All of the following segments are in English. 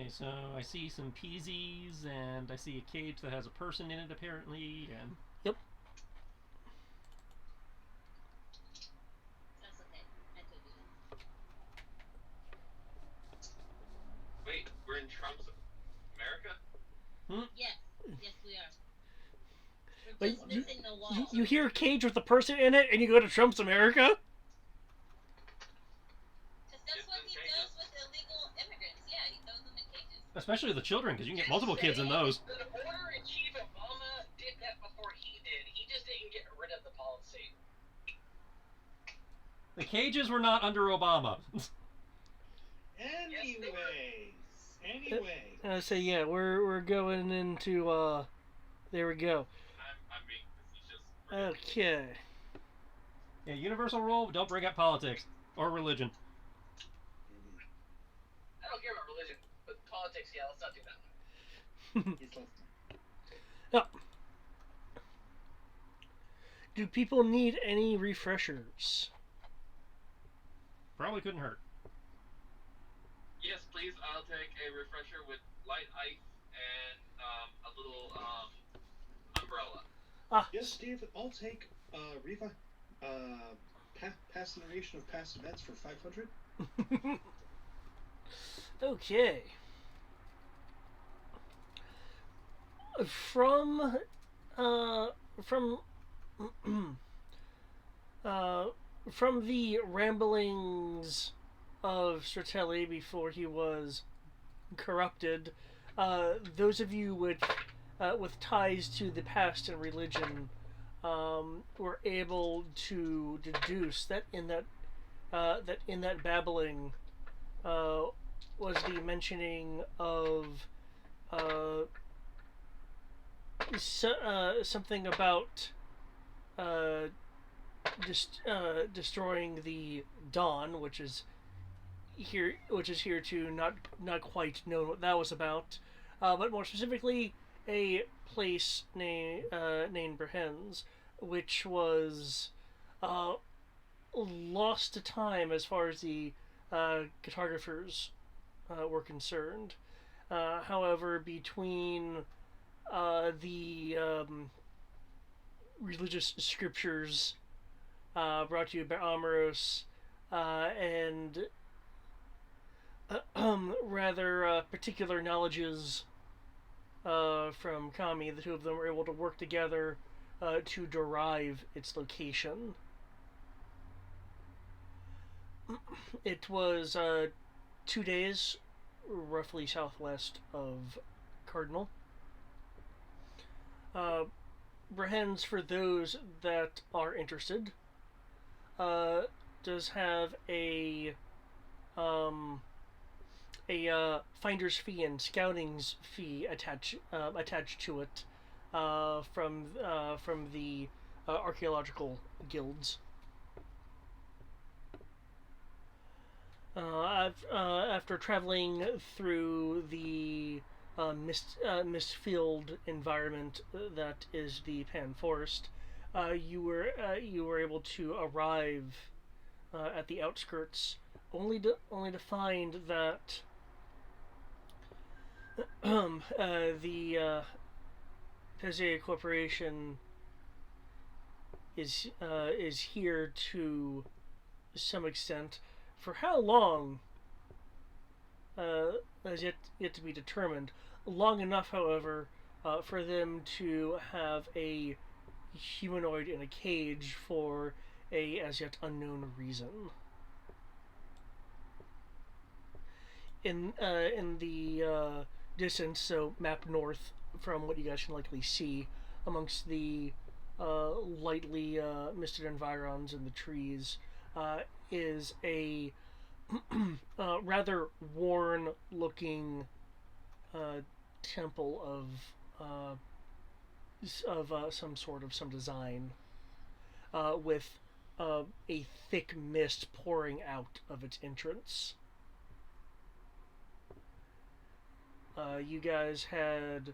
Okay, so I see some peasies, and I see a cage that has a person in it, apparently, and... Yep. That's okay. I told you that. Wait, we're in Trump's America? Yes. Yes, we are. We're Wait, just missing the wall. you hear a cage with a person in it, and you go to Trump's America? Because that's what he does with illegal immigrants. Yeah, he throws them in cages. Especially the children, because you can get multiple kids in those. The Order-in-Chief Obama did that before he did. He just didn't get rid of the policy. The cages were not under Obama. Anyway. So yeah, we're going into there we go. I'm being facetious. Okay. Yeah, universal rule, don't bring up politics. Or religion. I don't care about religion, but politics, yeah, let's not do that. Oh. Do people need any refreshers? Probably couldn't hurt. Yes, please, I'll take a refresher with light ice and a little umbrella. Yes, David, I'll take Riva. Past narration of past events for 500. Okay. From the ramblings of Sertelli before he was corrupted, those of you with ties to the past and religion were able to deduce that in that babbling was the mentioning of something about destroying the dawn, which is here to not quite know what that was about, but more specifically a place named Brehens, which was lost to time as far as the cartographers were concerned. However, between the religious scriptures brought to you by Amaros and rather particular knowledges from Kami, the two of them were able to work together to derive its location. It was 2 days roughly southwest of Cardinal. Brehens, for those that are interested, does have a finder's fee and scouting's fee attached to it from the archaeological guilds. After traveling through the mist-filled environment that is the Pan Forest, you were able to arrive at the outskirts, only to find that the Pezea Corporation is here to some extent. For how long is yet to be determined. Long enough, however, for them to have a humanoid in a cage for a as yet unknown reason. In the distance, so map north from what you guys can likely see, amongst the lightly misted environs and the trees, is a rather worn-looking temple of some design, with a thick mist pouring out of its entrance. You guys had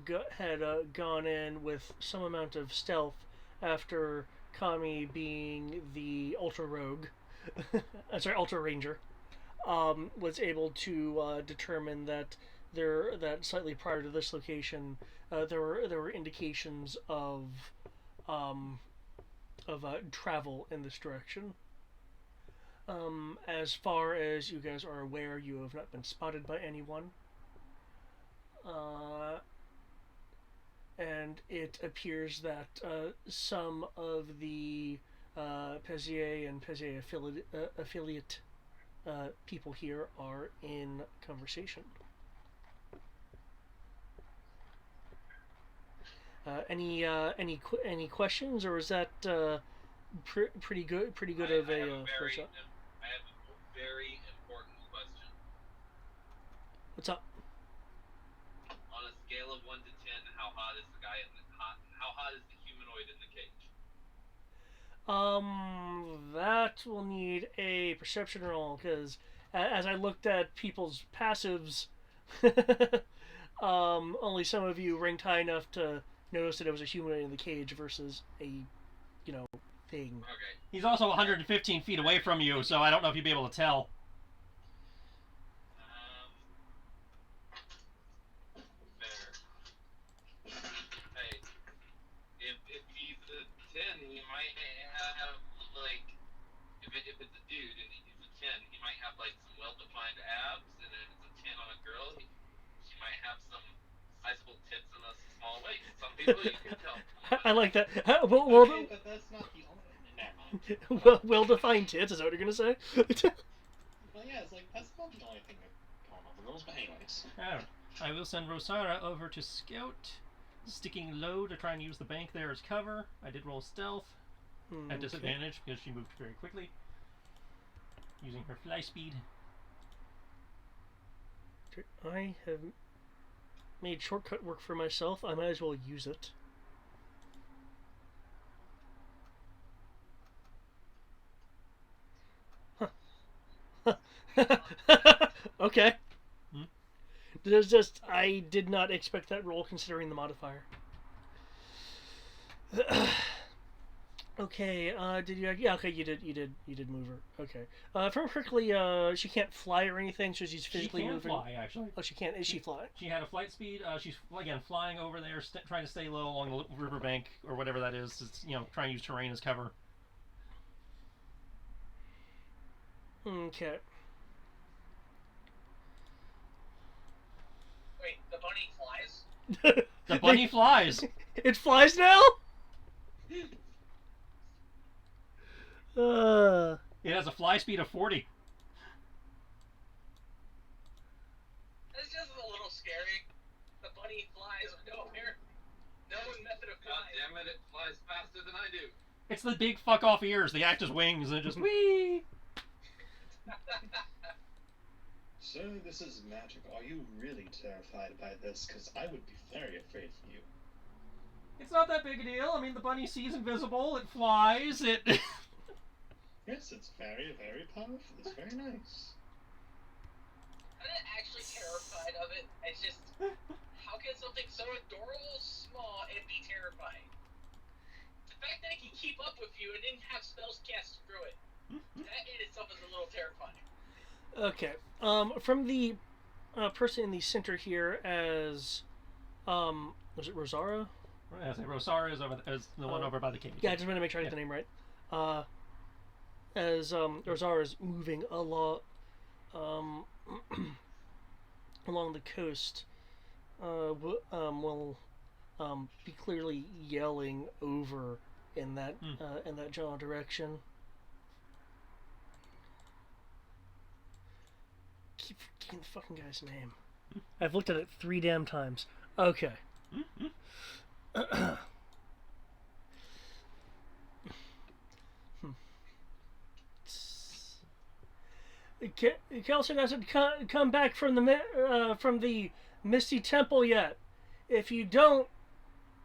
gone in with some amount of stealth after Kami, being the Ultra Rogue, Ultra Ranger, was able to determine that that slightly prior to this location, there were indications um, of travel in this direction. As far as you guys are aware, you have not been spotted by anyone. And it appears that some of the Pezier and Pezier affiliate people here are in conversation. Any questions, or is that pretty good? Pretty good of a. I have a very important question. What's up? On a scale of 1 to 10, how hot is the guy in the how hot is the humanoid in the cage? That will need a perception roll, because as I looked at people's passives, only some of you ranked high enough to notice that it was a humanoid in the cage versus a, thing. Okay. He's also 115 feet away from you, so I don't know if you'd be able to tell. Fair. Hey, if he's a 10, he might have, like, if it's a dude and he's a 10, he might have, like, some well-defined abs, and if it's a 10 on a girl, she might have some sizable tits and a small waist. Some people you can tell. I like that. Okay, but that's not the only. Never mind. Well-defined tits. Is that what you're gonna say? Well, yeah, it's like that's not the only thing going on with those. But anyways, Alright. I will send Rosara over to scout, sticking low to try and use the bank there as cover. I did roll stealth at disadvantage because she moved very quickly, using her fly speed. I have made shortcut work for myself. I might as well use it. Okay. There's just I did not expect that roll considering the modifier. Okay. Did you? Yeah. Okay. You did move her. Okay. If I remember correctly, she can't fly or anything, so she's physically She can moving. fly, actually. Oh, she can't. Is she flying? She had a flight speed. She's again flying over there, trying to stay low along the riverbank or whatever that is. It's, trying to use terrain as cover. Okay. Wait, the bunny flies? The bunny flies. It flies now. It has a fly speed of 40. That's just a little scary. The bunny flies with no method of God flying. damn it, it flies faster than I do. It's the big fuck off ears. They act as wings and it just whee. sir, this is magic. Are you really terrified by this? Because I would be very afraid for you. It's not that big a deal. I mean, the bunny sees invisible. It flies. It. Yes, it's very, very powerful. It's very nice. I'm not actually terrified of it. It's just, how can something so adorable, small, and be terrifying? The fact that it can keep up with you and didn't have spells cast through it, that in itself is a little terrifying. Okay. From the person in the center here as, was it Rosara? I say Rosara is the one over by the cage. Yeah, I just want to make sure I get the name right. As Rosara is moving along the coast, will be clearly yelling over in that general direction. Keep forgetting the fucking guy's name. I've looked at it 3 damn times. Okay. Kelson hasn't come back from the Misty Temple yet. If you don't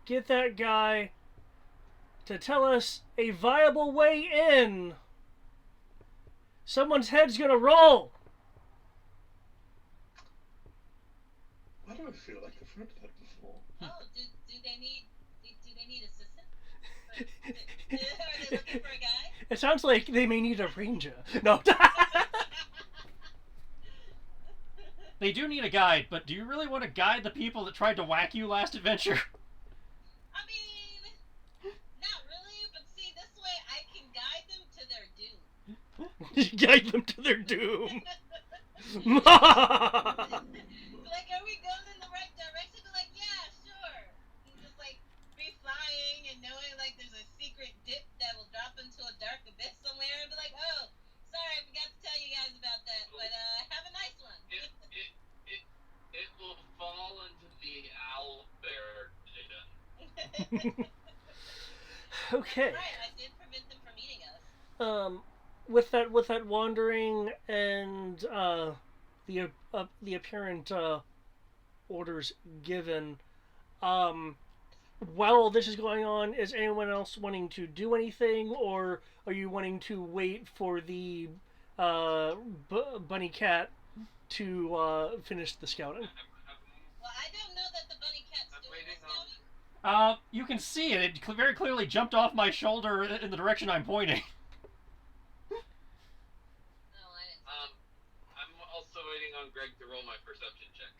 get that guy to tell us a viable way in, someone's head's gonna roll. Why do I feel like I've heard that before? Oh, do they need assistance? Are they looking for a guy? It sounds like they may need a ranger. No. They do need a guide, but do you really want to guide the people that tried to whack you last adventure? I mean, not really, but see, this way I can guide them to their doom. Guide them to their doom. Like, are we going in the right direction? Be like, yeah, sure. And just like be flying and knowing like there's a secret dip that will drop into a dark abyss somewhere, and be like, oh, sorry, I forgot to tell you guys about that, but have a nice one. It will fall into the owl bear data. Okay. Right, I did prevent them from eating us. With that wandering and the apparent orders given, while all this is going on, is anyone else wanting to do anything, or are you wanting to wait for the bunny cat to finish the scouting? Well, I don't know that the bunny cat's I'm doing waiting the scouting. You can see it. It very clearly jumped off my shoulder in the direction I'm pointing. No, I didn't. I'm also waiting on Greg to roll my perception check.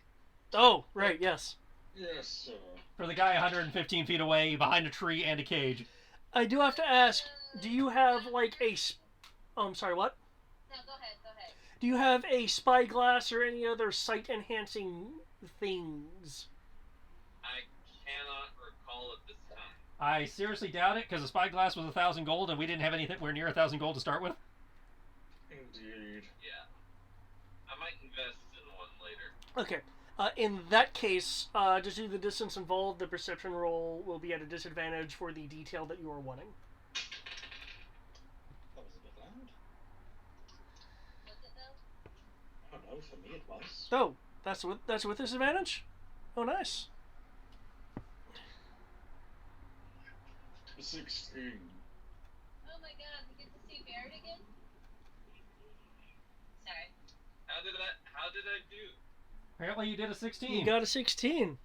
Oh, right, yes. Yes, sir. For the guy 115 feet away, behind a tree and a cage. I do have to ask, do you have like a... Oh, I'm sorry, what? No, go ahead. Do you have a spyglass or any other sight-enhancing things? I cannot recall at this time. I seriously doubt it, because the spyglass was 1,000 gold, and we didn't have anywhere near 1,000 gold to start with. Indeed. Yeah. I might invest in one later. Okay. In that case, just due to the distance involved, the perception roll will be at a disadvantage for the detail that you are wanting. That was a bit loud. Was it though? I don't know, for me it was. Oh, that's with disadvantage? Oh, nice. 16. Oh my god, we get to see Barrett again? Sorry. How did I do? Apparently you did a 16. You got a 16.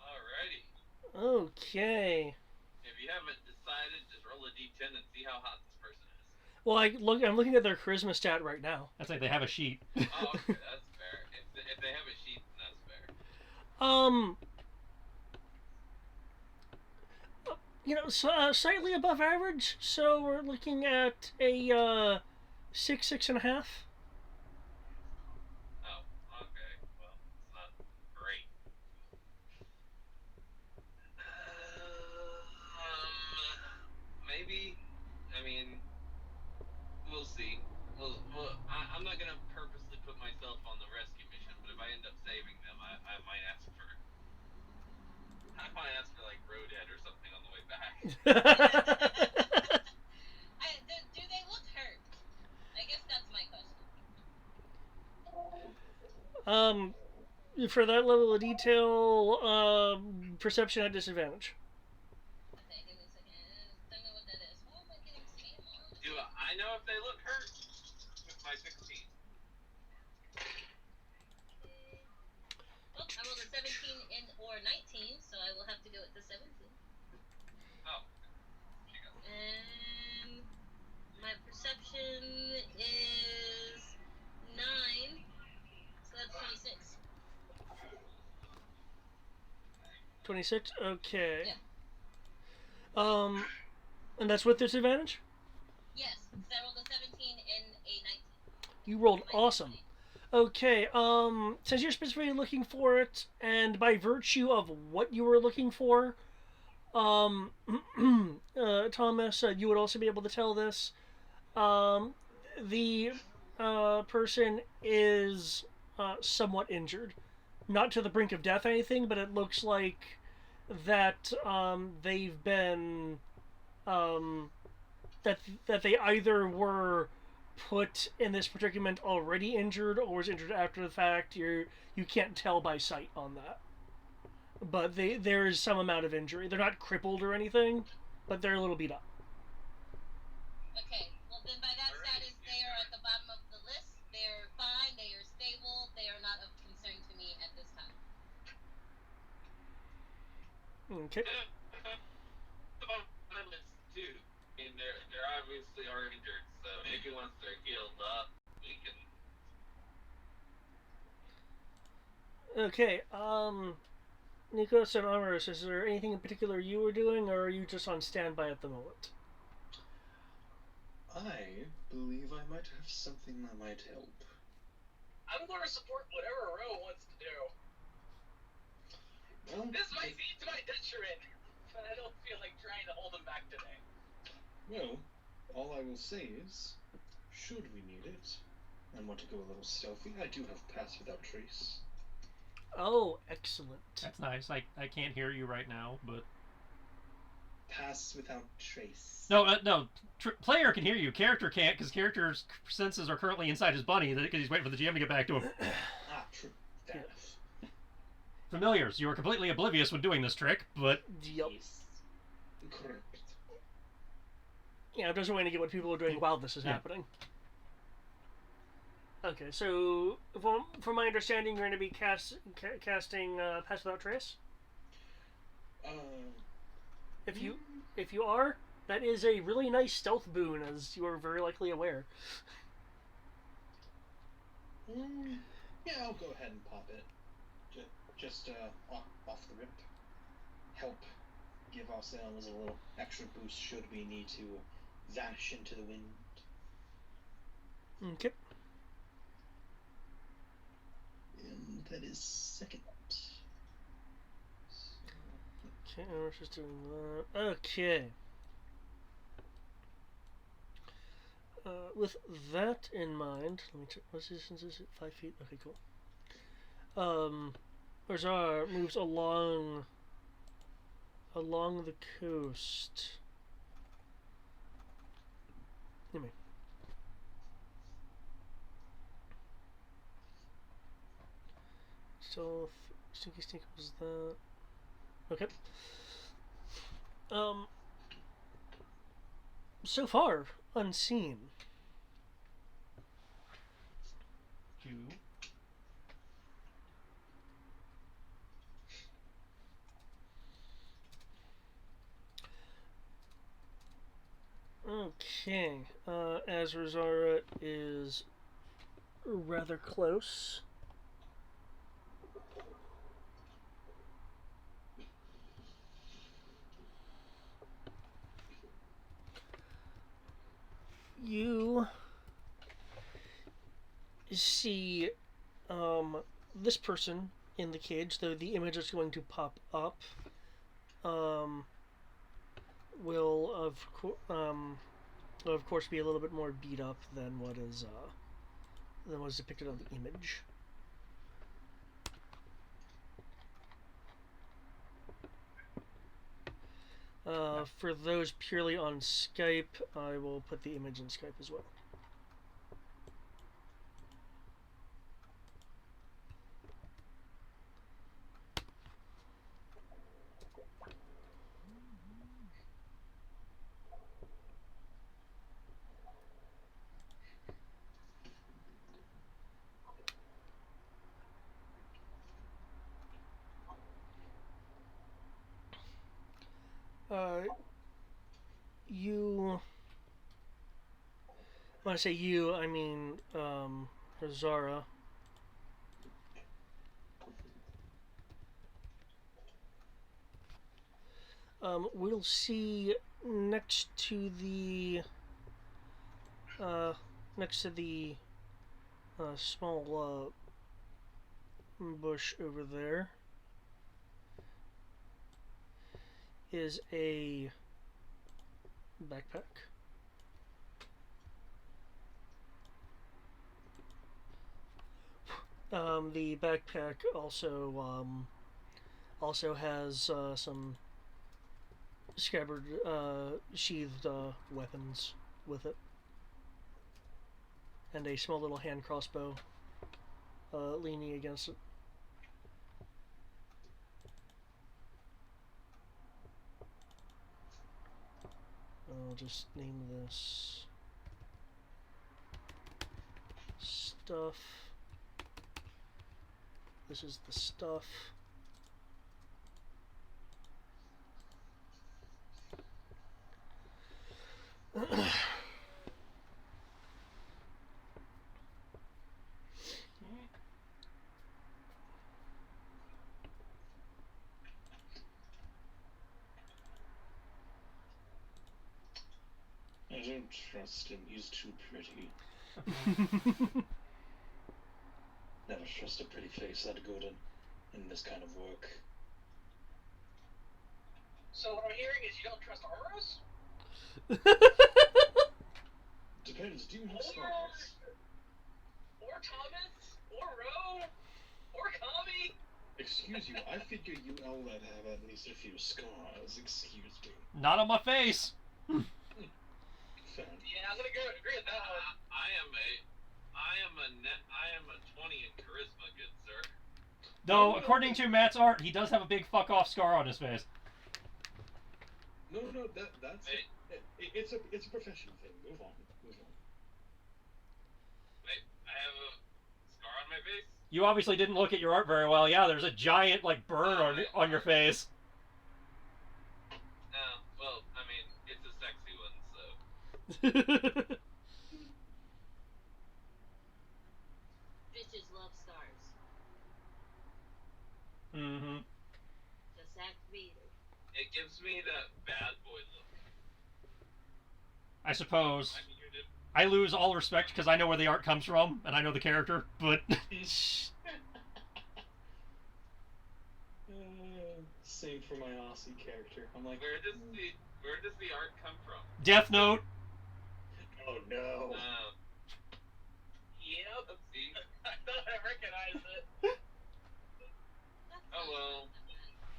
Alrighty. Okay. If you haven't decided, just roll a d10 and see how hot this person is. Well, I'm looking at their charisma stat right now. That's like they have a sheet. Oh, okay, that's fair. If they have a sheet, then that's fair. Slightly above average. So we're looking at a 6.5. Oh, okay. Well, it's not great. Maybe. I mean, we'll see. I'm not gonna purposely put myself on the rescue mission, but if I end up saving them, I might ask for like Roadhead or something on the way back. Do they look hurt? I guess that's my question. For that level of detail, perception at disadvantage. Okay, give me a second. Don't know what that is. Why am I getting spam on? Do I know if they look hurt? With my 16. Well, I rolled a 17 or 19, so I will have to go with the 17. Oh. She goes. And my perception is 9, so that's 26. 26. Okay. Yeah. And that's with disadvantage. Yes, because I rolled a 17 and a 19. You rolled My awesome. 20. Okay. Since you're specifically looking for it, and by virtue of what you were looking for, Thomas, you would also be able to tell this. The person is somewhat injured, not to the brink of death or anything, but it looks like that they've been that they either were put in this predicament already injured or was injured after the fact. You can't tell by sight on that, but there is some amount of injury. They're not crippled or anything, but they're a little beat up. Okay, well then by that status, they are at the bottom of the list. They are fine, they are stable, they are not of concern to me at this time. Okay. My list too. I mean, they're obviously are injured, so maybe once they're healed up, we can Okay, Nikos and Amaris, is there anything in particular you were doing, or are you just on standby at the moment? I believe I might have something that might help. I'm going to support whatever Ro wants to do. Well, This might be to my detriment, but I don't feel like trying to hold him back today. well, all I will say is, should we need it, and want to go a little stealthy, I do have Pass Without Trace. Oh, excellent. That's nice. I can't hear you right now, but Pass Without Trace. no. Player can hear you. Character can't because character's senses are currently inside his bunny because he's waiting for the GM to get back to him. True. Fair enough. Familiars, you are completely oblivious when doing this trick, but Yep. Yes. Correct. Yeah, I'm just waiting to get what people are doing while this is happening. Okay, so from my understanding, you're going to be casting Pass Without Trace. If you are, that is a really nice stealth boon, as you are very likely aware. Yeah, I'll go ahead and pop it. Just off the rip. Help give ourselves a little extra boost should we need to vanish into the wind. Okay. And that is second. Okay, I was just doing that. Okay. With that in mind, let me check. What's the distance? Is it 5 feet? Okay, cool. Razar moves along the coast. Anyway. Stealth, sneaky sneak was that. Okay. So far, unseen. you. Okay. As Rosara is rather close. You see this person in the cage, though the image is going to pop up, will of course be a little bit more beat up than what is depicted on the image. For those purely on Skype, I will put the image in Skype as well. When I say you, I mean Zara. We'll see next to the small bush over there is a backpack. The backpack also has some scabbard sheathed weapons with it, and a small little hand crossbow leaning against it. I'll just name this stuff. This is the stuff. don't trust him. He's too pretty. Never trust a pretty face that good in this kind of work. So what I'm hearing is you don't trust Aros? Depends. Do you have scars? Or Thomas? Or Ro? Or Kami? Excuse you. I figure you all that have at least a few scars. Excuse me. Not on my face. Fair. Yeah, I'm gonna agree with that one. I am a 20 in charisma, good sir. Though, according to Matt's art, he does have a big fuck off scar on his face. No, that's it's a professional thing. Move on. Wait, I have a scar on my face? You obviously didn't look at your art very well. Yeah, there's a giant, like, burn on your face. Well, I mean, it's a sexy one, so... Bitches love stars. Mm-hmm. Just act meter. It gives me that bad boy look. I suppose. I mean, you're just... I lose all respect because I know where the art comes from, and I know the character, but... Same for my Aussie character. I'm like, Where does the art come from? Death Note. oh no. Yep. See? I thought I recognized it. Oh well.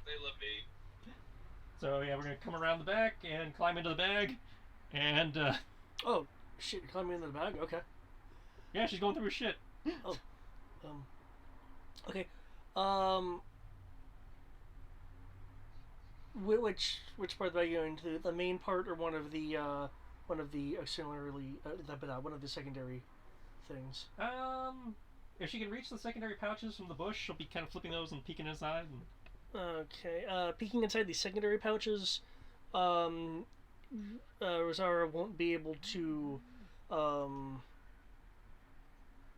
They love me. So, yeah, we're going to come around the back and climb into the bag, and, Oh, shit, you're climbing into the bag? Okay. yeah, she's going through her shit. Okay. Which part are you going to? The main part or one of the auxiliary, one of the secondary things? If she can reach the secondary pouches from the bush, she'll be kind of flipping those and peeking inside. And... Okay. Peeking inside the secondary pouches, Rosara won't be able to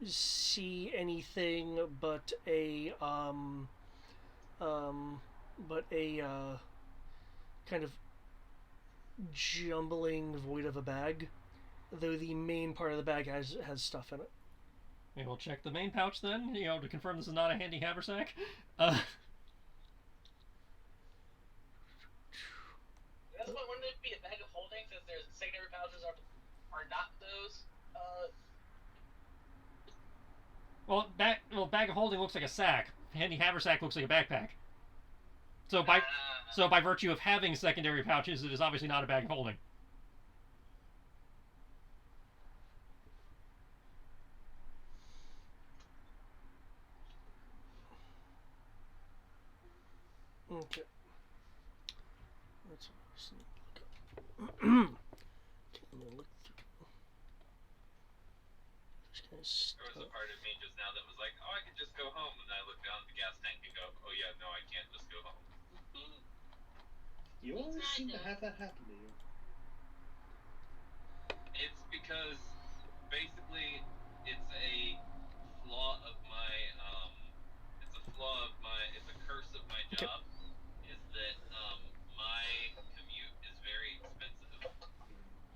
see anything but a kind of jumbling void of a bag, though the main part of the bag has stuff in it. Maybe we'll check the main pouch then, to confirm this is not a handy haversack. That's why wouldn't it be a bag of holding since there's secondary pouches are not those? Bag of holding looks like a sack. Handy haversack looks like a backpack. So by virtue of having secondary pouches, it is obviously not a bag of holding. Okay. That's what I was look up. Look through. Just kind of There was a part of me just now that was like, oh, I could just go home, and then I look down at the gas tank and go, oh yeah, no, I can't just go home. You always seem to have that happen to you. It's because basically it's a flaw of my it's a curse of my job is that my commute is very expensive.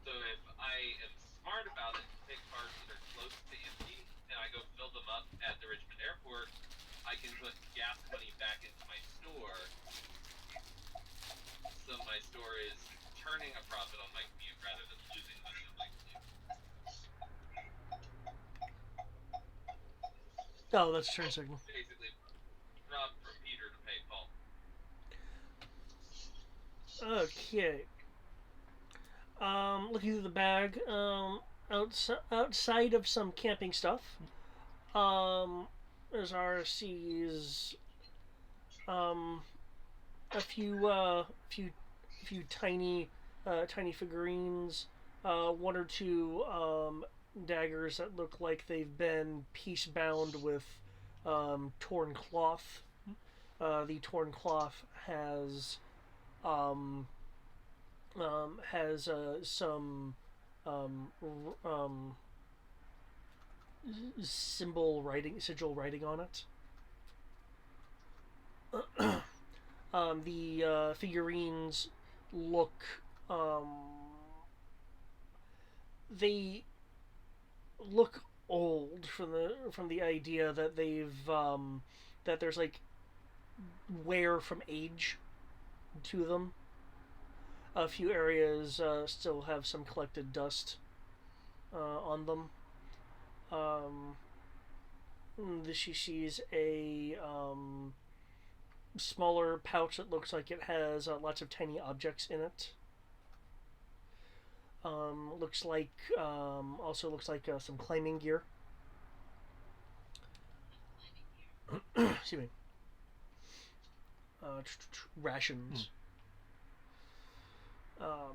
So if I am smart about it and pick cars that are close to empty and I go fill them up at the Richmond airport, I can put gas money back into my store. So my store is turning a profit on my commute rather than losing money on my commute. Oh, that's turn signal. Basically, rob from Peter to pay Paul. Okay. Looking through the bag, outside of some camping stuff, there's RC's, a few tiny figurines, one or two daggers that look like they've been piece bound with torn cloth. The torn cloth has some sigil writing on it. The figurines look they look old from the idea that they've that there's like wear from age to them. A few areas still have some collected dust on them. She sees a smaller pouch that looks like it has lots of tiny objects in it. Also looks like some climbing gear. Excuse me. Rations. A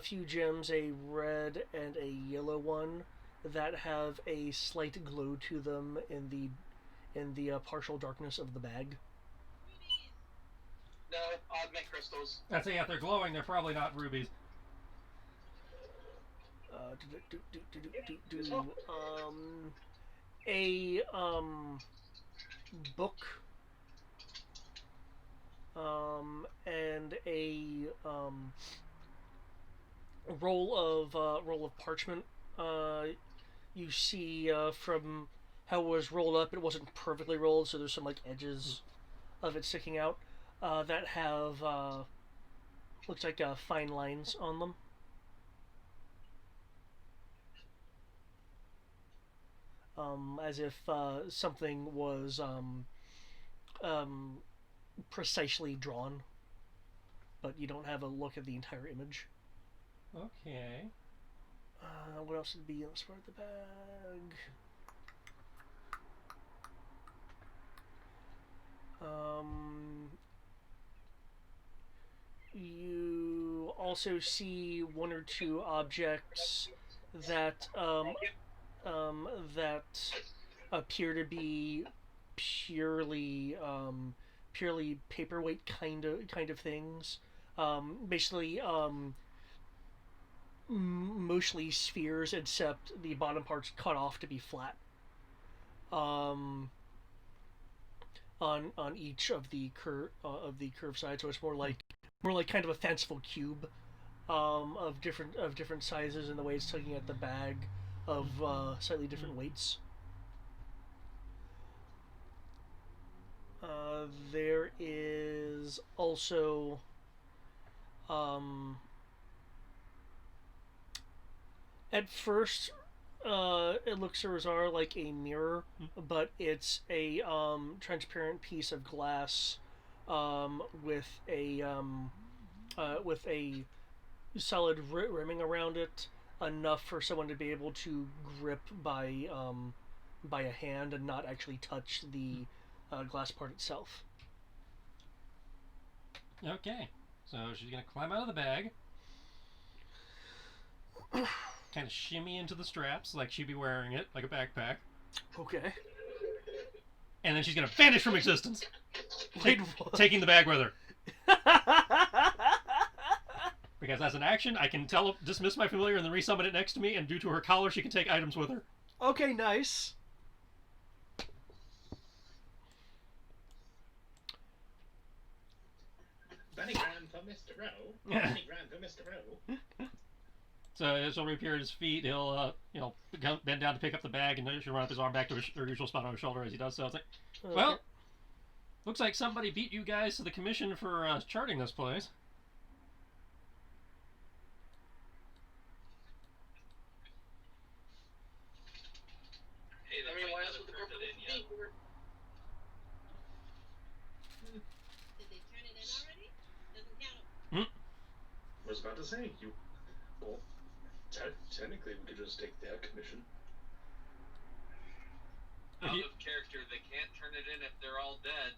few gems, a red and a yellow one, that have a slight glow to them in the partial darkness of the bag. No, augment crystals. I'd say if they're glowing, they're probably not rubies. A book and a roll of parchment. You see from how it was rolled up, it wasn't perfectly rolled, so there's some like edges of it sticking out that have looks like fine lines on them. As if something was precisely drawn, but you don't have a look at the entire image. Okay. What else would be in this part of the bag? You also see one or two objects that that appear to be purely paperweight kind of things. Basically, mostly spheres, except the bottom part's cut off to be flat. On each of the curved sides, so it's more like kind of a fanciful cube of different sizes, and the way it's tugging at the bag of slightly different weights. There is also at first it looks to Razar like a mirror, but it's a transparent piece of glass with a solid rimming around it, enough for someone to be able to grip by a hand and not actually touch the glass part itself. Okay, so she's gonna climb out of the bag, kind of shimmy into the straps like she'd be wearing it, like a backpack. Okay. And then she's gonna vanish from existence, Wait, taking the bag with her. Because as an action, I can dismiss my familiar and then resummon it next to me, and due to her collar, she can take items with her. Okay, nice. $20 for Mr. Rowe. $20 for Mr. Rowe. So she'll reappear at his feet. He'll, bend down to pick up the bag, and she'll run up his arm back to her usual spot on his shoulder as he does so. It's like, Okay. well, looks like somebody beat you guys to the commission for charting this place. Hey, that might why not else have would the turned it in yet. Did they turn it in already? Doesn't count. I was about to say, well, technically we could just take their commission. If Out you- of character, they can't turn it in if they're all dead.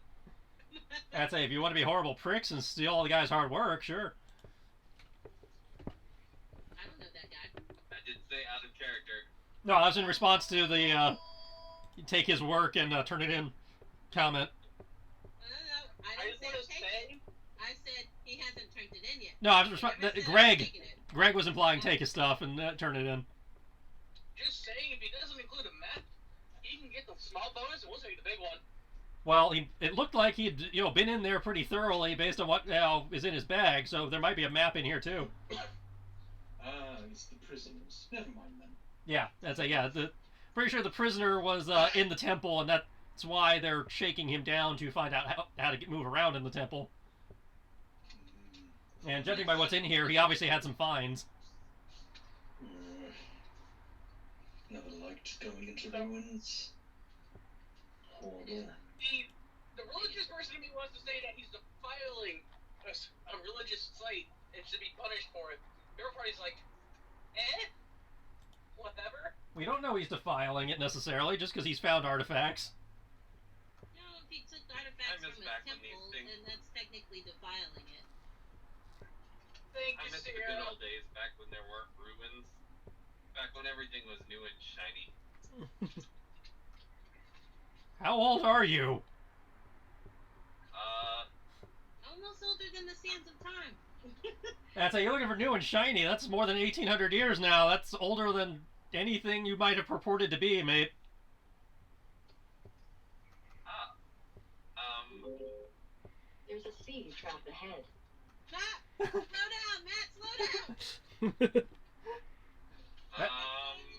I'd say if you want to be horrible pricks and steal all the guy's hard work, sure. I don't know that guy. I did say out of character. No, that was in response to the take his work and turn it in comment. No, I I didn't just want to say take say, it. I said he hasn't turned it in yet. No, I was He never said Greg. taking it. Greg was implying take his stuff and turn it in. just saying, if he doesn't include a map, he can get the small bonus and we'll take the big one. Well, it looked like he'd been in there pretty thoroughly based on what is in his bag. So there might be a map in here too. Ah, it's the prisoners. Never mind then. Yeah, pretty sure the prisoner was in the temple, and that's why they're shaking him down to find out how to move around in the temple. And judging by what's in here, he obviously had some finds. Never liked going into ruins. Horrible. The religious person in me wants to say that he's defiling a religious site and should be punished for it. The other party's like, whatever. We don't know he's defiling it necessarily, just because he's found artifacts. No, if he took artifacts from a temple, then that's technically defiling it. Thank I you, miss the good old days back when there weren't ruins. Back when everything was new and shiny. How old are you? Almost older than the sands of time. That's you're looking for new and shiny. That's more than 1,800 years now. That's older than anything you might have purported to be, mate. There's a sea trap ahead. Matt, slow down, Matt, slow down.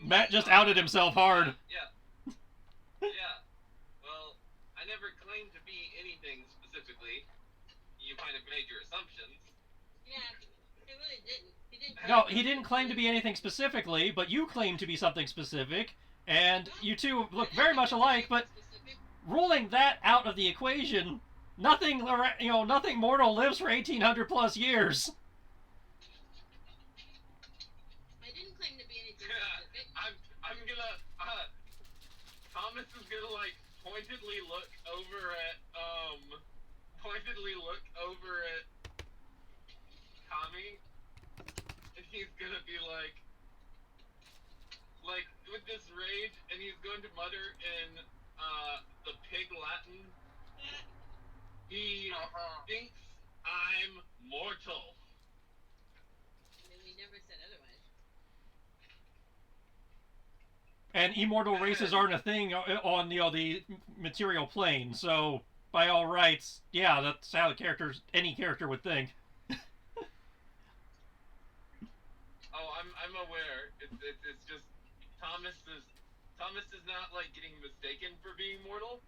Matt just outed himself hard. Yeah. Well, I never claimed to be anything specifically. You might have made your assumptions. Yeah, he really didn't. No, he didn't claim to be anything specifically, but you claim to be something specific, and you two look very much alike, but ruling that out of the equation, nothing mortal lives for 1,800 plus years. I didn't claim to be anything specific. I'm gonna, Thomas is gonna, like, pointedly look over at Tommy, and he's gonna be like, with this rage, and he's going to mutter in, the pig Latin, he thinks I'm mortal. I mean, we never said otherwise. And immortal races aren't a thing on the material plane, so by all rights, yeah, that's how any character would think. Oh, I'm aware. It's just Thomas is not like getting mistaken for being mortal,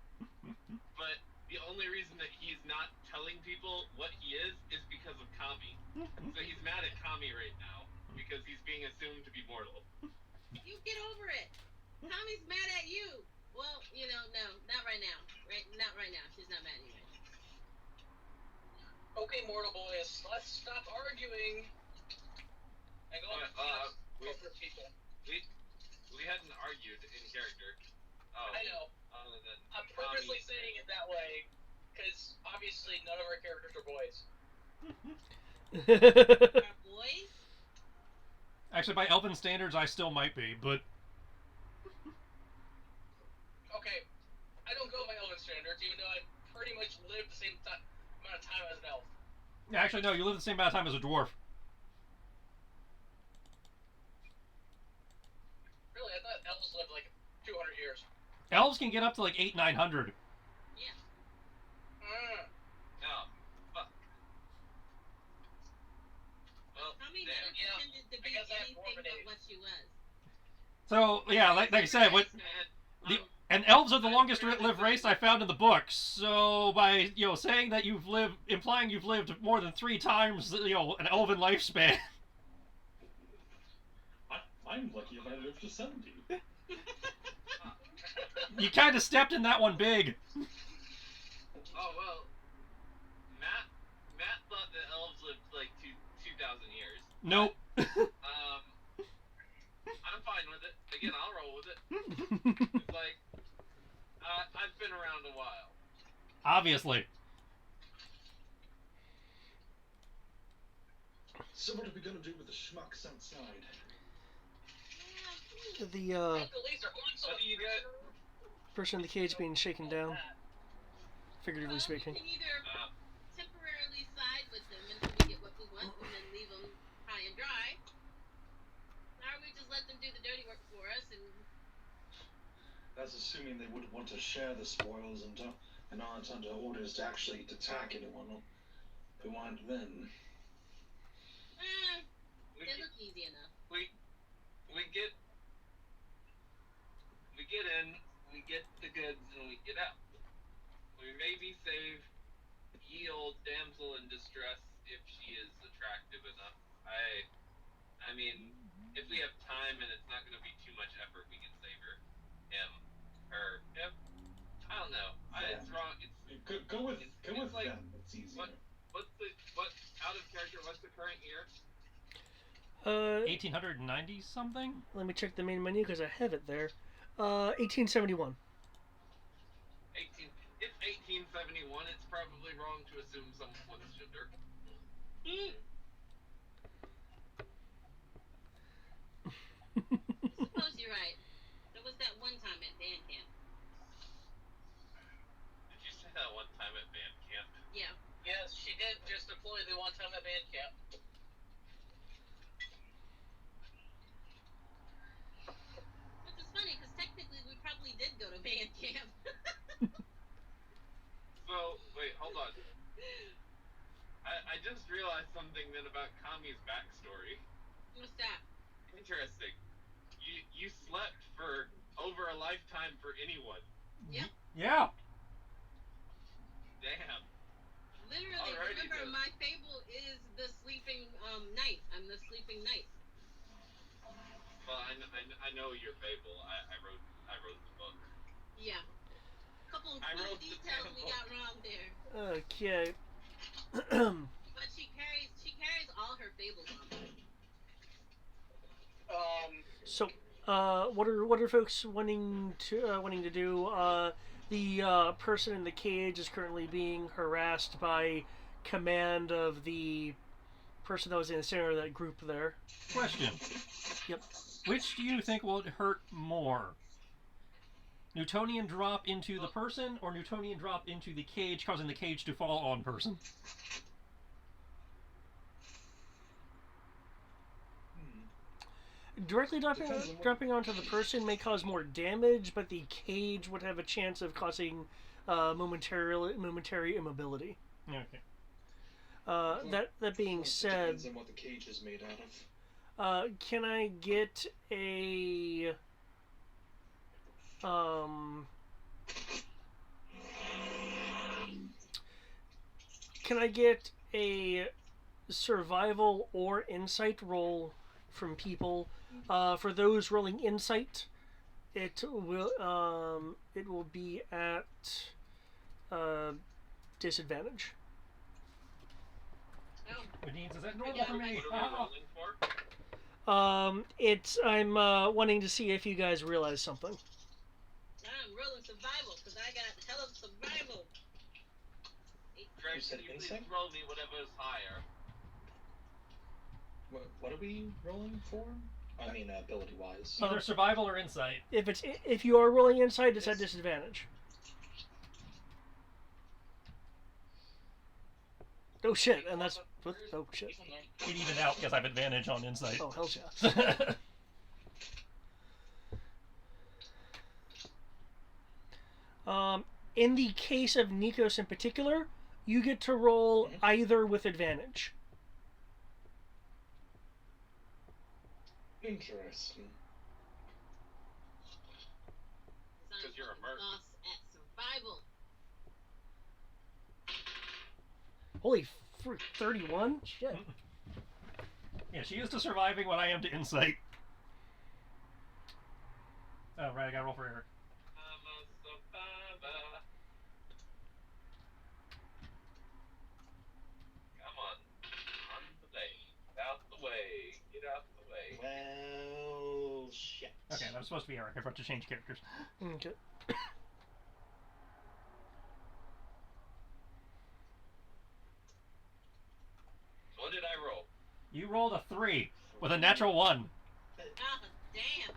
but the only reason that he's not telling people what he is because of Kami. So he's mad at Kami right now because he's being assumed to be mortal. You get over it. Tommy's mad at you. Well, no, not right now. Not right now. She's not mad at you right now. Okay, mortal boys, let's stop arguing. And go over people. We hadn't argued in character. Oh, I know. Other than I'm purposely saying it that way, because obviously none of our characters are boys. Our boys? Actually, by elven standards, I still might be, but... Okay, I don't go by elven standards, even though I pretty much live the same amount of time as an elf. Actually, no, you live the same amount of time as a dwarf. Really, I thought elves lived like 200 years. Elves can get up to like 800-900. Yeah. No. Well, Tommy damn. never pretended to be I guess I have anything more of an but age. what she was. So, yeah, like I said, and elves are the longest lived race I found in the book. So by saying that implying you've lived more than 3 times an elven lifespan. I'm lucky if I live to 70. You kind of stepped in that one big. Oh well, Matt thought that elves lived like 2,000 years. Nope. I'm fine with it. Again, I'll roll with it. It's like I've been around a while. Obviously. So what are we gonna do with the schmucks outside? The What do you get? person in the cage being shaken down, figuratively speaking. We can either temporarily side with them until we get what we want and then leave them high and dry, or we just let them do the dirty work for us and... That's assuming they would want to share the spoils and and aren't under orders to actually attack anyone who aren't them. We They look easy enough. we get in, we get the goods, and we get out. We maybe save ye old damsel in distress if she is attractive enough. I mean, if we have time and it's not going to be too much effort, we can save her. Him. Her. Him. I don't know. It's wrong. Go with like, them. It's easier. What out of character? What's the current year? 1890 something. Let me check the main menu because I have it there. 1871. It's 1871. It's probably wrong to assume someone's gender. Suppose you're right. There was that one time at band camp. Did you say that one time at band camp? Yeah. Yes, she did just deploy the one time at band camp. Which is funny because technically we probably did go to band camp. So, wait, hold on. I just realized something then about Kami's backstory. What's that? Interesting. You slept for over a lifetime for anyone. Yep. Yeah. Damn. Literally, Alrighty remember then. my fable is the sleeping knight. I'm the sleeping knight. Well, I know your fable. I wrote the book. Yeah. Couple of I key wrote the details damn we book. got wrong there. Okay. But she carries all her fables on her. So, what are folks wanting to do? The person in the cage is currently being harassed by command of the person that was in the center of that group there. Question. Yep. Which do you think will hurt more? Newtonian drop into the person, or Newtonian drop into the cage, causing the cage to fall on person? Directly dropping onto the person may cause more damage, but the cage would have a chance of causing momentary immobility. Okay. That being said, Depends on what the cage is made out of. can I get a survival or insight roll from people? For those rolling insight, it will be at disadvantage. Oh, Denise, is that normal Yeah, for me? What are we rolling for? I'm wanting to see if you guys realize something. I'm rolling survival because I got hell of survival. Greg, You said can you please insight? roll me whatever is higher? What are we rolling for? I mean, ability-wise. Either survival or insight. If you are rolling insight, it's at disadvantage. Oh shit! And that's oh shit. It evened out because I have advantage on insight. Oh hell yeah. In the case of Nikos in particular, you get to roll either with advantage. Interesting. Because you're a merc. Boss at survival. Holy 31? Shit. Yeah, she is to surviving what I am to insight. Oh, right, I gotta roll for Eric. I'm a survivor. Come on. On the way. Get out the way. Get out the way. Well, shit. Okay, that was supposed to be Eric. I forgot to change characters. Okay. What did I roll? You rolled a 3 with a natural 1. Ah, damn.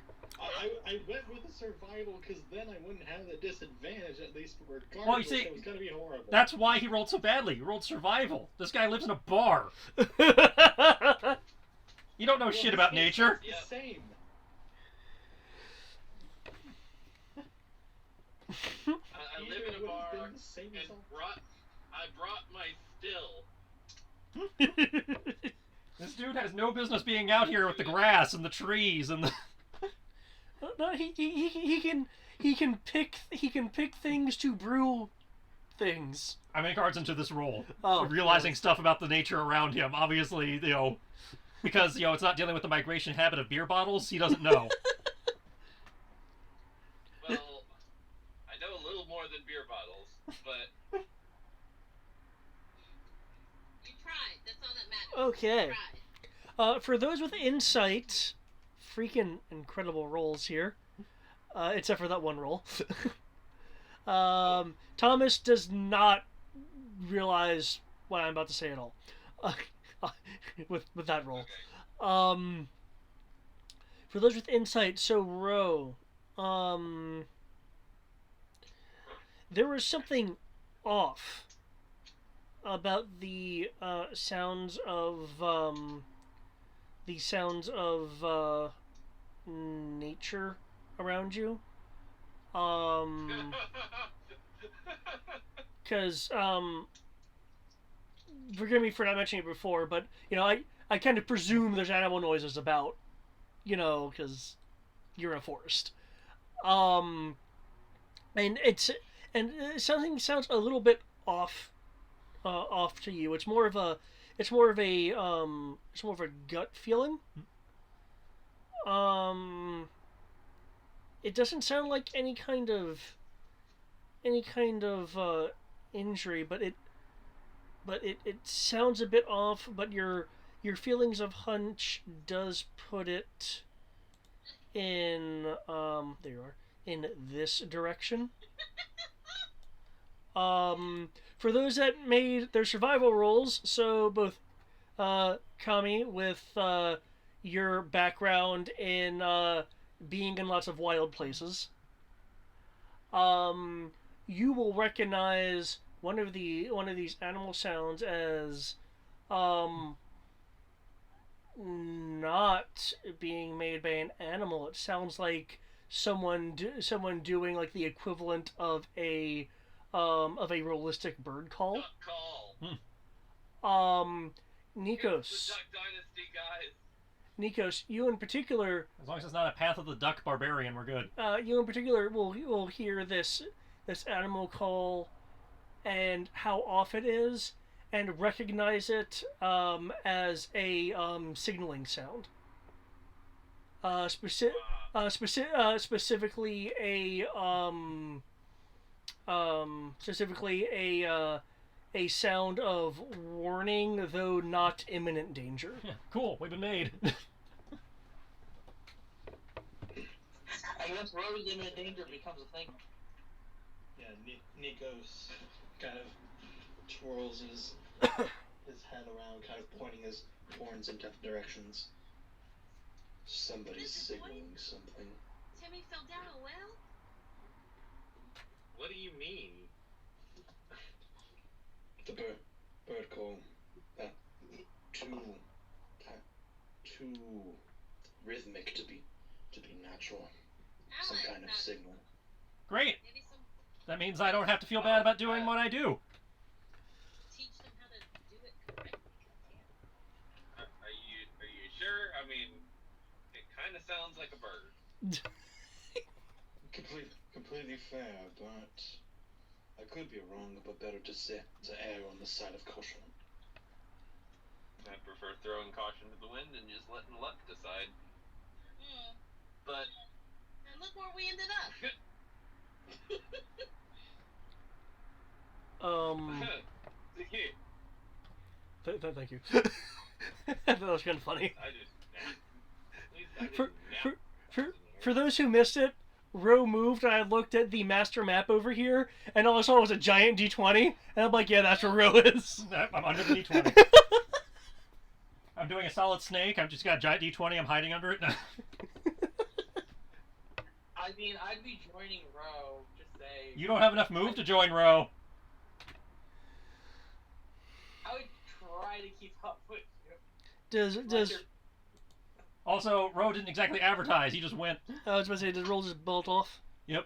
I went with the survival because then I wouldn't have the disadvantage, at least regardless. Well, you see, it was going to be horrible. That's why he rolled so badly. He rolled survival. This guy lives in a bar. You don't know shit about nature. It's the same. I live in a Either bar would've been the same and result. I brought my still. This dude has no business being out here with the grass and the trees and the... No, he can pick things to brew things. I make cards into this role. Oh, realizing yes. stuff about the nature around him. Obviously, because, it's not dealing with the migration habit of beer bottles, he doesn't know. Well, I know a little more than beer bottles, but You tried. That's all that matters. Okay. You tried. For those with insight, freaking incredible rolls here. Except for that one roll. Thomas does not realize what I'm about to say at all. With that roll. okay. For those with insight, so Ro, there was something off about the sounds of nature around you. Because forgive me for not mentioning it before, but I kind of presume there's animal noises about, because you're in a forest. And something sounds a little bit off to you. It's more of a gut feeling. It doesn't sound like any kind of injury, but it sounds a bit off. But your feelings of hunch does put it in there you are, in this direction. For those that made their survival rolls, so both Kami with your background in being in lots of wild places, you will recognize one of these animal sounds as not being made by an animal. It sounds like someone doing like the equivalent of a realistic bird call. Duck call. Nikos. The Duck Dynasty guys. Nikos, you in particular. As long as it's not a Path of the Duck barbarian, we're good. You in particular will hear this animal call, and how off it is, and recognize it as a signaling sound. Specifically a sound of warning, though not imminent danger. Yeah, cool. We've been made. I guess Rose imminent danger becomes a thing. Yeah, Nikos kind of twirls his head around, kind of pointing his horns in different directions. Somebody's signaling something. Timmy fell down a well? What do you mean? The bird call. Too rhythmic to be natural. Some kind of signal. Great. Maybe some That means I don't have to feel bad about doing what I do. teach them how to do it correctly. Are you sure? I mean, it kind of sounds like a bird. Completely fair, but I could be wrong. But better to err on the side of caution. I prefer throwing caution to the wind and just letting luck decide. But And look where we ended up. Thank you. That was kind of funny. I just at least I For- didn't nap. For those who missed it, Ro moved and I looked at the master map over here, and all I saw was a giant D20, and I'm like, yeah, that's where Ro is. I'm under the D20. I'm doing a solid snake. I've just got a giant D20. I'm hiding under it. I mean, I'd be joining Ro, just say. You don't have enough move to join Ro. I would try to keep up with you. Does Also, Ro didn't exactly advertise. He just went. I was about to say, does Ro just bolt off? Yep.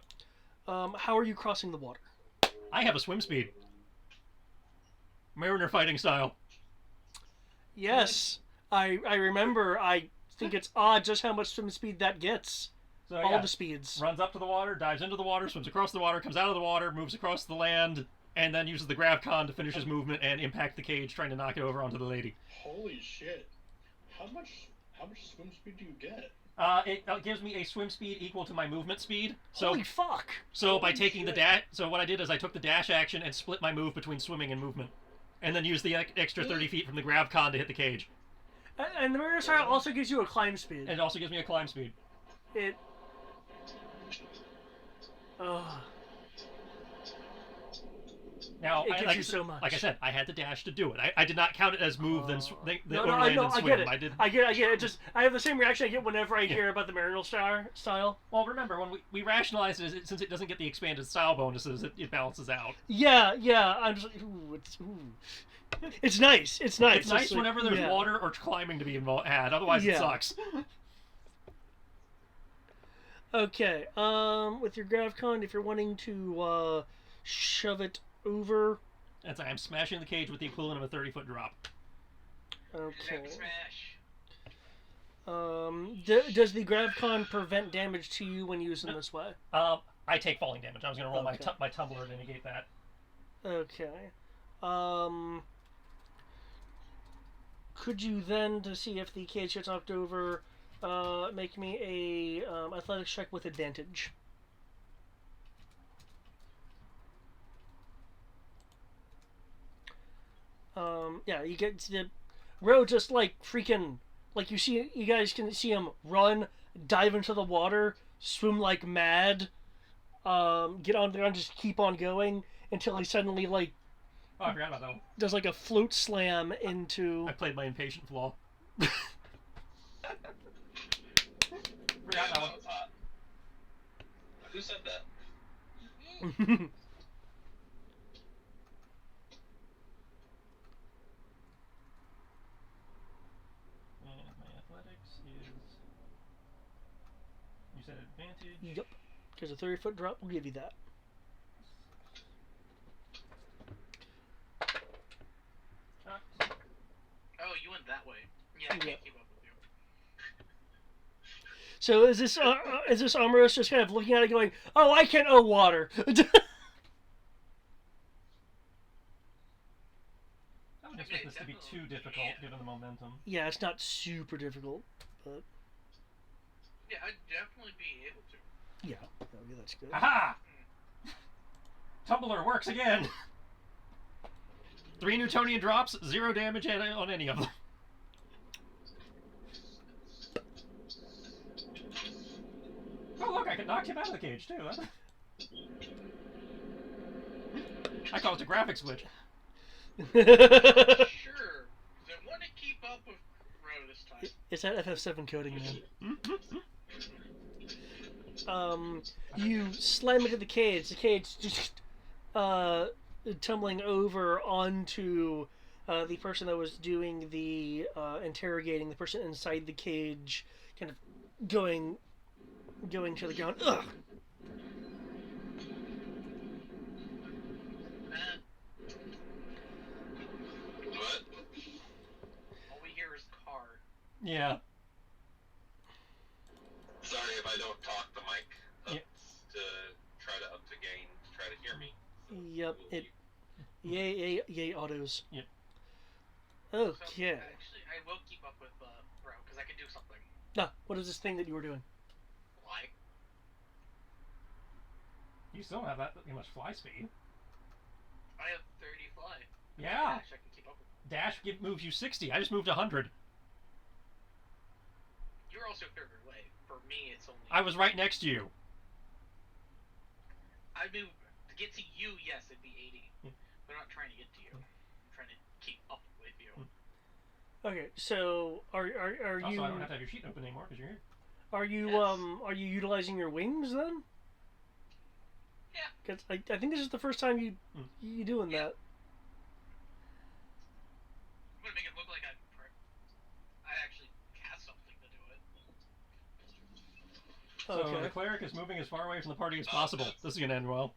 How are you crossing the water? I have a swim speed. Mariner fighting style. Yes, I remember. I think it's odd just how much swim speed that gets. So, All yeah, the speeds. runs up to the water, dives into the water, swims across the water, comes out of the water, moves across the land, and then uses the gravcon to finish his movement and impact the cage, trying to knock it over onto the lady. Holy shit! How much swim speed do you get? It gives me a swim speed equal to my movement speed. So, Holy fuck! so by Holy taking the shit. dash, so what I did is I took the dash action and split my move between swimming and movement, and then used the extra 30 feet from the gravcon to hit the cage. And the Mariner style also gives you a climb speed. And it also gives me a climb speed. It. Ugh. Now, It gives like, you so much. Like I said, I had the dash to do it. I did not count it as move, then No, overland and I swim. get it. I did. I get it. It just I have the same reaction I get whenever I hear about the Mariner style. Well, remember when we rationalized it, since it doesn't get the expanded style bonuses, it balances out. Yeah. I'm just like, ooh. It's nice. It's nice. It's nice Just like, whenever there's yeah. water or climbing to be had. Otherwise, it Yeah. sucks. Okay. With your gravcon, if you're wanting to shove it over. That's I'm smashing the cage with the equivalent of a 30-foot drop. Okay. Smash. Does the gravcon prevent damage to you when used in this way? I take falling damage. I was going to roll Okay. my tumbler to negate that. Okay. Could you then, to see if the cage gets knocked over, make me a athletics check with advantage? Yeah, you get the Ro just like freaking like you guys can see him run, dive into the water, swim like mad, get on there and just keep on going until he suddenly like Oh, I forgot about that one. does like a float slam into. I played my impatient flaw. Forgot that one. was hot. Who said that? And my athletics is. You said advantage. Yep, because a 30-foot drop will give you that. Oh, you went that way. Yeah, I Yeah. can't keep up with you. So is this Amorous just kind of looking at it, going, "Oh, I can water." I wouldn't expect this to be too difficult given the momentum. Yeah, it's not super difficult, but Yeah, I'd definitely be able to. yeah, that's good. Aha! Tumbler works again! 3 Newtonian drops, 0 damage on any of them. Oh look, I can knock him out of the cage too. I call it a graphic switch. Sure. I want to keep up with Ro this time. It's that FF7 coding, man. You slam into the cage. The cage just tumbling over onto the person that was doing the interrogating. The person inside the cage, kind of going to the ground. Ugh. What? All we hear is car. Yeah. Sorry if I don't talk the mic up Yep. to try to up to gain to try to hear me. Yep. Yay autos. Yep. Okay. So, actually, I will keep up with Ro because I can do something. Ah, what is this thing that you were doing? Like, You still have that much fly speed. I have 30 fly. Yeah. Dash, I can keep up with. Dash moves you 60. I just moved 100. You're also further away. For me, it's only. I was right next to you. I move to get to you. Yes, it'd be 80. Yeah. But I'm not trying to get to you. I'm trying to keep up with you. Okay, so are Also, you I don't have to have your sheet open anymore because you're here. are you Yes. are you utilizing your wings then? Yeah. Because I think this is the first time you doing that. I'm gonna make it look like I actually cast something to do it. So Okay. the cleric is moving as far away from the party as possible. This is gonna end well.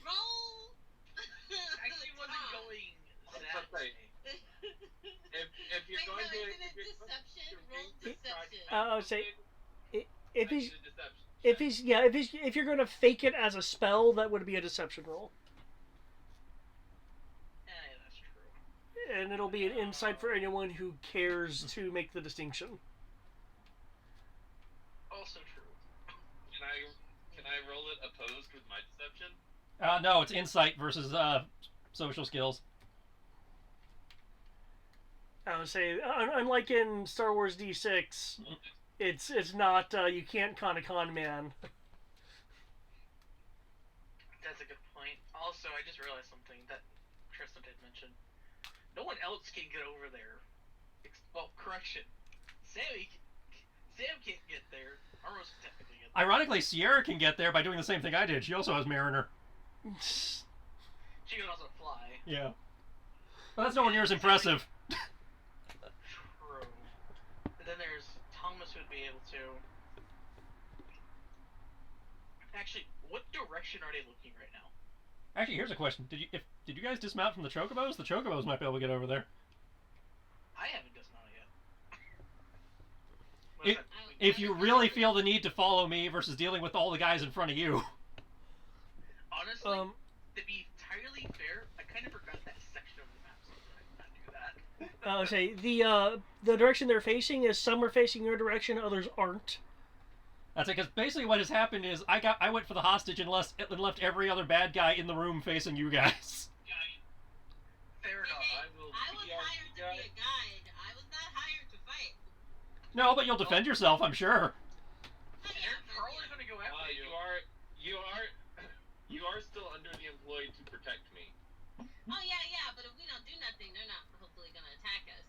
Roll. Actually, wasn't going that That's right. way. If you're Wait, going no, to, isn't it if you're going deception? to Roll make deception. I would say if he's a deception. if you're going to fake it as a spell, that would be a deception roll, Yeah, that's true. and it'll be an insight for anyone who cares to make the distinction. Also true. Can I roll it opposed with my deception? No, it's insight versus social skills. I would say, unlike in Star Wars D6, it's not you can't con a con man. That's a good point. Also, I just realized something that Tristan did mention. No one else can get over there. Well, correction. Sam can't get there. Armos can technically get there. Ironically, Sierra can get there by doing the same thing I did. She also has Mariner. She can also fly. Yeah. Well, that's nowhere near as impressive. True. And then there's Thomas who'd be able to. Actually, what direction are they looking right now? Actually, here's a question: Did you guys dismount from the chocobos? The chocobos might be able to get over there. I haven't dismounted yet. If you really feel the need to follow me versus dealing with all the guys in front of you. Honestly, to be entirely fair, I kind of forgot that section of the map, so I did not do that. I would say the direction they're facing is some are facing your direction, others aren't. That's it, because basically what has happened is I went for the hostage and left every other bad guy in the room facing you guys. Fair enough. Hey, I will I was PR hired to be a guide. I was not hired to fight. No, but you'll defend yourself, I'm sure. Oh, yeah, Aaron but Carl is yeah. gonna go after you. You are still under the employee to protect me. Oh yeah, but if we don't do nothing, they're not hopefully gonna attack us.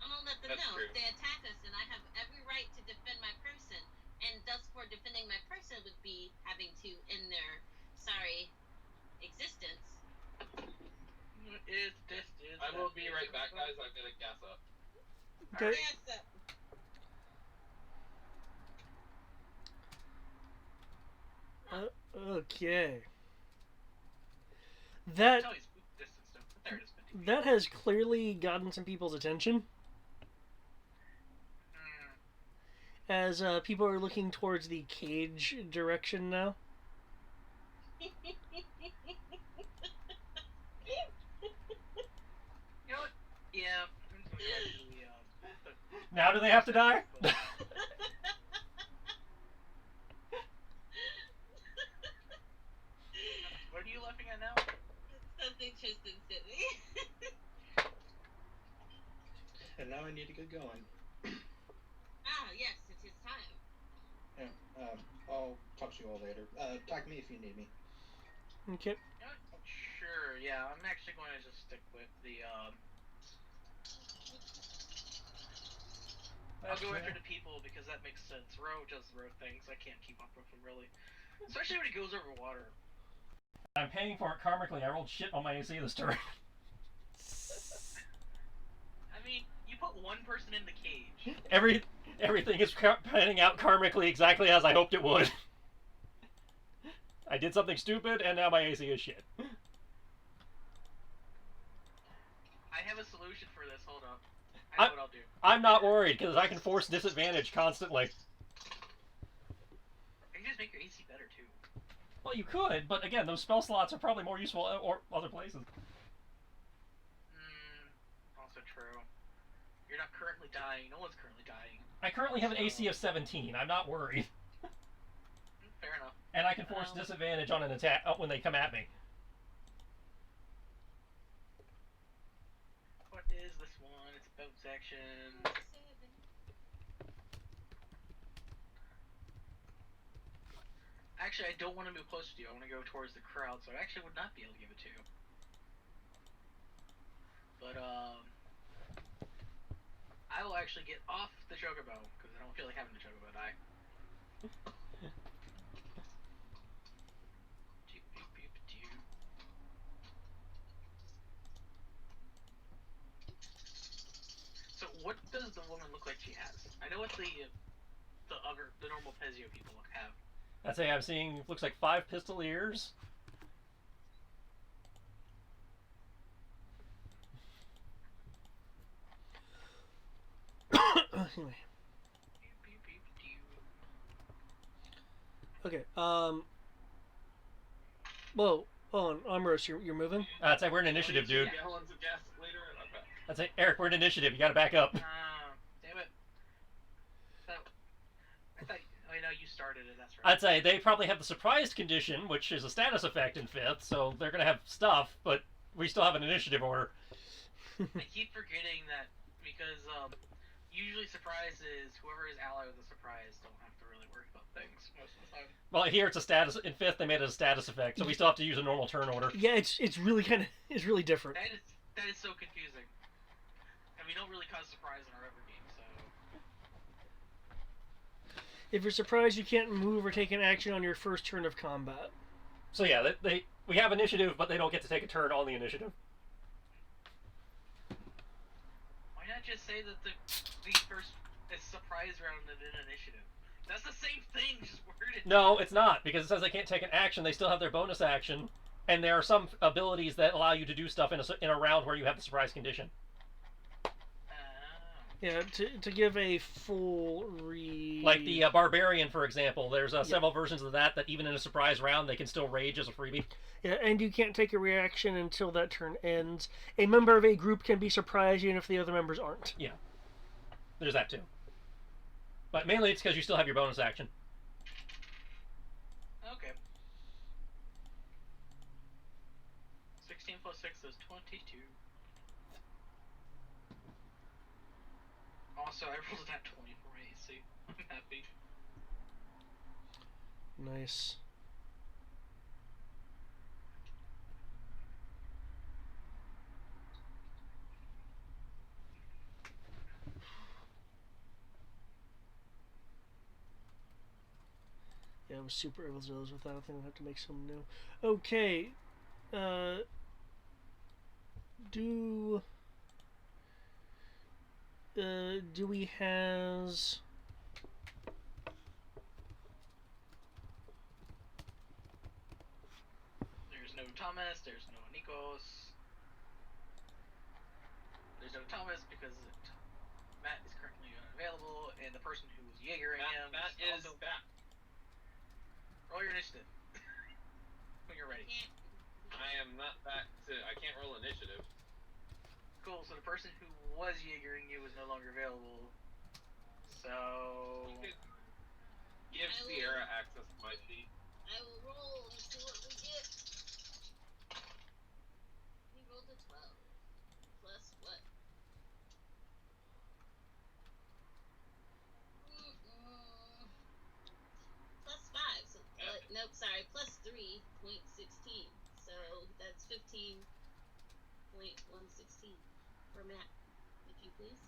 I'm gonna let them That's know true. if they attack us, then I have every right to defend my person, and thus for defending my person would be having to end their sorry existence. I will be right back, guys. I'm gonna gas up. Okay. Yes, Okay. That Tell you spook distance, though. There it is. 50 feet. that has clearly gotten some people's attention as people are looking towards the cage direction now. You know what? Yeah. I'm gonna go ahead and, Now do they have to die? What are you laughing at now? something Tristan said me. And now I need to get going. Yes, it is time. Yeah, I'll talk to you all later. Talk to me if you need me. Okay. You know what? Sure, yeah. I'm actually going to just stick with the, I'll go after the people because that makes sense. Ro does Ro things. I can't keep up with him, really. Especially when he goes over water. I'm paying for it karmically. I rolled shit on my AC this turn. I mean, you put one person in the cage. Everything is panning out karmically exactly as I hoped it would. I did something stupid, and now my AC is shit. I have a solution for this. Hold up. I know what I'll do. I'm not worried, because I can force disadvantage constantly. I can just make your AC better, too. Well, you could, but again, those spell slots are probably more useful or other places. Also true. You're not currently dying. No one's currently dying. I currently have an AC of 17. I'm not worried. Fair enough. And I can force disadvantage on an attack when they come at me. What is this one? It's about section. Actually, I don't want to move closer to you. I want to go towards the crowd, so I actually would not be able to give it to you. But, I will actually get off the chocobo, because I don't feel like having the chocobo die. So, what does the woman look like she has? I know what the the normal Pezio people have. I'd say I'm seeing, looks like 5 pistoliers. Anyway. Okay. Whoa. Oh, Ambrose, you're moving? I'd say we're in initiative, dude. Gallons of gas later, and I'm back. I'd say, Eric, we're in initiative. You gotta back up. Damn it. I thought. Oh, no, you started it. That's right. I'd say they probably have the surprised condition, which is a status effect in 5th, so they're gonna have stuff, but we still have an initiative order. I keep forgetting that because usually surprise is whoever is allied with the surprise don't have to really worry about things most of the time. Well, here it's a status. In 5th, they made it a status effect, so we still have to use a normal turn order. Yeah, it's really it's really different. That is so confusing. And we don't really cause surprise in our other game, so. If you're surprised, you can't move or take an action on your first turn of combat. So yeah, we have initiative, but they don't get to take a turn on the initiative. Why not just say that the first is surprise round and an initiative? That's the same thing, just worded. No, it's not, because it says they can't take an action. They still have their bonus action, and there are some abilities that allow you to do stuff in a round where you have the surprise condition. Yeah, to give a full Like the Barbarian, for example. There's several versions of that even in a surprise round, they can still rage as a freebie. Yeah, and you can't take a reaction until that turn ends. A member of a group can be surprised even if the other members aren't. Yeah. There's that too. But mainly it's because you still have your bonus action. Okay. 16 plus 6 is 22. Also, I rolled that 20 for AC. I'm happy. Nice. Yeah, I was super able to do those with that. I think I'll have to make some new. Okay. Do we has... There's no Thomas, there's no Nikos. There's no Thomas because Matt is currently unavailable, and the person who was Jaegering him Matt is also back. Roll your initiative. When you're ready. I am not back to. I can't roll initiative. Cool, so the person who was Jaegering you is no longer available. So. You could give Sierra access to my sheet. I will roll and see what we get. We rolled a 12. Plus what? Plus 5. So, nope, sorry. Plus 3.16. So that's 15.116 for Matt. If you please.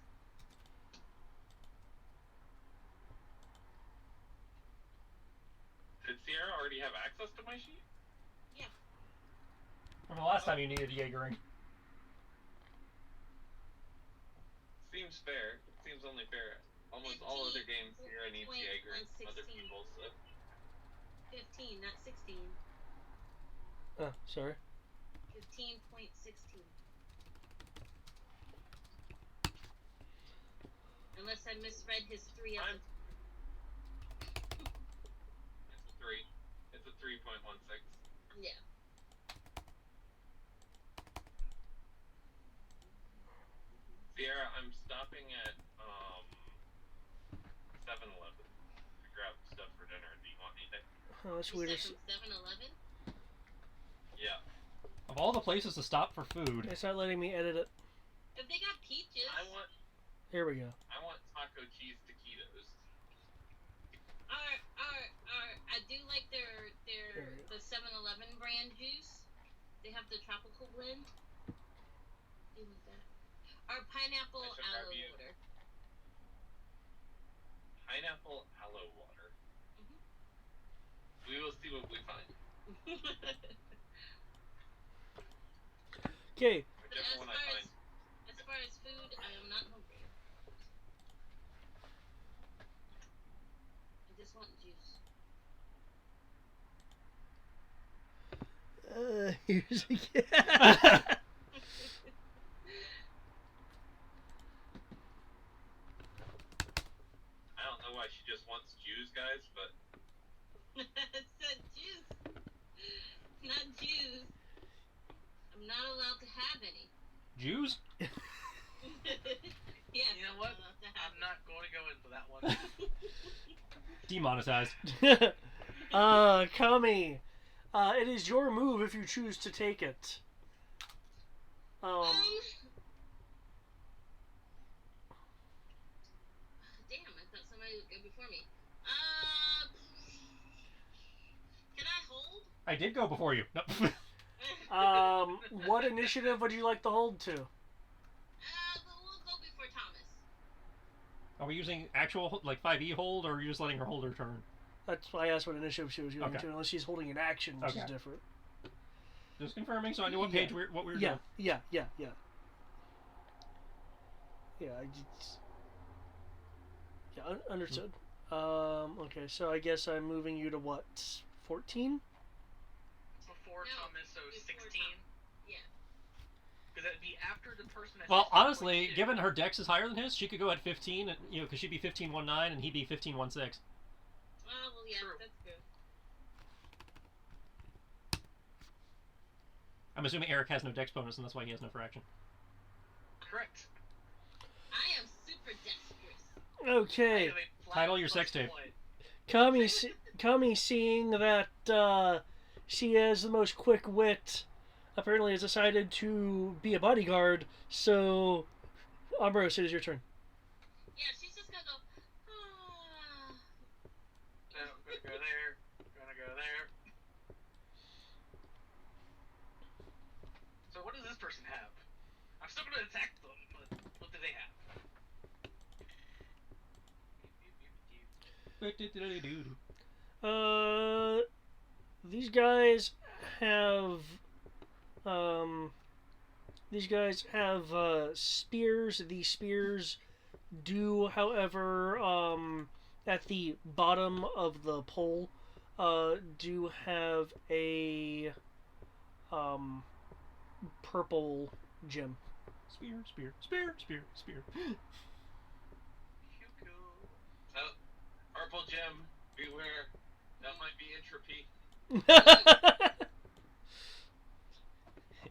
Did Sierra already have access to my sheet? Yeah. From the last time you needed Jaegering. Seems fair. It seems only fair. Almost all other games Sierra needs Jaeger from other people, so. 15, not 16. Oh, sorry. 15.16. Unless I misread his 3 other. It's a 3. It's a 3.16. Yeah. Sierra, I'm stopping at 7-Eleven to grab stuff for dinner. Do you want anything? Oh, that's You weird. said from 7-Eleven? Yeah. Of all the places to stop for food. It's not letting me edit it. If they got peaches. Here we go. I want taco cheese taquitos. I do like their the 7-Eleven brand juice. They have the tropical blend. Do you like that? Or pineapple I should aloe grab you. water. Pineapple aloe water. Mhm. We will see what we find. Okay. Whichever one I find. As far as food, I am not hungry. I don't know why she just wants Jews, guys, but It said juice, not Jews. I'm not allowed to have any. Jews? Yes, You know what? I'm allowed to have I'm not going to go into that one. Demonetized. Kami, it is your move if you choose to take it. Damn, I thought somebody would go before me. Can I hold? I did go before you. Nope. What initiative would you like to hold to? We'll go before Thomas. Are we using actual, like, 5e hold, or are you just letting her hold her turn? That's why I asked what initiative she was going Okay. to, unless she's holding an action, which is Okay. different. Just confirming so I knew what page what we were Yeah, doing. yeah. Yeah, understood. Okay, so I guess I'm moving you to what? 14? Before No, Thomas, so before 16. Yeah. Because that'd be after the person that. Well, honestly, given her dex is higher than his, she could go at 15, and, you know, because she'd be 15-19 and he'd be 15-16. Well, yeah, True. that's good. I'm assuming Eric has no dex bonus, and that's why he has no fraction. Correct. I am super dexterous. Okay. I have a flat Title your plus sex tape. Kami, seeing that she has the most quick wit, apparently has decided to be a bodyguard. So, Ambrose, it is your turn. Yeah, she's just gonna go. Ah. No, gonna go there. Gonna go there. So what does this person have? I'm still gonna attack them, but what do they have? These guys have spears. These spears do, however, at the bottom of the pole, do have a purple gem. Spear. oh, purple gem, beware. That might be entropy.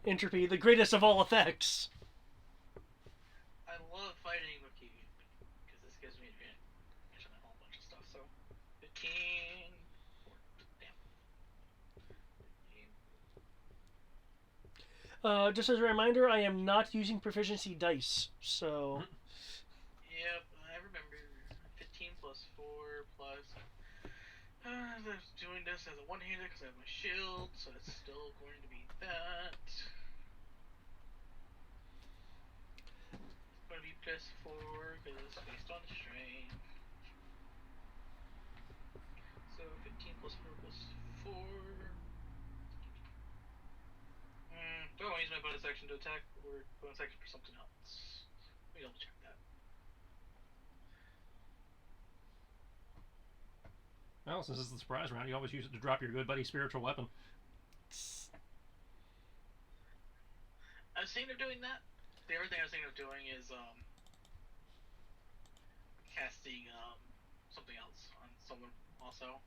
Entropy, the greatest of all effects. I love fighting with you because this gives me advantage on a whole bunch of stuff. So 15. Damn. Just as a reminder, I am not using proficiency dice, so. Yep, I remember. 15 plus 4 plus. I'm doing this as a one-handed because I have my shield, so it's still going to be that. It's going to be plus 4 because it's based on strain. So 15 plus 4 plus 4. Do I want to use my bonus action to attack or bonus action for something else? Let me double check that. Well, since this is the surprise round, you always use it to drop your good buddy spiritual weapon. I was thinking of doing that. The other thing I was thinking of doing is casting something else on someone also.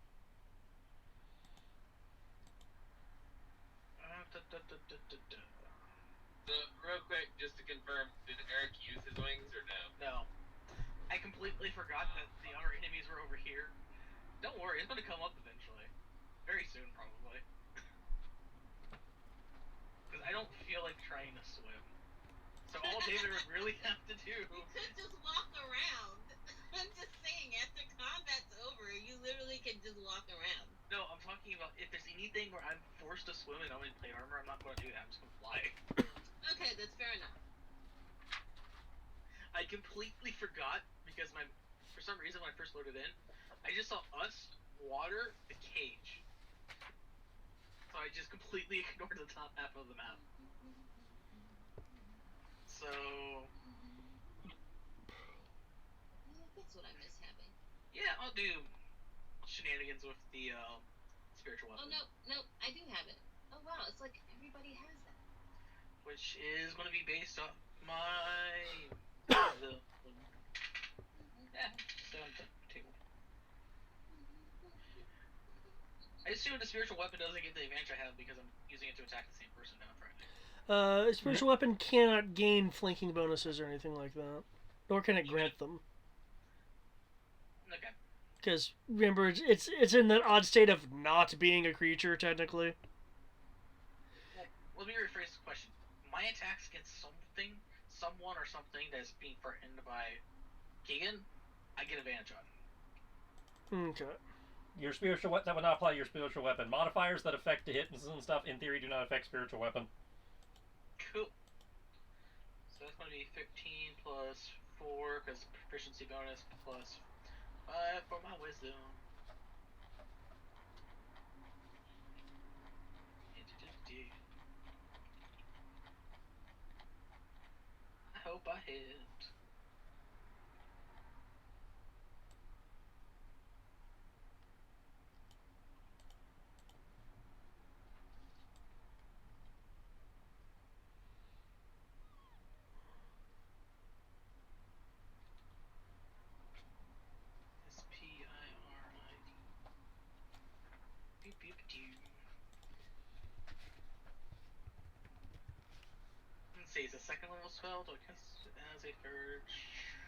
So, real quick, just to confirm, did Eric use his wings or no? No. I completely forgot that the other enemies were over here. Don't worry, it's going to come up eventually. Very soon, probably. Because I don't feel like trying to swim. So all David would really have to do... You could just walk around. I'm just saying, after combat's over, you literally can just walk around. No, I'm talking about if there's anything where I'm forced to swim and I'm in plate armor, I'm not going to do that. I'm just going to fly. Okay, that's fair enough. I completely forgot because for some reason when I first loaded in, I just saw us, water, the cage. So I just completely ignored the top half of the map. So... That's what I miss having. yeah, I'll do shenanigans with the spiritual weapon. Oh, no, I do have it. Oh wow, it's like everybody has that. Which is going to be based off my the stay on the table. I assume the spiritual weapon doesn't get the advantage I have because I'm using it to attack the same person now, right? A spiritual weapon cannot gain flanking bonuses or anything like that, nor can it grant them. Okay. Because remember, it's in that odd state of not being a creature technically. Well, let me rephrase the question. My attacks against someone, or something that's being threatened by Keegan, I get advantage on. Okay. Your spiritual weapon, that would not apply to your spiritual weapon. Modifiers that affect the hits and stuff, in theory, do not affect spiritual weapon. Cool. So that's going to be 13 plus 4, because proficiency bonus, plus 5 for my wisdom. I hope I hit. S-P-I-R-I-D. Beep beep doo. Let's see, is a second level spell? Do I cast it as a third? Sure.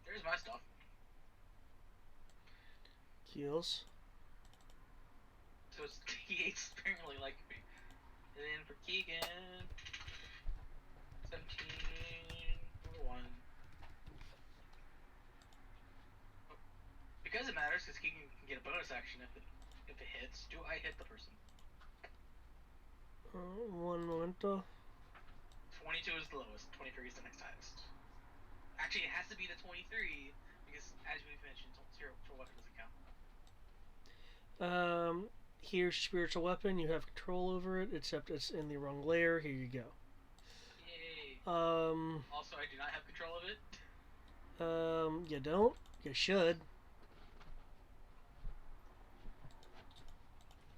There's my stuff. Heals. So it's T8 sparingly like me. And then for Keegan, 17, 1. Because it matters, because Keegan can get a bonus action if it hits. Do I hit the person? One momento. 22 is the lowest. 23 is the next highest. Actually, it has to be the 23 because, as we've mentioned, spiritual weapon doesn't count. Here's spiritual weapon. You have control over it, except it's in the wrong layer. Here you go. Yay. Also, I do not have control of it. You don't. You should.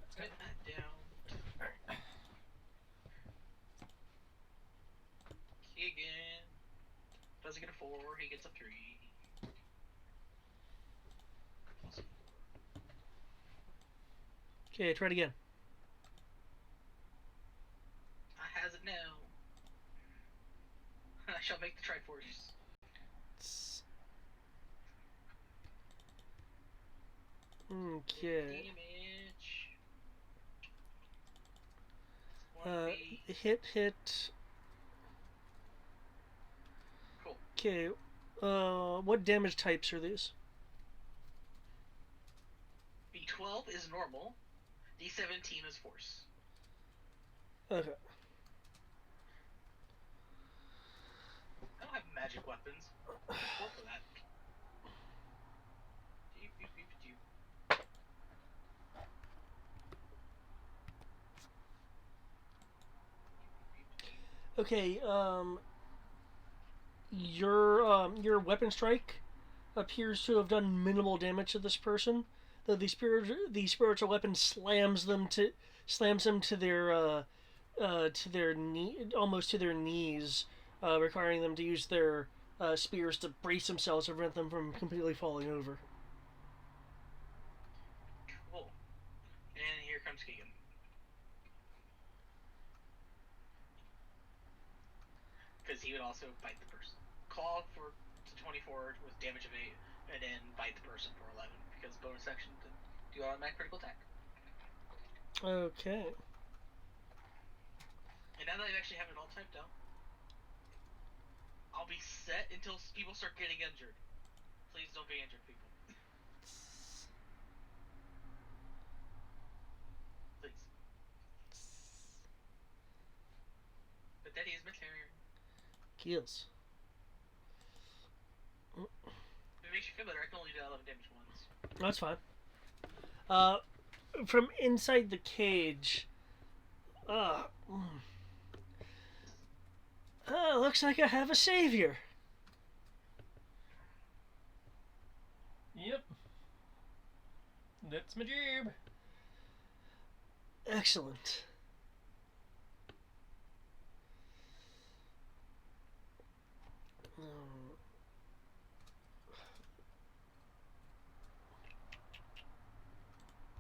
Let's get that down. Keegan doesn't get a 4. He gets a 3. Okay, try it again. I has it now. I shall make the Triforce. Okay. Damage. Hit. Cool. Okay. What damage types are these? B12 is normal. D17 is force. Okay. I don't have magic weapons. Roll for that. Okay, your weapon strike appears to have done minimal damage to this person. Though the spiritual weapon slams them to their knee, almost to their knees, requiring them to use their spears to brace themselves to prevent them from completely falling over. Cool. And here comes Keegan. Because he would also bite the person. Claw to 24 with damage of 8, and then bite the person for 11, because bonus action to do automatic critical attack. Okay. And now that I actually have it all typed out, I'll be set until people start getting injured. Please don't be injured, people. Please. But that is my turn. Kills. If it makes you feel better, I can only do 11 damage once. That's fine. From inside the cage. Looks like I have a savior. That's my job. Excellent.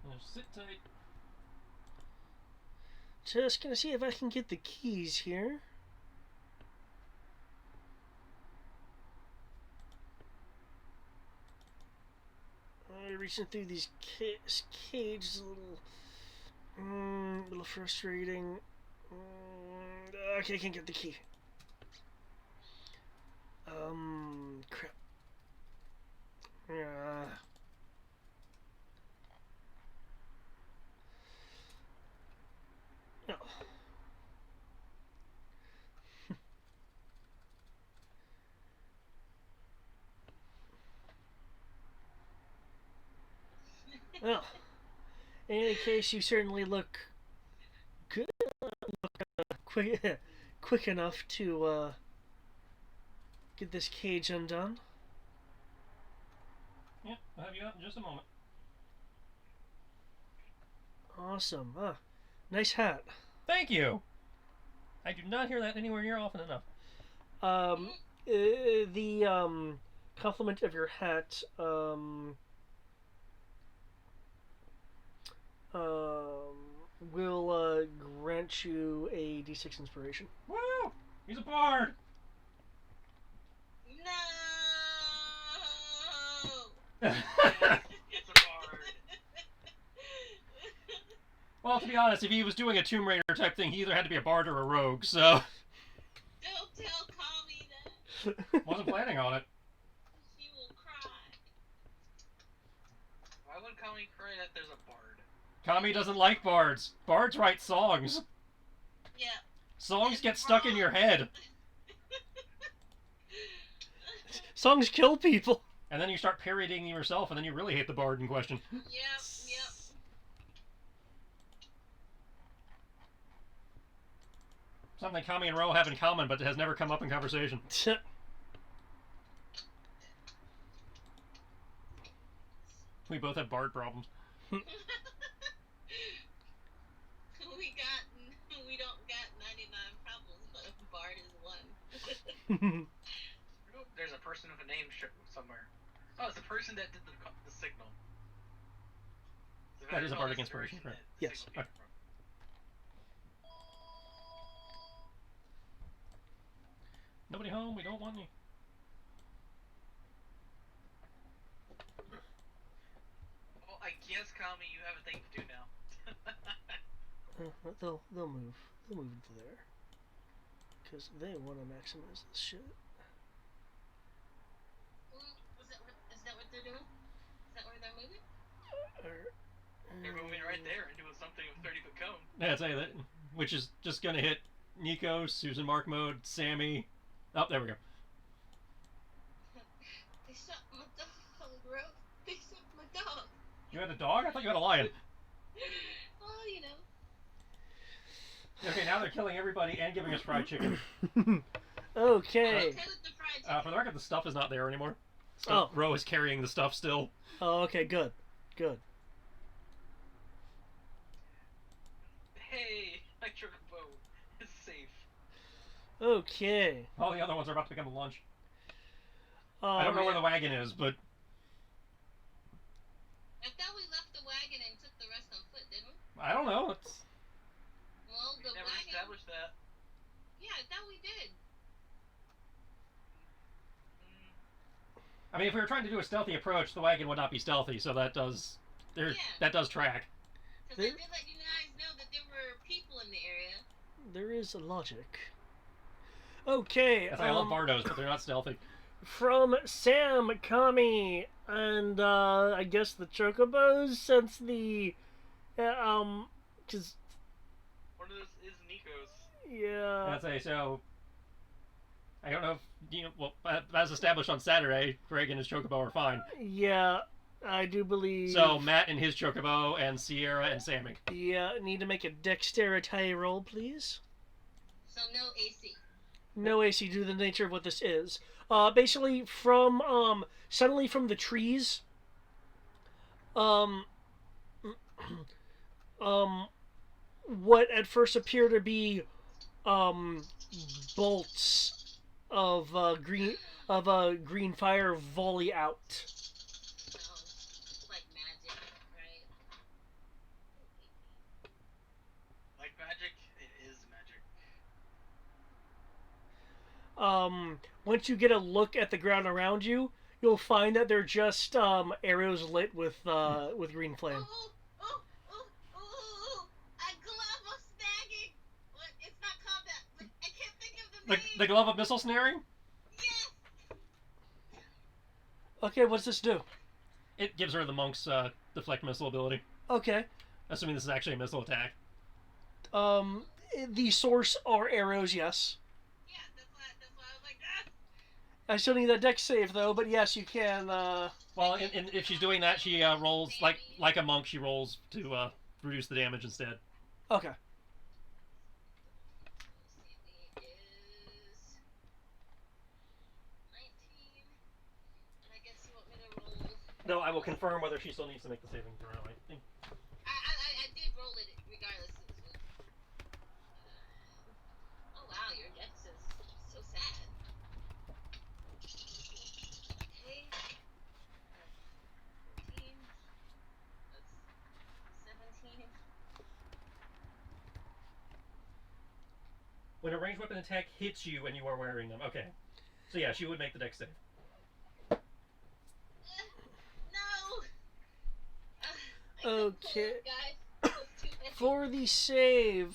Now sit tight. Just gonna see if I can get the keys here. Reaching through these cages a little frustrating. Okay, I can't get the key. Crap. No. Well, in any case, you certainly look good. Quick enough to get this cage undone. Yep, I'll have you out in just a moment. Awesome. Nice hat. Thank you. I do not hear that anywhere near often enough. The compliment of your hat will grant you a D6 inspiration. Woo! He's a bard. No. It's a bard. Well, to be honest, if he was doing a Tomb Raider type thing, he either had to be a bard or a rogue, so... Don't tell Kami that. Wasn't planning on it. She will cry. Why would Kami cry that there's a bard? Kami doesn't like bards. Bards write songs. Yeah. Songs get stuck in your head. Songs kill people. And then you start parodying them yourself, and then you really hate the bard in question. Yep. Something Kami and Ro have in common, but it has never come up in conversation. We both have bard problems. We don't got 99 problems, but a bard is one. There's a person with a name somewhere. Oh, it's the person that did the signal. That is a bardic inspiration, right? Yes. Okay. Nobody home, we don't want you. Well, I guess, Kami, you have a thing to do now. They'll move. They'll move into there. Because they want to maximize this shit. Is that what they're doing? Is that where they're moving? They're moving right there and doing something with 30-foot cone. Yeah, I'd say that. Which is just gonna hit Nico, Susan Mark mode, Sammy. Oh, there we go. They shot my dog, bro. They shot my dog. You had a dog? I thought you had a lion. Well, you know. Okay, now they're killing everybody and giving us fried chicken. Okay. with the fried chicken. For the record, the stuff is not there anymore. So Oh. Ro is carrying the stuff still. Oh, okay, good. Good. Hey, my chocobo is safe. Okay. All the other ones are about to become lunch. Oh, I don't know where the wagon is, but... I thought we left the wagon and took the rest on foot, didn't we? I don't know. It's... Well, We the never wagon. established that. Yeah, I thought we did. I mean, if we were trying to do a stealthy approach, the wagon would not be stealthy, so that does... That does track. Because I did let you guys know that there were people in the area. There is a logic. Okay. Yes, I love Bardos, but they're not stealthy. From Sam, Kami, and I guess the Chocobos, since the because One of those is Nico's. yeah. I'd say, so... I don't know if, you know, well, as established on Saturday, Greg and his Chocobo are fine. Yeah, I do believe. So, Matt and his Chocobo, and Sierra and Sammy. Yeah, need to make a dexterity roll, please. So no AC. No AC due to the nature of what this is. Basically, from, suddenly from the trees, what at first appear to be bolts of green fire volley out. Like magic, right? Like magic, it is magic. Once you get a look at the ground around you, you'll find that they're just arrows lit with green flame. I glove of snagging. What? It's not combat. But I can't think of the name. The glove of missile snaring? Yes. Okay, what's this do? It gives her the monk's deflect missile ability. Okay. Assuming this is actually a missile attack. The source are arrows, yes. Yeah, that's why I was like, I still need that dex save though, but yes, you can. Well, if she's doing that, she rolls like a monk. She rolls to reduce the damage instead. Okay. is 19. I guess you want me to roll. No, I will confirm whether she still needs to make the saving throw. I think. I did roll it regardless. Oh wow, your dex is so sad. Okay. 14. That's 17. When a ranged weapon attack hits you and you are wearing them. Okay. So yeah, she would make the dex save. No. Okay. Guys, that was too many. For the save,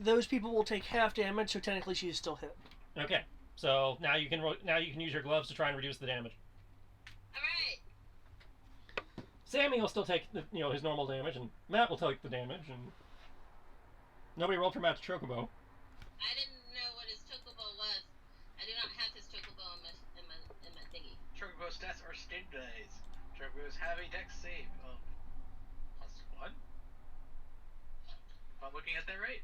those people will take half damage, so technically she is still hit. Okay. So now you can use your gloves to try and reduce the damage. All right. Sammy will still take his normal damage, and Matt will take the damage, and nobody rolled for Matt's chocobo. I didn't know what his chocobo was. I do not have his chocobo in my thingy. Chocobo stats are sting dice. Chocobos have a dex save of +1. If I'm looking at that right.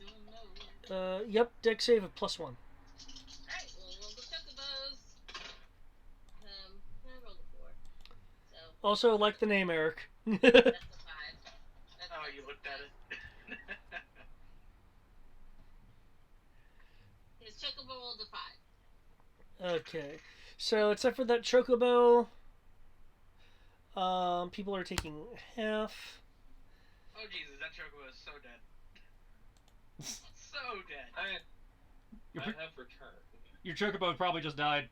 Don't know. Yep, dex save of +1. Alright, we'll roll the chocobos. I rolled a 4. So Also, like the name Eric. that's a 5. That's Oh, you looked at it. His chocobo rolled a 5. Okay, so except for that chocobo, people are taking half. Oh Jesus, that chocobo is so dead. So dead. I Your, have returned. your chocobo probably just died.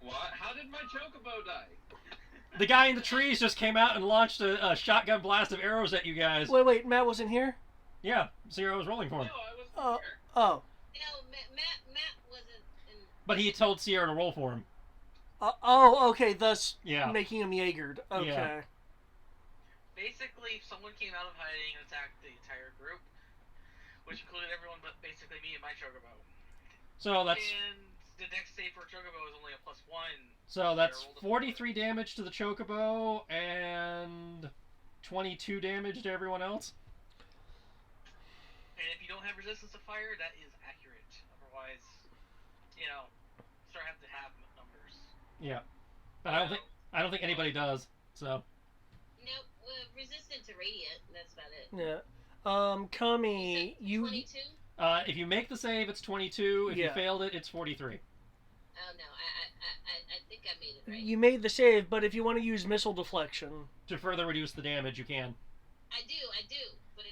What? How did my chocobo die? The guy in the trees just came out and launched a shotgun blast of arrows at you guys. Wait, Matt wasn't here? Yeah, Zero was rolling for No, him. I wasn't Oh, here. oh. No, Matt wasn't in. But he told Sierra to roll for him. Okay, thus Yeah. making him Jaegered. Okay. Yeah. Basically, someone came out of hiding and attacked the entire group, which included everyone but basically me and my chocobo. So that's And the dex save for chocobo is only a +1. so that's 43 damage to the chocobo and 22 damage to everyone else. And if you don't have resistance to fire, that is accurate. Otherwise, start having to have numbers. Yeah, but I don't think anybody does. So Nope, resistant to radiant. That's about it. Yeah. Kami, you 22? if you make the save, it's 22. If you Yeah. failed it, it's 43. Oh no, I think I made it right. you made the save, but if you want to use missile deflection, To further reduce the damage, you can. I do, but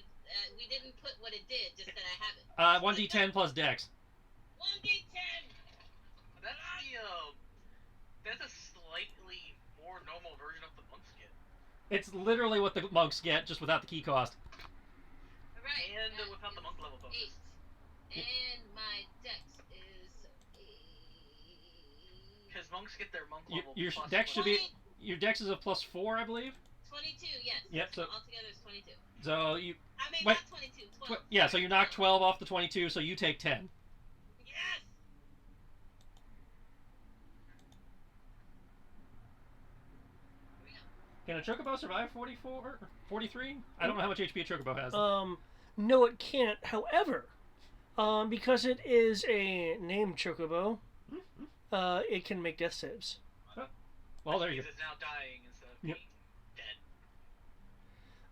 we didn't put what it did, just that I have it. 1d10 plus dex. 1d10. That's a slightly more normal version of the monk's kit. It's literally what the monks get, just without the key cost. All right. And that without the is monk level bonus. 8. And my dex is Because monks get their monk Your, level your plus dex should 20. be your dex is a +4, I believe. 22. Yes. Yep, so- altogether it's 22. So you I mean, Wait. not 22. 12. yeah, so you knock 12 off the 22, so you take 10. Yes. Can a chocobo survive 44 or 43? I don't know how much HP a chocobo has. no, it can't. However, because it is a named chocobo, it can make death saves. Well, there you Is now dying instead of Yep. being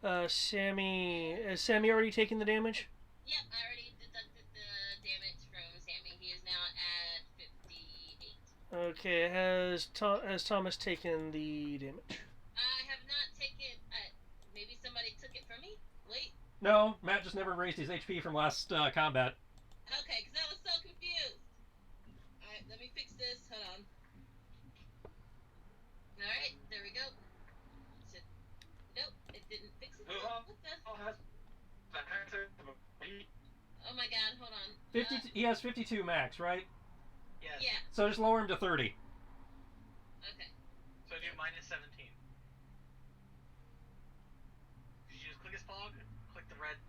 dead. Sammy, is Sammy already taking the damage? Yep, I already deducted the damage from Sammy. He is now at 58. Okay, has Thomas taken the damage? I have not taken. Maybe somebody took it from me. Wait. No, Matt just never raised his HP from last combat. Okay, because I was so confused. All right, let me fix this. Hold on. All right, there we go. Nope, it didn't fix it. What the? Oh my God, hold on. 50. He has 52 max, right? Yes. Yeah. So just lower him to 30. Okay. So do minus 17. Did you just click his fog? Click the red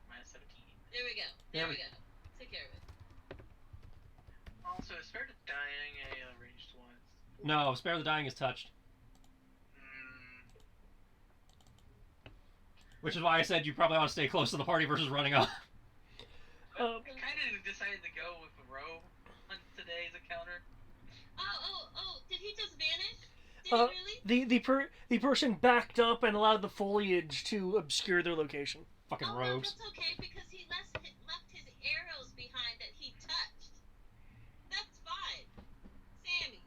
minus 17. There we go. There we go. Take care of it. Also, is Spare the Dying a ranged one? No, Spare the Dying is touched. Which is why I said you probably want to stay close to the party versus running off. I kind of decided to go with the row on today's encounter. Oh, did he just vanish? Did he really? The person backed up and allowed the foliage to obscure their location. Fucking Oh, rogues. no, that's okay, because he left his arrows behind that he touched. That's fine. Sammy,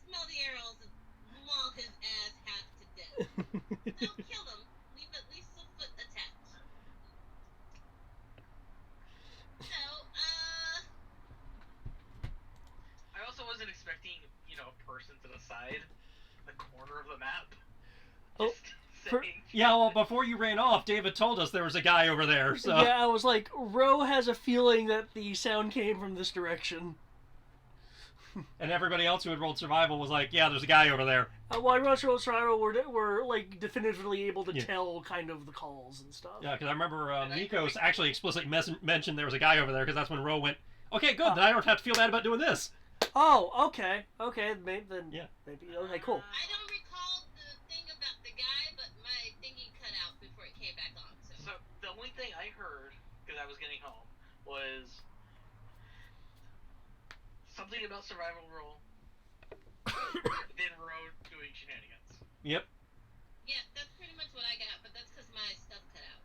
smell the arrows and maul his ass half to death. Don't kill him. Leave at least a foot attached. So, I also wasn't expecting, a person to the side, the corner of the map. Oh, saying, Yeah, well, before you ran off, David told us there was a guy over there, so... Yeah, I was like, Ro has a feeling that the sound came from this direction. And everybody else who had rolled survival was like, yeah, there's a guy over there. While Rush Roll Survival were like definitively able to Yeah. tell kind of the calls and stuff. Yeah, because I remember And I Nikos think- actually explicitly mentioned there was a guy over there, because that's when Ro went, okay, good, then I don't have to feel bad about doing this. Oh, okay, maybe then. Yeah. Maybe okay, cool. I don't recall the thing about the guy, but my thingy cut out before it came back on, so. So the only thing I heard, because I was getting home, was something about survival roll. Then Road doing shenanigans. Yep. Yeah, that's pretty much what I got, but that's because my stuff cut out.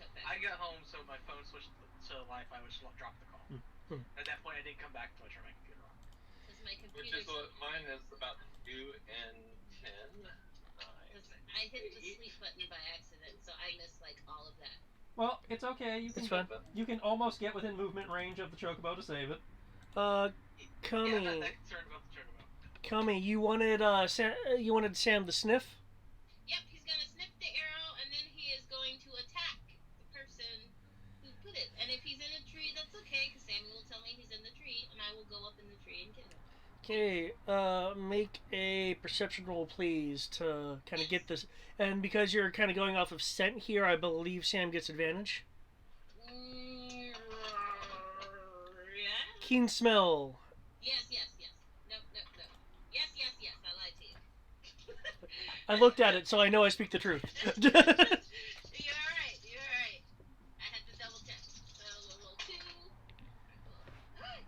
Cut back. I got home, so my phone switched to Wi-Fi, which dropped the call. At that point, I didn't come back to turn my computer on. Because my Which computer. is what mine is about to do in 10, 9, I hit the 8. sleep button by accident, so I missed like all of that. Well, it's okay. You can It's fine. You can almost get within movement range of the chocobo to save it. Yeah, Kami, I'm not that concerned about the chocobo. Kami, you wanted Sam to sniff? Yep, he's gonna sniff the arrow, and then he is going to attack the person who put it. And if he's in a tree, that's okay, because Sammy will tell me he's in the tree, and I will go up in the tree and get him. Okay, make a perception roll, please, to kind of get this. And because you're kind of going off of scent here, I believe Sam gets advantage. Yeah? Keen smell. Yes. No. Yes, I lied to you. I looked at it, so I know I speak the truth. You're alright. I had to double check. So we'll roll 2.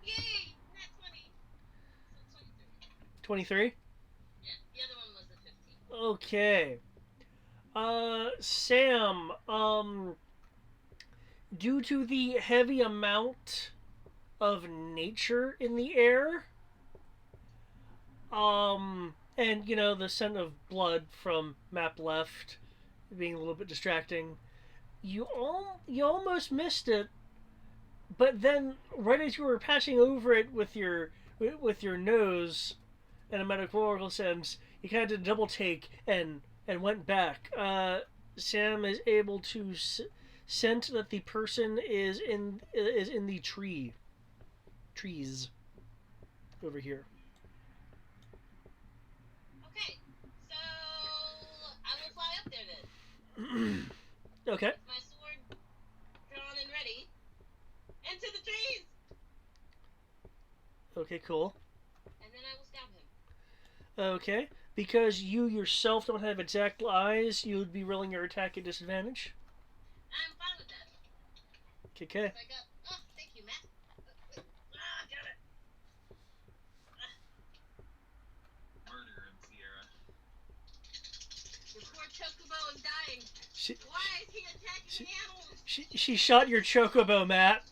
Yay! Nat 20. So 23. 23? Yeah, the other one was a 15. Okay. Sam, due to the heavy amount of nature in the air, and, the scent of blood from map left being a little bit distracting, you almost missed it, but then right as you were passing over it with your nose in a metaphorical sense, you kind of did a double take and went back. Sam is able to scent that the person is in the trees over here. Okay, so I will fly up there then. Okay. With my sword drawn and ready. Into the trees! Okay, cool. And then I will stab him. Okay. Because you yourself don't have exact eyes, you would be rolling your attack at disadvantage. I'm fine with that. Okay. So I got. Oh, thank you, Matt. Got it. Murder in Sierra. I'm dying. Why is he attacking the animals? She shot your chocobo, Matt.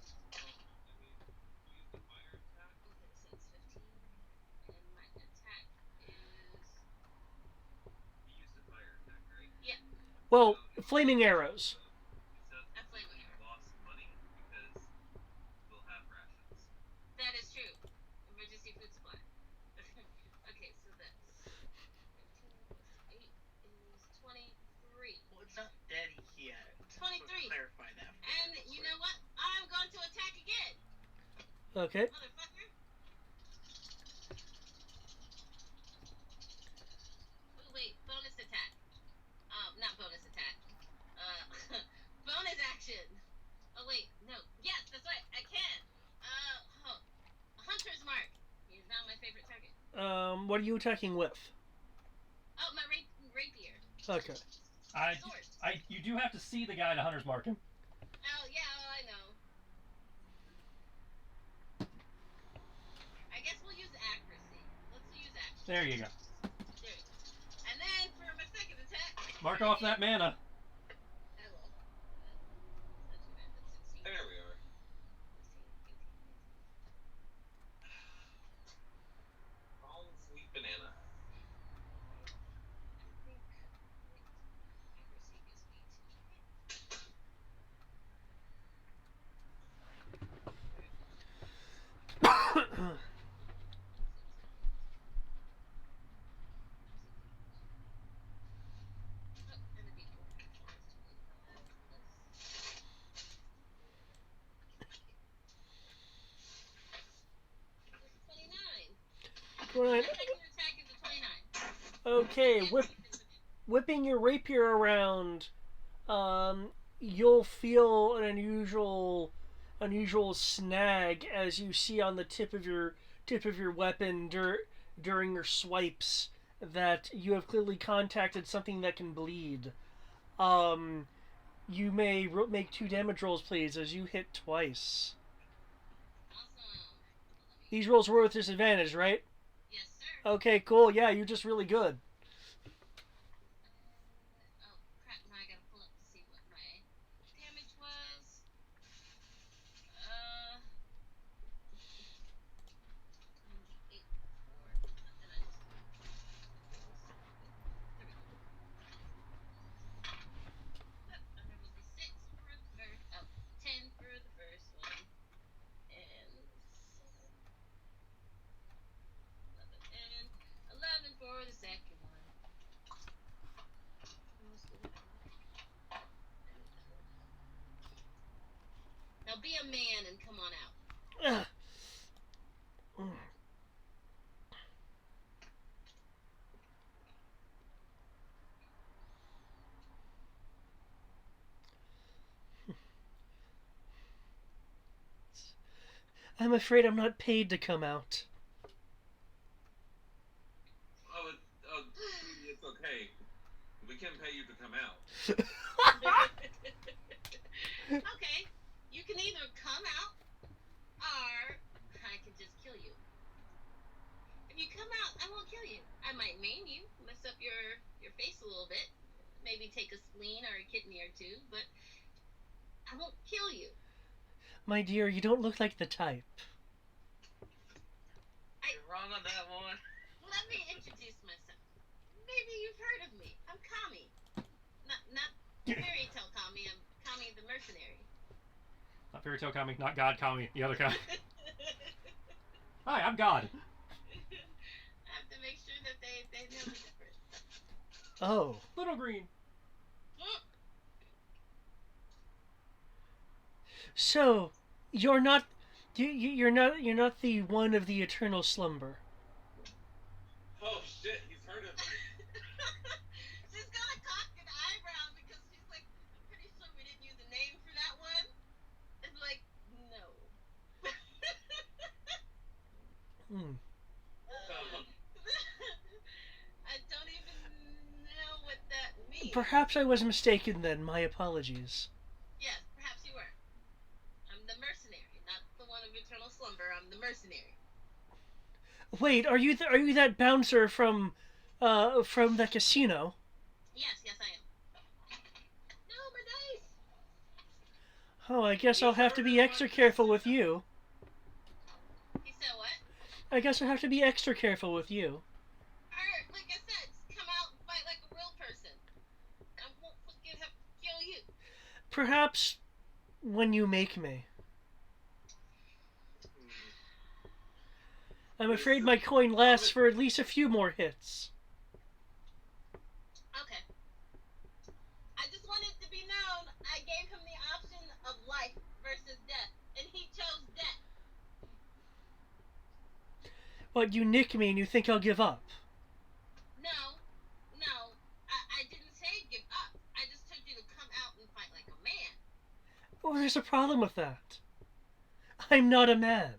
Well, flaming arrows. That is true. Emergency food supply. Okay, so that's 15 plus 8 is 23. Well, it's not dead yet. 23. Let's clarify that. And you know what? I'm going to attack again. Okay. Motherfucker. Oh, wait. Bonus attack. Not bonus attack. Bonus action. Oh, wait. No. Yes, that's right. I can. Hunter's mark. He is now my favorite target. What are you attacking with? Oh, my rapier. Okay. You do have to see the guy to hunter's mark him. Oh, yeah, well, I know. I guess we'll use accuracy. Let's use accuracy. There you go. There. And then for my second attack... Mark off that mana. I will. That's not too bad. That's 16. There we are. 16, 18, 19. Fallen sweet banana. I think... Accuracy gives me 2. Right. Okay, whipping your rapier around, you'll feel an unusual snag as you see on the tip of your weapon during your swipes that you have clearly contacted something that can bleed. You may make 2 damage rolls, please, as you hit twice. These rolls were with disadvantage, right? Yes, sir. Okay, cool. Yeah, you're just really good. Oh, crap. Now I gotta pull up to see what my damage was. 8, 4, and I just... There we go. And there was a 6 for the first... Oh, 10 for the first one. And 11 for the second one. Now be a man and come on out. I'm afraid I'm not paid to come out. Oh, it's okay. We can pay you to come out. Okay, you can either come out, or I can just kill you. If you come out, I won't kill you. I might maim you, mess up your face a little bit, maybe take a spleen or a kidney or 2, but I won't kill you. My dear, you don't look like the type. You're wrong on that one. Let me introduce myself. Maybe you've heard of me. I'm Kami. Not fairy tale Kami. I'm Kami the mercenary. Not fairy tale Kami, not God Kami, the other Kami. Hi, I'm God. I have to make sure that they know the difference. Oh. Little green. So, you're not the one of the eternal slumber. Oh shit, he's heard of me. She's got a cocked eyebrow because she's like, I'm pretty sure we didn't use a name for that one. It's like, no. I don't even know what that means. Perhaps I was mistaken then. My apologies. Yes, perhaps you were. I'm the mercenary, not the one of eternal slumber. I'm the mercenary. Wait, are you that bouncer from the casino? Yes, I am. Oh, I guess I'll have to be extra careful with you. He said what? I guess I'll have to be extra careful with you. Alright, like I said, just come out and fight like a real person. I won't fucking have to kill you. Perhaps when you make me. I'm afraid my coin lasts for at least a few more hits. Okay. I just want it to be known I gave him the option of life versus death, and he chose death. But you nick me and you think I'll give up. No. I didn't say give up. I just told you to come out and fight like a man. Oh, there's a problem with that. I'm not a man.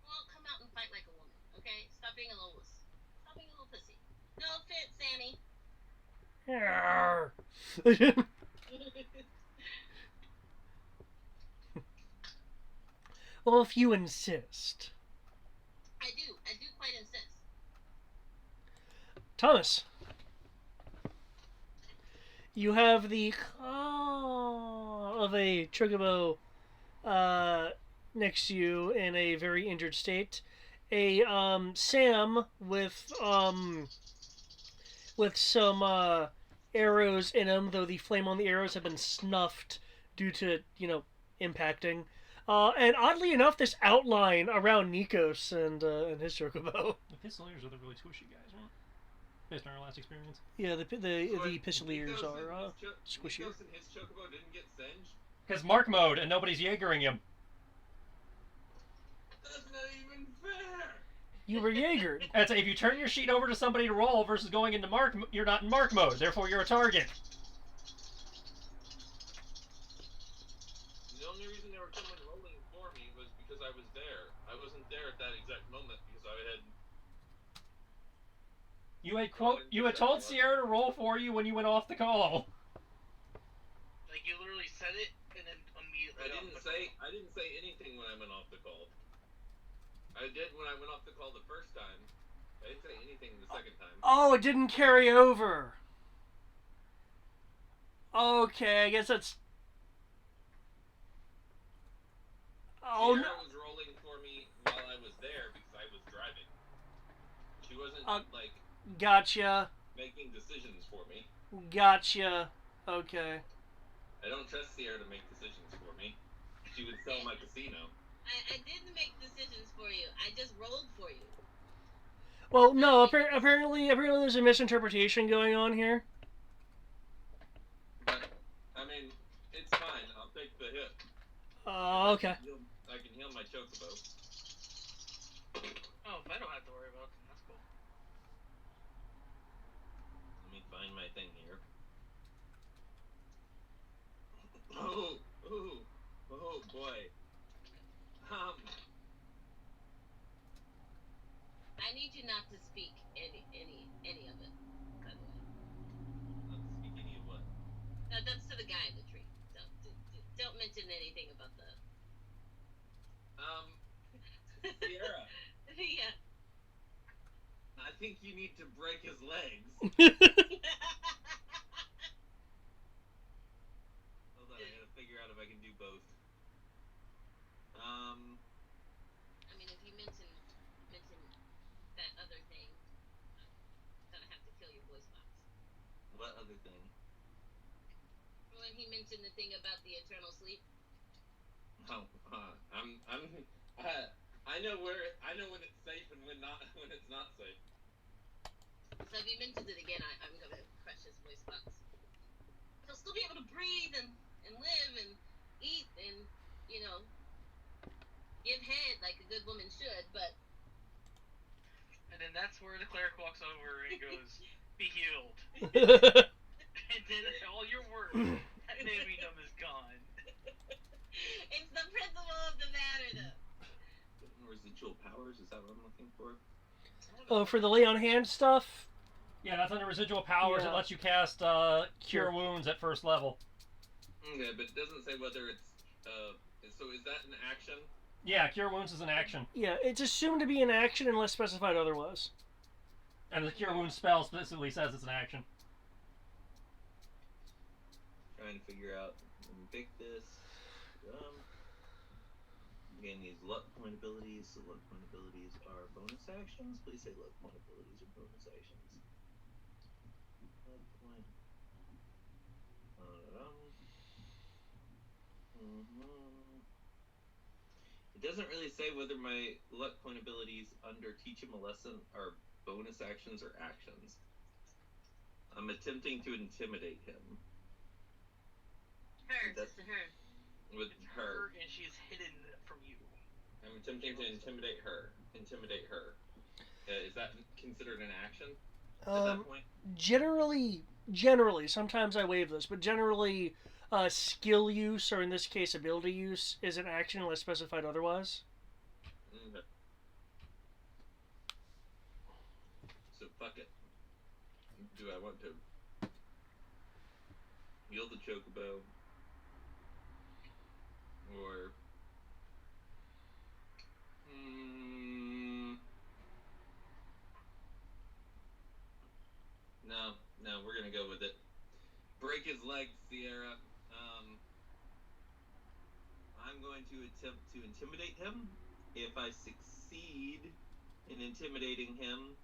Well, come out and fight like a woman, okay? Stop being a little wuss. Stop being a little pussy. No offense, Sammy. Arr. Well, if you insist. I do quite insist. Thomas. You have the claw of a chocobo next to you in a very injured state. A Sam with some arrows in him, though the flame on the arrows have been snuffed due to, impacting. And oddly enough, this outline around Nikos and his chocobo. The pistoliers are the really squishy guys, right? Based on our last experience. Yeah, the pistoliers are squishier. Nikos and his chocobo didn't get singed? Because Mark mode and nobody's Jaegering him. That's not even fair! You were Jaegered. That's if you turn your sheet over to somebody to roll versus going into Mark, you're not in Mark mode. Therefore, you're a target. The only reason there were someone rolling for me was because I was there. I wasn't there at that exact moment because I had... You had told Sierra to roll for you when you went off the call. Like, you literally said it, and then immediately... I didn't say anything when I went off the call. I did when I went off the call the first time. I didn't say anything the second time. Oh, it didn't carry over. Okay, I guess that's... Oh, no. Sierra was rolling for me while I was there because I was driving. She wasn't, Gotcha. making decisions for me. Gotcha. Okay. I don't trust Sierra to make decisions for me. She would sell my casino. I didn't make decisions for you. I just rolled for you. Well, no, apparently there's a misinterpretation going on here. But, I mean, it's fine. I'll take the hit. Okay. I can heal my chocobo. Oh, if I don't have to worry about it, then that's cool. Let me find my thing here. Oh boy. I need you not to speak any of it, by the way. Not to speak any of what? No, that's to the guy in the tree. So don't mention anything about the... Sierra, Yeah. I think you need to break his legs. Hold on, I gotta figure out if I can do both. I mean, if you mention that other thing, I'm gonna have to kill your voice box. What other thing? When he mentioned the thing about the eternal sleep. Oh, I know when it's safe and when it's not safe. So if he mentions it again, I'm gonna crush his voice box. He'll still be able to breathe and live and eat and, give head like a good woman should, but... And then that's where the cleric walks over and goes, "Be healed." And then all your work at naming them is gone. It's the principle of the matter, though. Residual powers, is that what I'm looking for? Oh, for the lay on hand stuff? Yeah, that's under residual powers. Yeah. It lets you cast Cure Wounds at first level. Okay, but it doesn't say whether it's, so is that an action? Yeah, Cure Wounds is an action. Yeah, it's assumed to be an action unless specified otherwise. And the Cure Wounds spell specifically says it's an action. Trying to figure out, let me pick this. Gain these luck point abilities. So luck point abilities are bonus actions. Please say luck point abilities are bonus actions. Luck point. It doesn't really say whether my luck point abilities under teach him a lesson are bonus actions or actions. I'm attempting to intimidate him. Her, just her. With her. And she's hidden from you. I'm attempting to intimidate her. Is that considered an action at that point? Generally, sometimes I waive this, but generally, skill use, or in this case, ability use, is an action unless specified otherwise. Okay. So fuck it. Do I want to yield the chocobo? Or no, we're gonna go with it. Break his legs, Sierra. I'm going to attempt to intimidate him. If I succeed in intimidating him,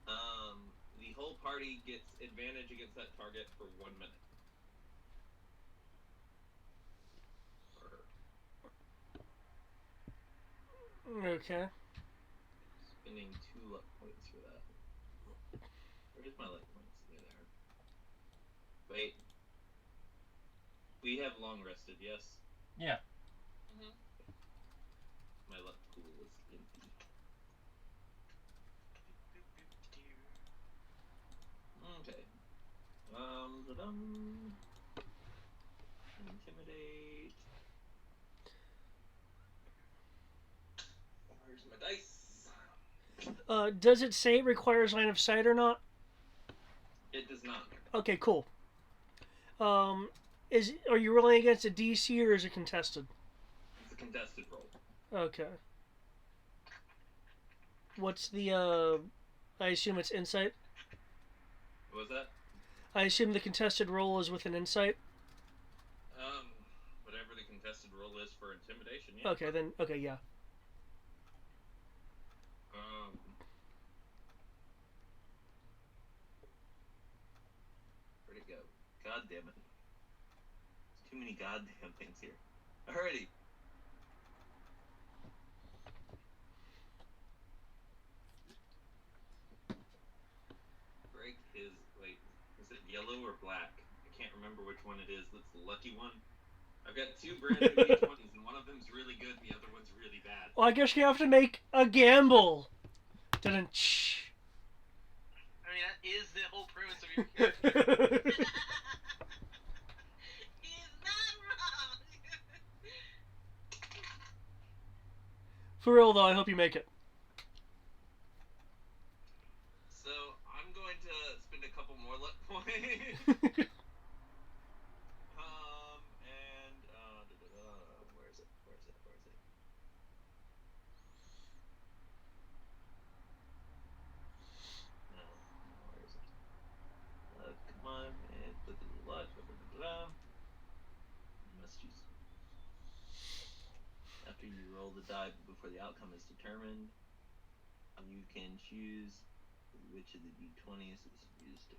the whole party gets advantage against that target for 1 minute. Okay. Spending 2 luck points for that. Where's my luck points? There they are. Wait. We have long rested, yes? Yeah. My luck pool is empty. Okay. Intimidate. Where's my dice? Does it say it requires line of sight or not? It does not. Okay, cool. Are you rolling against a DC or is it contested? It's a contested roll. Okay. What's the I assume it's insight? What was that? I assume the contested roll is with an insight? Whatever the contested roll is for intimidation, yeah. Okay, then, okay, yeah. Where'd it go? God damn it. There's too many goddamn things here. Alrighty. Break his... Wait, is it yellow or black? I can't remember which one it is. That's the lucky one. I've got 2 brand new D20s, and one of them's really good, and the other one's really bad. Well, I guess you have to make a gamble. Dun-dun-ch. I mean, that is the whole premise of your character. He's not wrong. For real, though, I hope you make it. So, I'm going to spend a couple more luck points. Where is it? No, where is it? Come on, and look at the luck. You must choose. After you roll the die before the outcome is determined, you can choose which of the d20s is used to.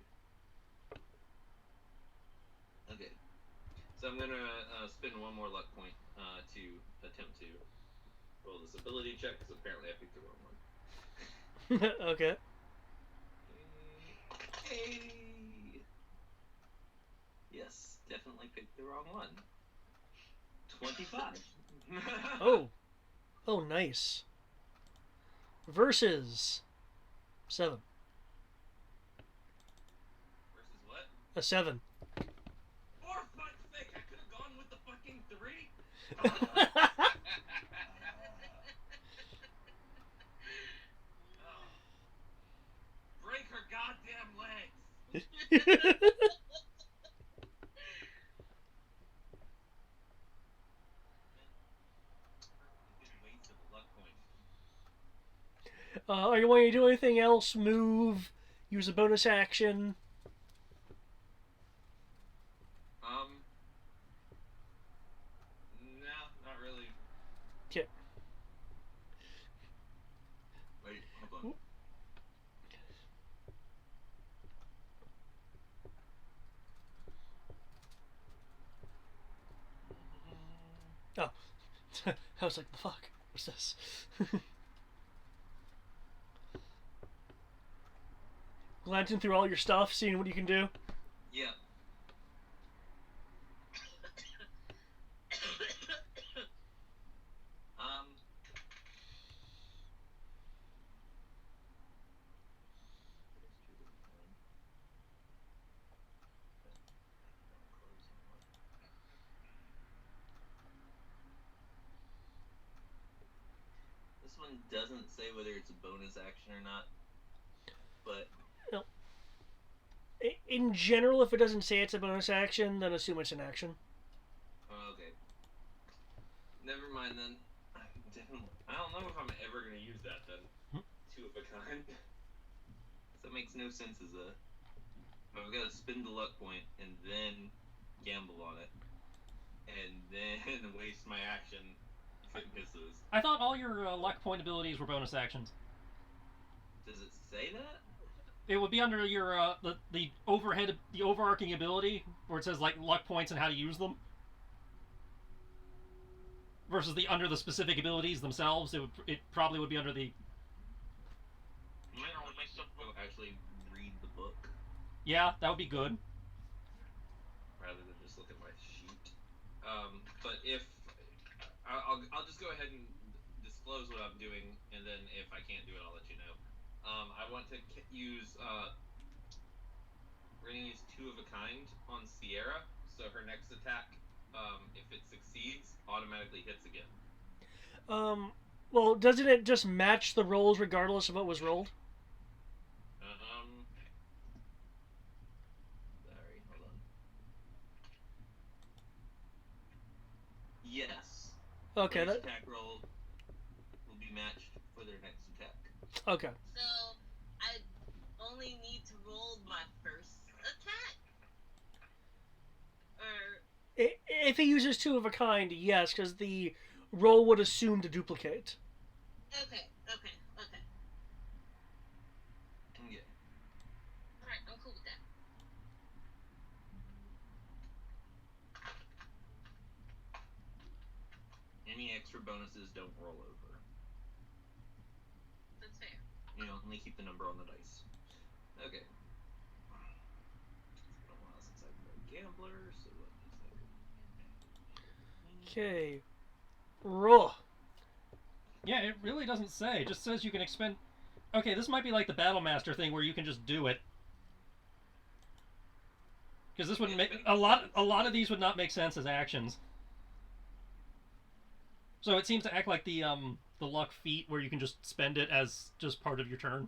Okay. So I'm going to spend 1 more luck point to attempt to roll this ability check, because apparently I picked the wrong one. Okay. Hey. Yes, definitely picked the wrong one. 25. Oh, nice. Versus 7. Versus what? A 7. For fuck's sake, I could have gone with the fucking 3. Break her goddamn legs. Waste of a luck point. Are you wanting to do anything else? Move? Use a bonus action? No, Oh. I was like, the fuck? What's this? Glancing through all your stuff, seeing what you can do. Yeah. um. This one doesn't say whether it's a bonus action or not, but No. In general, if it doesn't say it's a bonus action, then assume it's an action. oh, okay. Never mind then. I don't know if I'm ever gonna use that then. Two of a kind. That makes no sense as a. I've got to spend the luck point and then gamble on it, and then waste my action if it misses. I thought all your luck point abilities were bonus actions. Does it say that? It would be under your the overarching ability where it says like luck points and how to use them. Versus under the specific abilities themselves, it probably would be under the. I don't myself actually read the book Yeah, that would be good. rather than just look at my sheet. But if I'll just go ahead and disclose what I'm doing, and then if I can't do it, I'll let you know. I want to use we're gonna use two of a kind on Sierra, so her next attack, if it succeeds, automatically hits again. Well, doesn't it just match the rolls regardless of what was rolled? Sorry, hold on. Yes. Okay. First attack roll will be matched for their next attack. Okay. So I only need to roll my first attack? Or If he uses two of a kind, yes, because the roll would assume to duplicate. okay. Yeah. Alright, I'm cool with that. Any extra bonuses don't roll over. That's fair. You only keep the number on the dice. Okay. It's been a while since I've played Gambler, so let me think. Okay. Roll. Yeah, it really doesn't say. It just says you can expend. Okay, this might be like the Battle Master thing where you can just do it. Because this wouldn't make a lot of these would not make sense as actions. So it seems to act like the luck feat where you can just spend it as just part of your turn.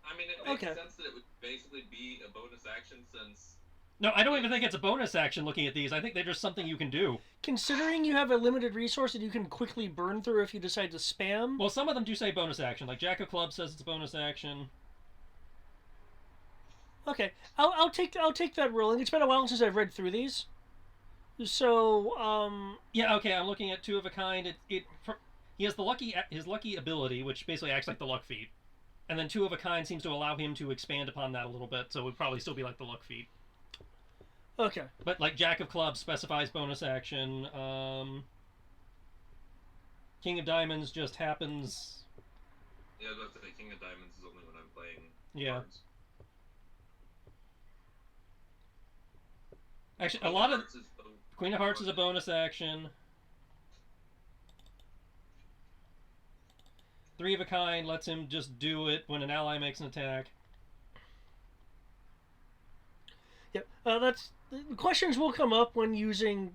I mean, it makes sense that it would basically be a bonus action since. No, I don't even think it's a bonus action looking at these. I think they're just something you can do. Considering you have a limited resource that you can quickly burn through if you decide to spam. Well, some of them do say bonus action. Like Jack of Clubs says it's a bonus action. Okay, I'll take that rolling. It's been a while since I've read through these. So, Yeah, okay, I'm looking at two of a kind. He has his lucky ability, which basically acts like the luck feat. And then two of a kind seems to allow him to expand upon that a little bit, so it would probably still be like the luck feat. Okay. But like Jack of Clubs specifies bonus action. King of Diamonds just happens. Yeah, that's the King of Diamonds is only when I'm playing cards. Actually, a lot of Queen of Hearts is a bonus action. Three of a kind lets him just do it when an ally makes an attack. Yep. That's the questions will come up when using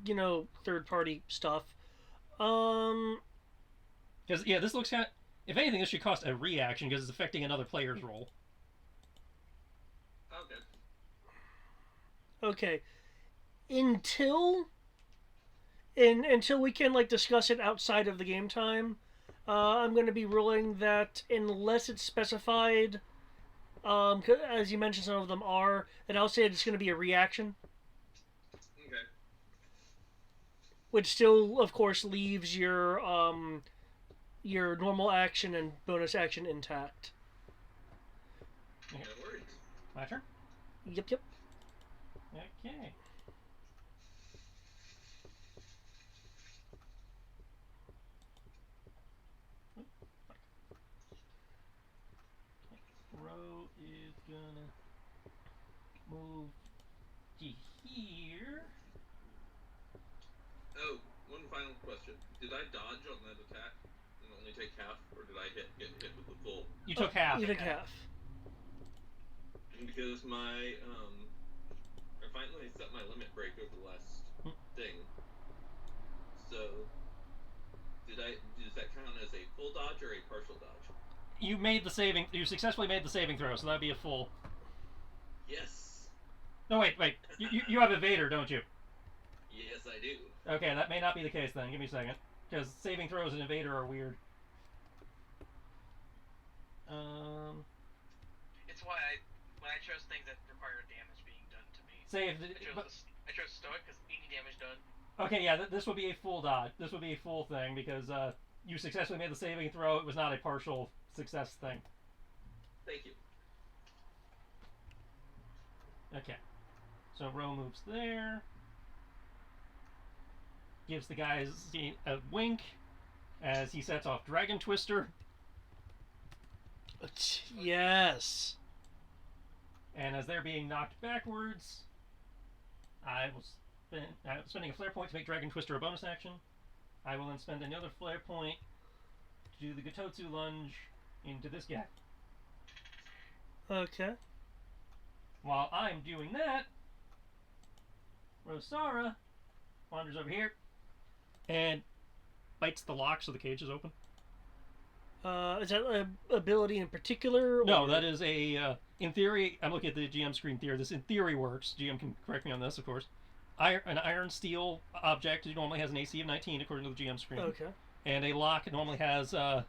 third-party stuff. Because this looks kind of, if anything, this should cost a reaction because it's affecting another player's roll. Okay. Until we can discuss it outside of the game time, I'm going to be ruling that unless it's specified, as you mentioned, some of them are, that I'll say it's going to be a reaction. Okay. Which still, of course, leaves your normal action and bonus action intact. No worries. My turn? Yep. Okay. move to here. Oh, one final question. Did I dodge on that attack and only take half, or did I get hit with the full? You took half. You took half. Because I finally set my limit break over the last thing. So, does that count as a full dodge or a partial dodge? You successfully made the saving throw, so that'd be a full. Yes. No, wait. You have evader, don't you? Yes, I do. Okay, that may not be the case then. Give me a second. Because saving throws and evader are weird. It's why when I chose things that require damage being done to me, I chose stoic because 80 damage done. Okay, yeah, this would be a full dodge. This would be a full thing because you successfully made the saving throw. It was not a partial success thing. Thank you. Okay. So Ro moves there. Gives the guys a wink as he sets off Dragon Twister. Yes. And as they're being knocked backwards, I'm spending a flare point to make Dragon Twister a bonus action. I will then spend another flare point to do the Gototsu lunge into this guy. Okay. While I'm doing that, Rosara wanders over here and bites the lock so the cage is open. Is that an ability in particular? No, that is a, in theory, I'm looking at the GM screen here. This in theory works. GM can correct me on this, of course. An iron steel object normally has an AC of 19 according to the GM screen. Okay. And a lock normally has, a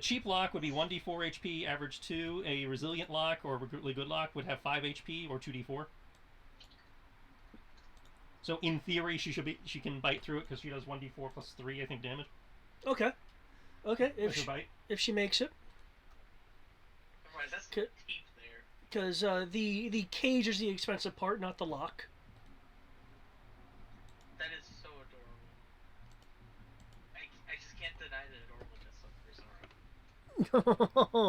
cheap lock would be 1d4 HP, average 2. A resilient lock or really good lock would have 5 HP or 2d4. So in theory, she can bite through it because she does 1d4 plus 3, I think, damage. Okay. Okay. Bite. If she makes it. Right, that's the teeth there. Because the cage is the expensive part, not the lock. That is so adorable. I just can't deny the adorableness of Rosara.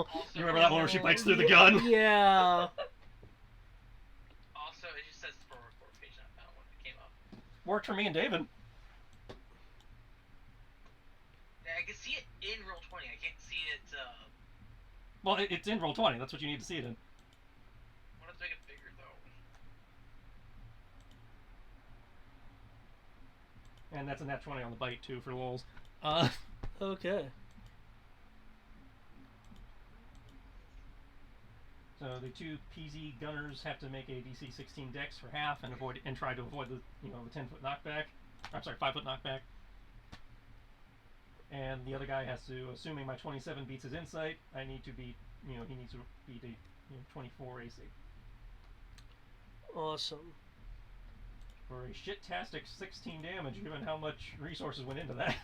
Also, You remember that one where she bites through the gun? Yeah. Also, it just says for report page on that one that came up. Worked for me and David. Yeah, I can see it in Roll20. I can't see it. Well, it's in Roll20. That's what you need to see it in. I want to make it bigger though. And that's a nat 20 on the bite too for lulz. Okay. So the two PZ gunners have to make a DC 16 Dex for half and try to avoid the the 10-foot knockback. I'm sorry, 5-foot knockback. And the other guy has to, assuming my 27 beats his insight, I need to beat, he needs to beat a 24 AC. Awesome. For a shit-tastic 16 damage, given how much resources went into that.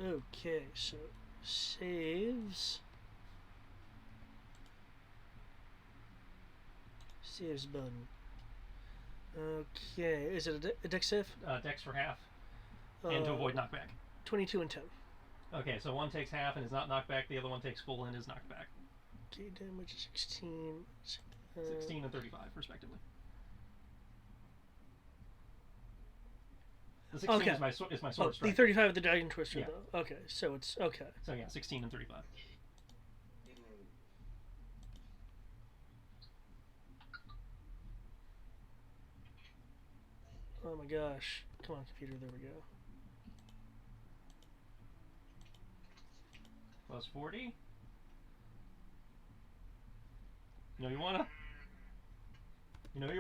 Okay, so saves. Saves button. Okay, is it a dex save? Dex for half, and to avoid knockback. 22 and 10. Okay, so one takes half and is not knocked back, the other one takes full and is knocked back. Okay, damage 16. 16 and 35, respectively. The 16 Okay. is my sword strike. The 35 of the Dragon Twister, Yeah. though. Okay, so it's okay. So yeah, 16 and 35. Oh my gosh. Come on, computer, there we go. Plus 40. You know you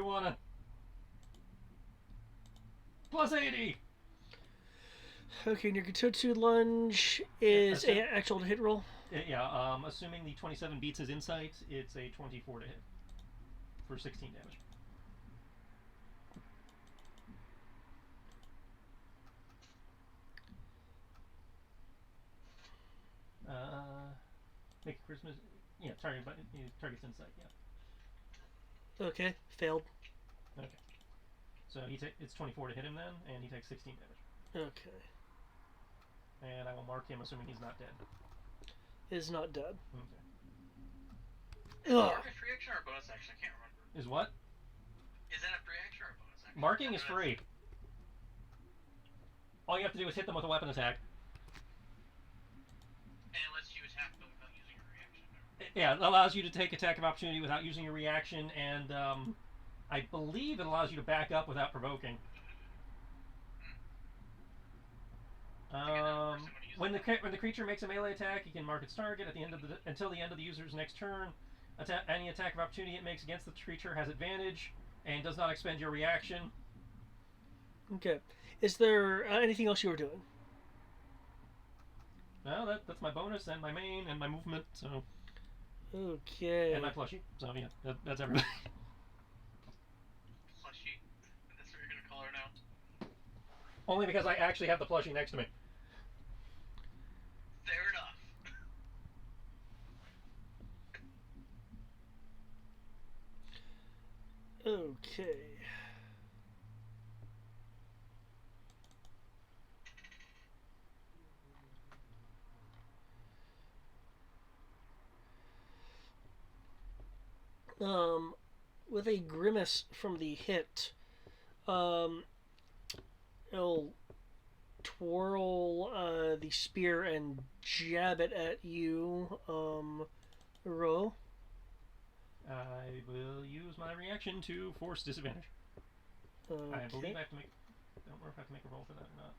wanna? Plus 80! Okay, and your Gototsu lunge is that's it. an actual hit roll. Yeah, assuming the 27 beats his insight, it's a 24 to hit. For 16 damage. Make a Christmas. Yeah, target's insight. Yeah. Okay, failed. Okay. So it's 24 to hit him then, and he takes 16 damage. Okay. And I will mark him, assuming he's not dead. Is not dead. Okay. Is mark a free action or a bonus action? I can't remember. Is what? Is that a free action or a bonus action? Marking is free. All you have to do is hit them with a weapon attack. And it lets you attack them without using a reaction. Yeah, it allows you to take attack of opportunity without using a reaction, and I believe it allows you to back up without provoking. When the creature makes a melee attack, you can mark its target at the end of until the end of the user's next turn. Any attack of opportunity it makes against the creature has advantage and does not expend your reaction. Okay. Is there anything else you were doing? No, that's my bonus and my main and my movement. So. Okay. And my plushie. So yeah, that's everything. Plushie. That's what you're gonna call her now. Only because I actually have the plushie next to me. Fair enough. Okay. With a grimace from the hit, it'll twirl the spear and jab it at you. Roll. I will use my reaction to force disadvantage. Okay. I believe I have to make. I don't remember if I have to make a roll for that or not.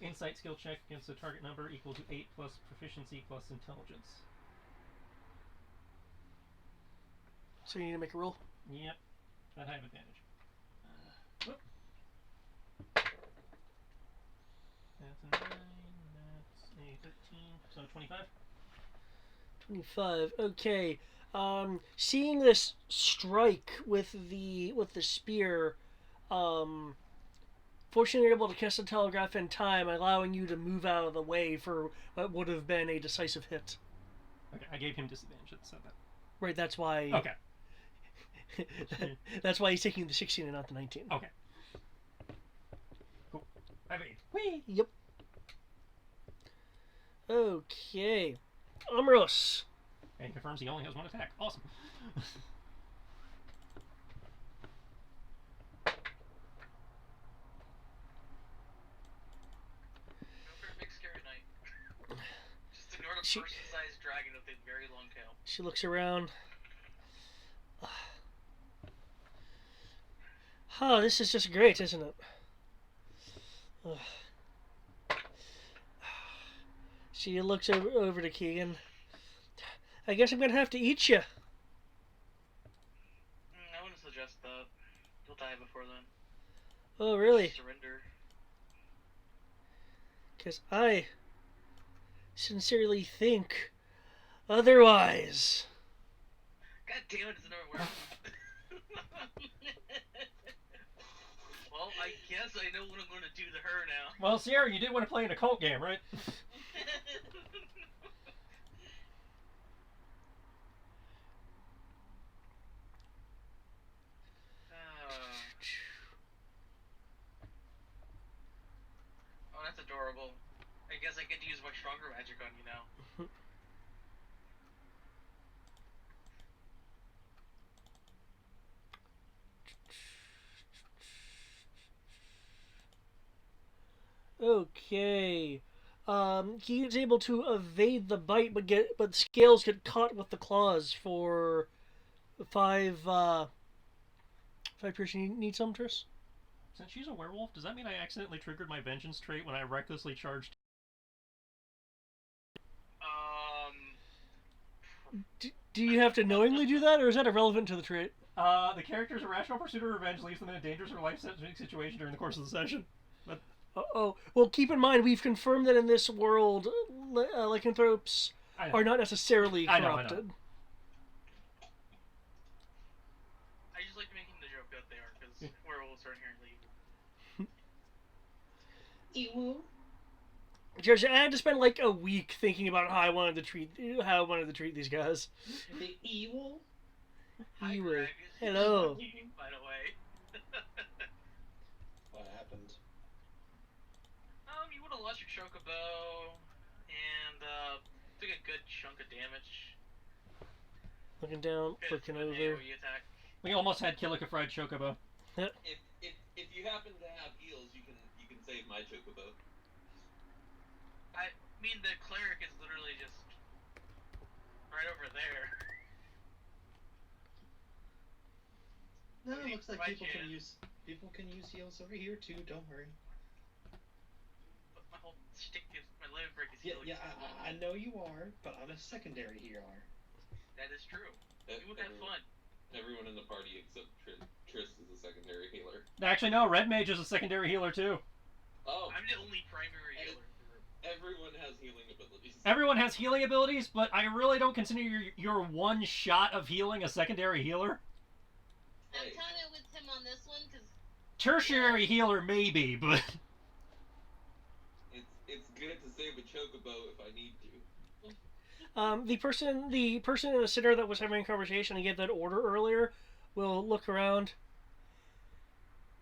Insight skill check against the target number equal to 8 plus proficiency plus intelligence. So you need to make a roll? Yep. That I have advantage. That's a 9, that's a 13, so 25. 25. Okay. Seeing this strike with the spear, fortunately you're able to cast a telegraph in time, allowing you to move out of the way for what would have been a decisive hit. Okay, I gave him disadvantage that said that. Right, that's why. Okay. That's why he's taking the 16 and not the 19. Okay. Cool. I made. Whee! Yep. Okay. Amros. And confirms he only has one attack. Awesome. Go for a big scary night. Just ignore the person-sized dragon with a very long tail. She looks around. Oh, this is just great, isn't it? She looks over to Keegan. I guess I'm gonna have to eat you. I wouldn't suggest that. You'll die before then. Oh, really? Surrender. Because I sincerely think otherwise. God damn it, it's another werewolf. Well, I guess I know what I'm going to do to her now. Well, Sierra, you did want to play an occult game, right? Oh, that's adorable. I guess I get to use my stronger magic on you now. Okay. He is able to evade the bite, but scales get caught with the claws for 5 piercing. You need some, Triss? Since she's a werewolf, does that mean I accidentally triggered my vengeance trait when I recklessly charged? Do you have to knowingly do that, or is that irrelevant to the trait? The character's irrational pursuit of revenge leaves them in a dangerous or life-threatening situation during the course of the session. But Oh, well, keep in mind, we've confirmed that in this world, lycanthropes are not necessarily corrupted. I know. I just like making the joke that they are, because werewolves are inherently evil. Evil. Judge, I had to spend like a week thinking about how I wanted to treat these guys. The evil. Hi, Evil. Greg. Hello. By the way. What happened? electric chocobo, and took a good chunk of damage. Looking down, looking With an over. AoE attack. We almost had Killica Fried Chocobo. If you happen to have heals, you can save my chocobo. I mean, the cleric is literally just right over there. No, it looks like Right people here. can use heals over here too. Don't worry. But my whole shtick is my limit break is Yeah, healing. yeah, I know you are, but I'm a secondary healer. That is true. That- You would have fun. Everyone in the party except Triss is a secondary healer. Actually, no. Red Mage is a secondary healer too. Oh, I'm the only primary healer in the group. everyone has healing abilities. Everyone has healing abilities, but I really don't consider your one shot of healing a secondary healer. I'm Hey. kind of with him on this one because Tertiary healer maybe, but It's good to save a chocobo if I need to. The person in the center that was having a conversation and gave that order earlier will look around.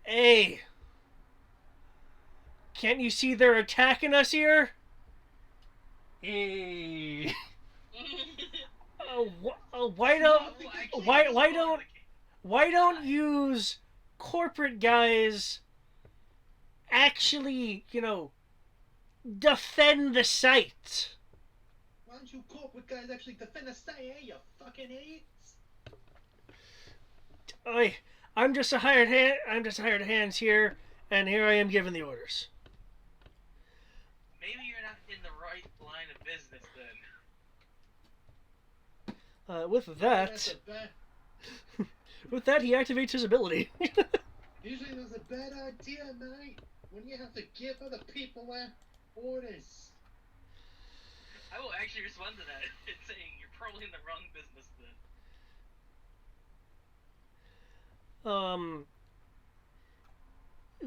Hey, can't you see they're attacking us here? hey. Why don't use corporate guys actually, defend the site? Why don't you corporate guys actually defend the site, eh, you fucking idiots? I'm just a hired hand. I'm just hired hands here, and here I am giving the orders. Maybe you're not in the right line of business then. With That's that, a bad, with that, he activates his ability. usually that's a bad idea, mate. When you have to give other people orders. I will actually respond to that and saying you're probably in the wrong business then.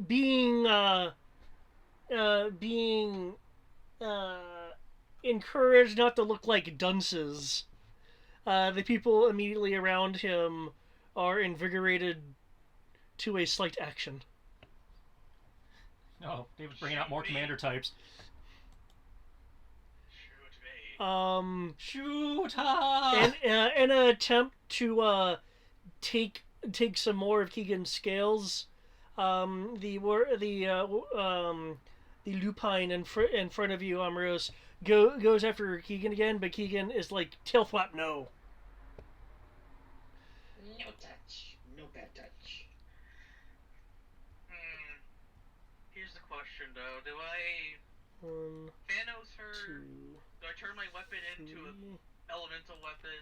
Being encouraged not to look like dunces. The people immediately around him are invigorated to a slight action. Oh, David's bringing out more commander types. Shoot me. Shoot her! In an attempt to take some more of Keegan's scales, the lupine in front of you, Ambrose, goes after Keegan again, but Keegan is like, tail flap, no. No touch. No bad touch. Here's the question though: do I Thanos her? 2, Do I turn my weapon into 3. an elemental weapon?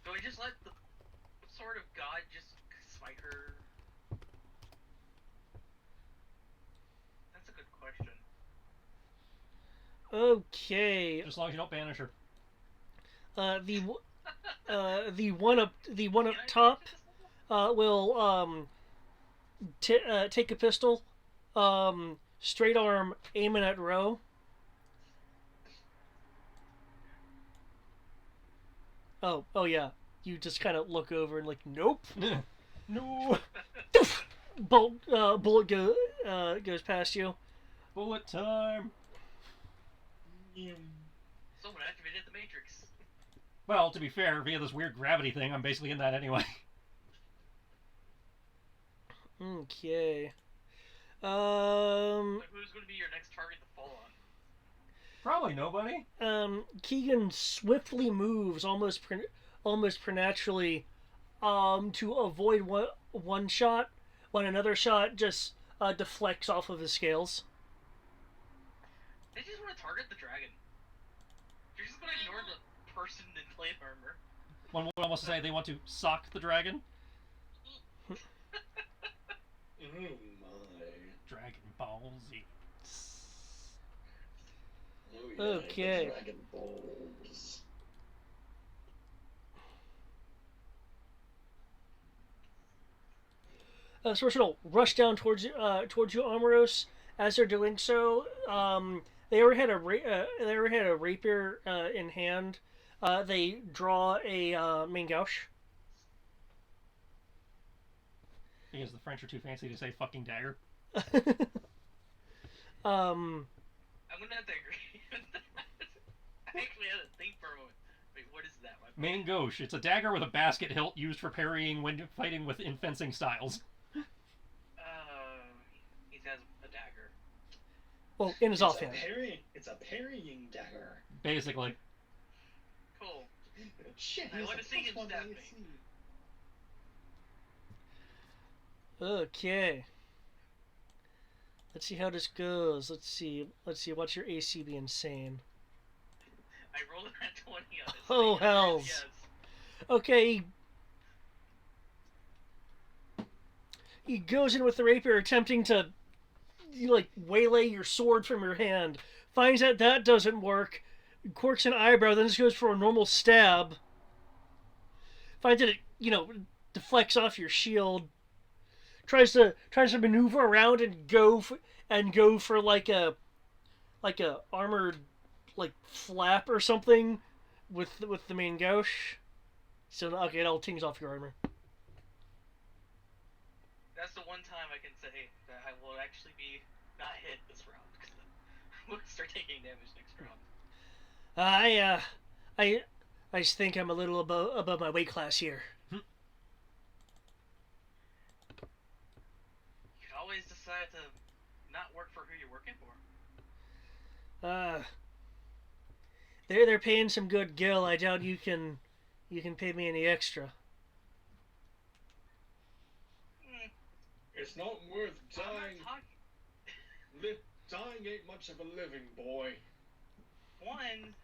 Do I just let the sword of God just smite her? That's a good question. Okay. Just as long as you don't banish her. The one up top will take a pistol, straight arm, aiming at Ro. Oh yeah. You just kind of look over and like, nope. No. Bullet goes past you. Bullet time. Someone activated the Matrix. Well, to be fair, via this weird gravity thing, I'm basically in that anyway. Okay. Like, who's going to be your next target to fall on? Probably nobody. Keegan swiftly moves almost preternaturally to avoid one shot when another shot just deflects off of his scales. They just want to target the dragon. They're just going to ignore the person in plate armor. One would almost say they want to sock the dragon. Oh my. Dragon Ball Z. Oh, yeah, Okay. the Dragon Balls. So we're going to rush down towards you, Amoros. As they're doing so, they already had a rapier in hand. They draw a main gouge. Because the French are too fancy to say fucking dagger. I'm gonna have to agree with that. I actually had to think for a moment. Wait, what is that? Main gauche. It's a dagger with a basket hilt used for parrying when fighting in fencing styles. He has a dagger. Well, in his offhand. It's a parrying dagger. Basically. Cool. Shit, I want to see him +1 stab to me. AC. Okay. Let's see how this goes. Let's see. What's your AC be insane? I rolled a 20 on it. Oh, hells. Yes. Okay. He goes in with the rapier, attempting to, waylay your sword from your hand. Finds out that doesn't work. Quirks an eyebrow, then just goes for a normal stab. Finds that it, deflects off your shield. Tries to maneuver around and go for like a armored flap or something with the main gauche. So okay, it all tings off your armor. That's the one time I can say that I will actually be not hit this round because we'll start taking damage next round. I just think I'm a little above my weight class here. You can always decide to not work for who you're working for. They're paying some good gil. I doubt you can pay me any extra. It's not worth dying. I'm not talking. Dying ain't much of a living, boy. One,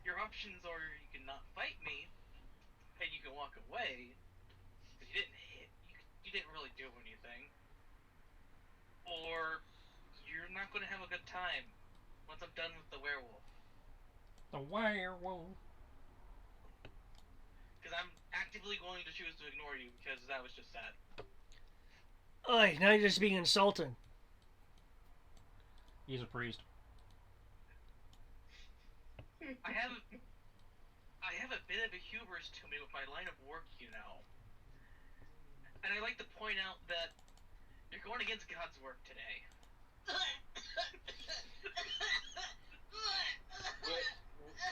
your options are you can not fight me, and you can walk away, but you didn't hit. You didn't really do anything. Or you're not going to have a good time once I'm done with the werewolf. The werewolf. Because I'm actively going to choose to ignore you because that was just sad. Oi, now you're just being insulting. He's a priest. I have a bit of a hubris to me with my line of work, And I like to point out that you're going against God's work today.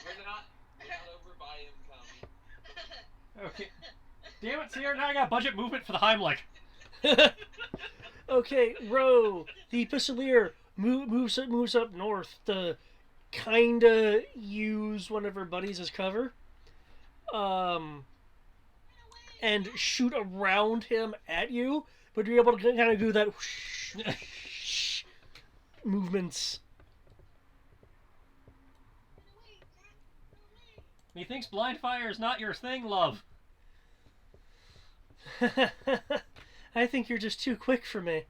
We're not over by him, Tommy. Okay. Damn it, Sierra, now I got budget movement for the Heimlich. Okay, Ro, the Pistolier moves up north to kinda use one of her buddies as cover. And shoot around him at you, but you're able to kind of do that movements. Methinks blind fire is not your thing, love. I think you're just too quick for me.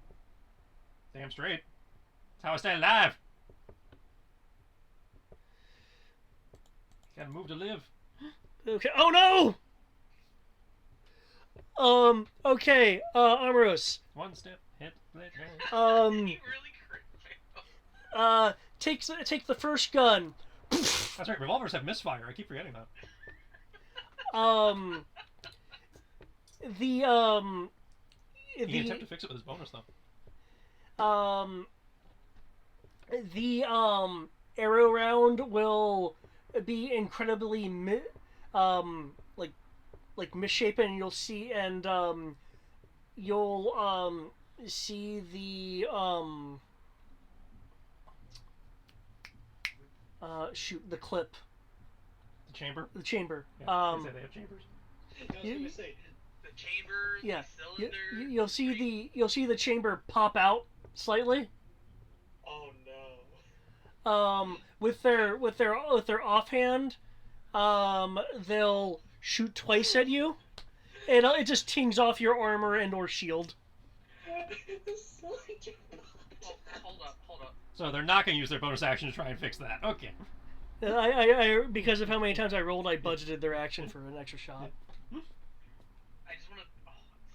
Damn straight. That's how I stay alive. Gotta move to live. Okay. Oh no! Okay, Amaros. One step, hit the He really Take the first gun. That's right, revolvers have misfire. I keep forgetting that. He can attempt to fix it with his bonus, though. The arrow round will be incredibly misshapen. You'll see, and you'll see the the clip. The chamber? The chamber. Yeah, they say they have chambers. I was gonna say, the chamber, Yeah, the cylinder. you'll see the chamber pop out slightly. oh no. With their offhand, they'll shoot twice at you. It just tings off your armor and or shield. Hold up. So they're not going to use their bonus action to try and fix that. Okay. I because of how many times I rolled, I budgeted their action for an extra shot. I just want to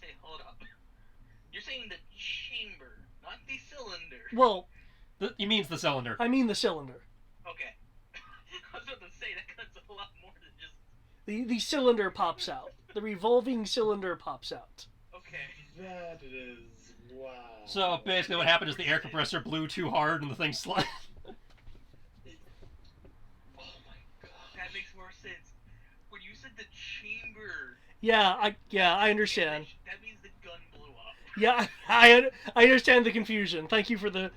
say, hold up. You're saying the chamber, not the cylinder. Well, He means the cylinder. I mean the cylinder. Okay. I was about to say that cuts a lot more than just. The cylinder pops out. The revolving cylinder pops out. Okay. That is Wow. So basically, what happened is the air compressor blew too hard and the thing slid. Oh my god. That makes more sense. When you said the chamber, Yeah, I understand. that means the gun blew up. Yeah, I understand the confusion. Thank you for the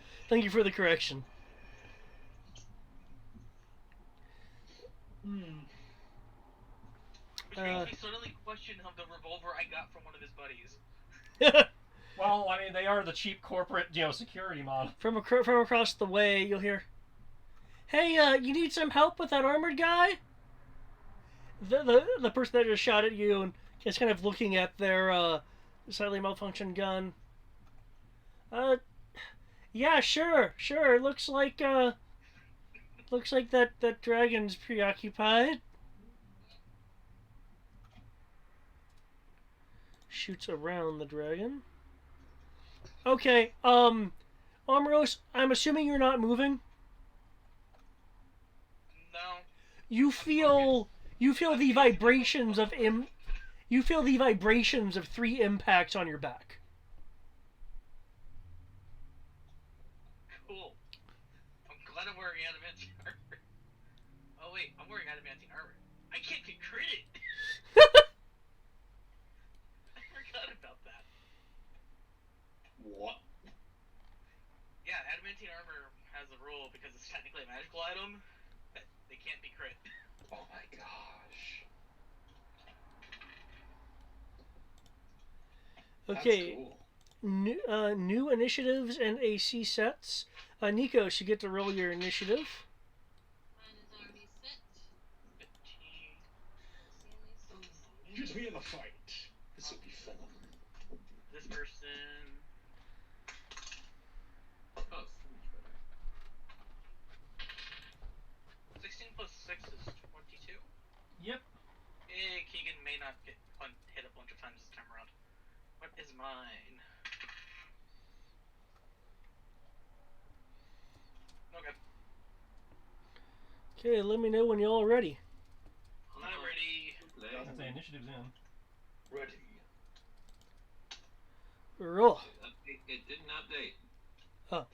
correction. Which makes me suddenly question of the revolver I got from one of his buddies. Well, I mean, they are the cheap corporate, security model. From across the way, you'll hear, "Hey, you need some help with that armored guy?" The person that just shot at you and is kind of looking at their slightly malfunctioned gun. Yeah, sure. Looks like that dragon's preoccupied. Shoots around the dragon. Okay, Omeros, I'm assuming you're not moving. No. You feel the vibrations of you feel the vibrations of 3 impacts on your back. Cool. I'm glad I'm wearing adamantine armor. Oh wait, I'm wearing adamantine armor. I can't get critted. I forgot about that. What? Yeah, adamantine armor has a rule because it's technically a magical item that they can't be crit. Oh my gosh. Okay. That's cool. New initiatives and AC sets. Nico should get to roll your initiative. Mine is already set. 15. Use me in the fight. This will be fun. This person. Oh, so much better. 16 plus 6 is 22. Yep. Keegan may not get hit a bunch of times this time around. What is mine? Okay. Okay, let me know when y'all are ready. I'm ready. I'd say initiative's in. Ready. Roll. It didn't update. Oh.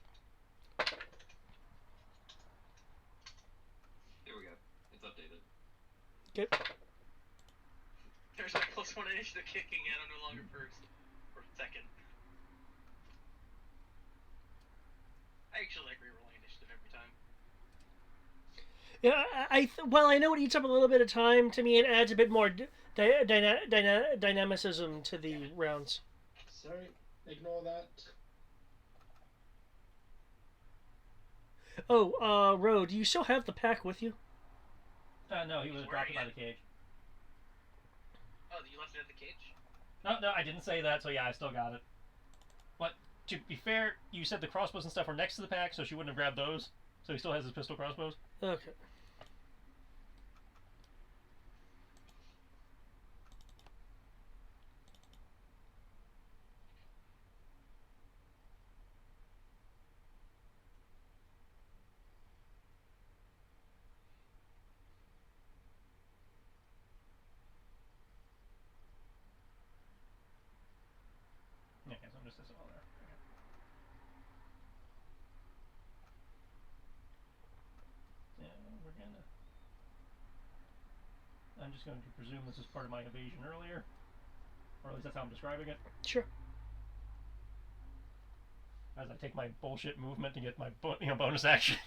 Here we go. It's updated. Okay. There's my +1 initiative kicking in. I'm no longer first. Or second. I actually like rerolling initiative every time. Yeah, while I know it eats up a little bit of time, to me it adds a bit more dynamicism to the rounds. Sorry, ignore that. Oh, Ro, do you still have the pack with you? No, he was dropped it by the cage. Oh, you left it at the cage? No, I didn't say that, so yeah, I still got it. But, to be fair, you said the crossbows and stuff were next to the pack, so she wouldn't have grabbed those. So he still has his pistol crossbows. Okay. Okay, so I'm just this all there. Okay. Yeah, we're gonna... I'm just going to presume this is part of my evasion earlier. Or at least that's how I'm describing it. Sure. As I take my bullshit movement to get my bonus action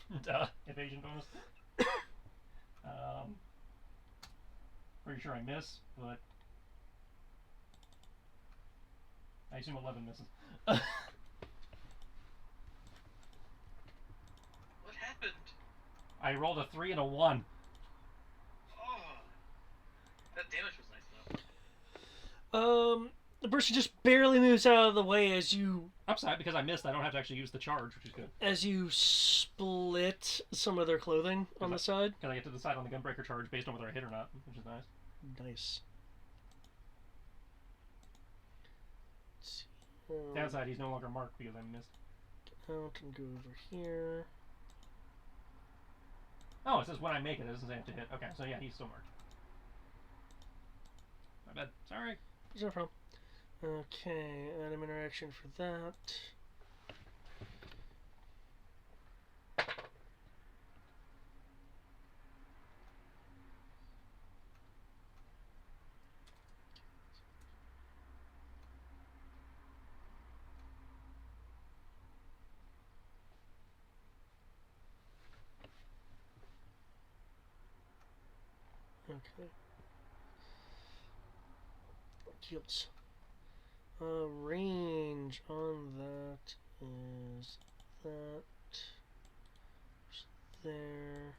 evasion bonus. Pretty sure I miss, but I assume 11 misses. What happened? I rolled a 3 and a 1. Oh. That damage was nice though. The person just barely moves out of the way as you Upside, because I missed, I don't have to actually use the charge, which is good. as you split some of their clothing on the side. Because I get to decide on the gunbreaker charge based on whether I hit or not, which is nice. Nice. Let's see. Downside, he's no longer marked because I missed. Out and go over here. Oh, it says when I make it, it doesn't say I have to hit. Okay, so yeah, he's still marked. My bad. Sorry. There's no problem. Okay, item interaction for that. Okay. Kills. Range on that is that. There.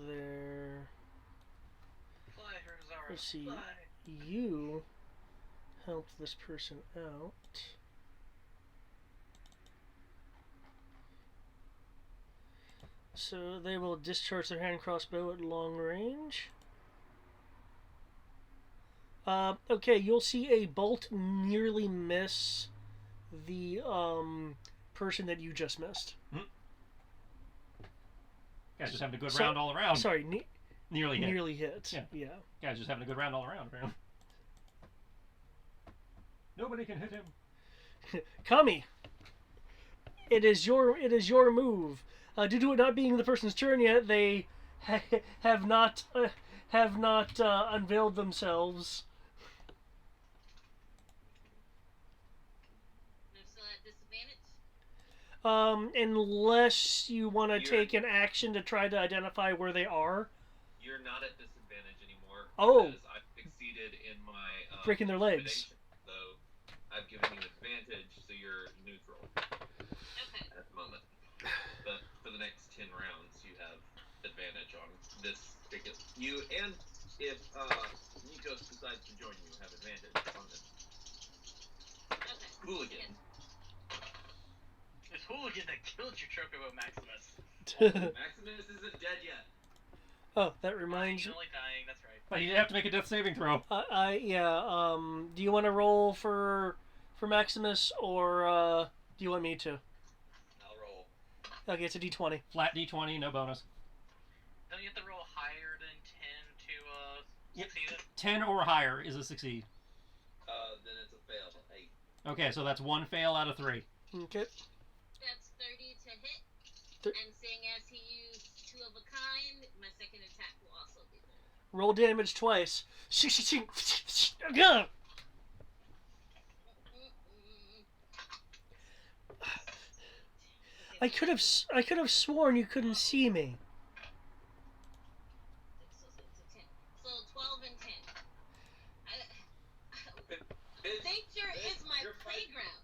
There. Fly, Herzara, Let's see. fly. You help this person out. So they will discharge their hand crossbow at long range. Okay, you'll see a bolt nearly miss the person that you just missed. Guys just having a good round all around. Sorry, Nearly hit. nearly hit. Yeah. Guys just having a good round all around, apparently. Nobody can hit him. Kami, it is your move. Due to it not being the person's turn yet, they have not unveiled themselves. They're still at disadvantage. Unless you want to take an action to try to identify where they are. You're not at disadvantage anymore. Oh. Because I've succeeded in my Breaking their legs. So I've given you advantage, so you're neutral Okay. at the moment. But for the next 10 rounds, you have advantage on this particular. You and if Nikos decides to join you, have advantage on this. Okay. Hooligan. This hooligan that killed your Chocobo Maximus. Maximus isn't dead yet. Oh, that reminds He's me. only dying, that's right. But you have to make a death saving throw. Do you want to roll for Maximus, or do you want me to? I'll roll. Okay, it's a d20. Flat d20, no bonus. Don't you have to roll higher than 10 to succeed it? 10 or higher is a succeed. Then it's a fail. 8. Okay, so that's 1 fail out of 3. Okay. That's 30 to hit. Thir- And seeing as he used 2 of a kind, my second attack will also be 30. Roll damage twice. Ugh. I could have sworn you couldn't see me. So 12 and 10. Nature is my playground.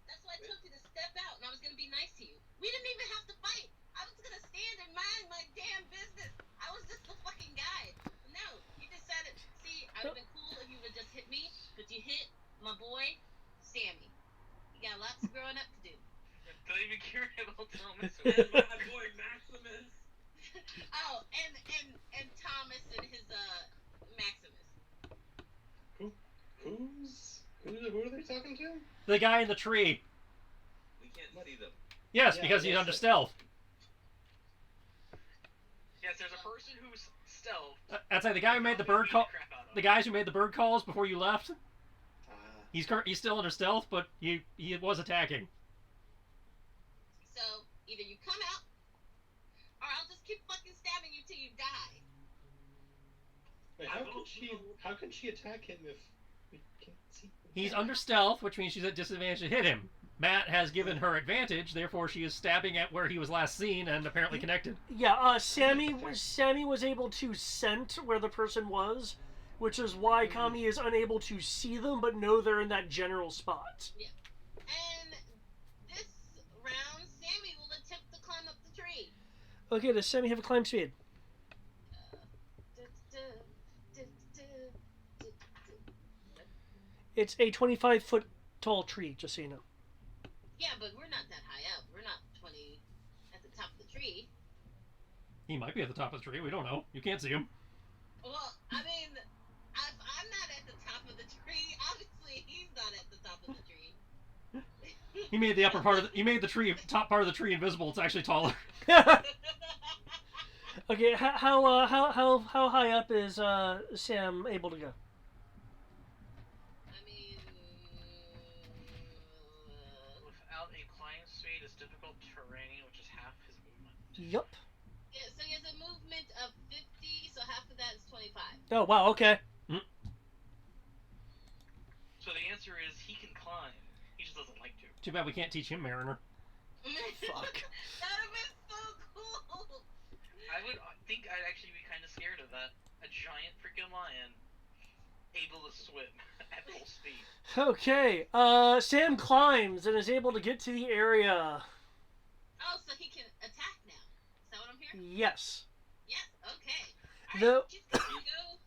That's why I told you to step out, and I was going to be nice to you. We didn't even have to fight. I was going to stand and mind my damn business. I was just the fucking guy. No, you decided, see, I would have been cool if you would have just hit me, but you hit my boy, Sammy. You got lots of growing up to do. Don't even care about Thomas. And my boy Maximus. Oh, and Thomas and his Maximus. Who are they talking to? The guy in the tree. We can't see them. Yes, Yeah, because he's yes, under yes. stealth. Yes, there's a person who's stealth. That's like the guy who made the bird call. The guys who made the bird calls before you left. He's still under stealth, but he was attacking. So either you come out, or I'll just keep fucking stabbing you till you die. Wait, how can she attack him if we can't see him? He's under stealth, which means she's at disadvantage to hit him. Matt has given her advantage, therefore she is stabbing at where he was last seen and apparently connected. Yeah, Sammy was able to scent where the person was, which is why Kami is unable to see them, but know they're in that general spot. Yeah. And this round, Sammy will attempt to climb up the tree. Okay, does Sammy have a climb speed? It's a 25-foot tall tree, just so you know. Yeah, but we're not that high up. We're not 20 at the top of the tree. He might be at the top of the tree, we don't know. You can't see him. Well, I mean, I'm not at the top of the tree. Obviously, he's not at the top of the tree. He made the upper part of he made the tree top part of the tree invisible. It's actually taller. Okay, how high up is Sam able to go? Yup. Yeah, so he has a movement of 50, so half of that is 25. Oh, wow, okay. So the answer is he can climb. He just doesn't like to. Too bad we can't teach him Mariner. Fuck. That would have been so cool. I would think I'd actually be kind of scared of that. A giant freaking lion able to swim at full speed. Okay, Sam climbs and is able to get to the area. Oh, so he can attack now. Is that what I'm hearing? Yes. Yes, okay. Though, He's gonna go.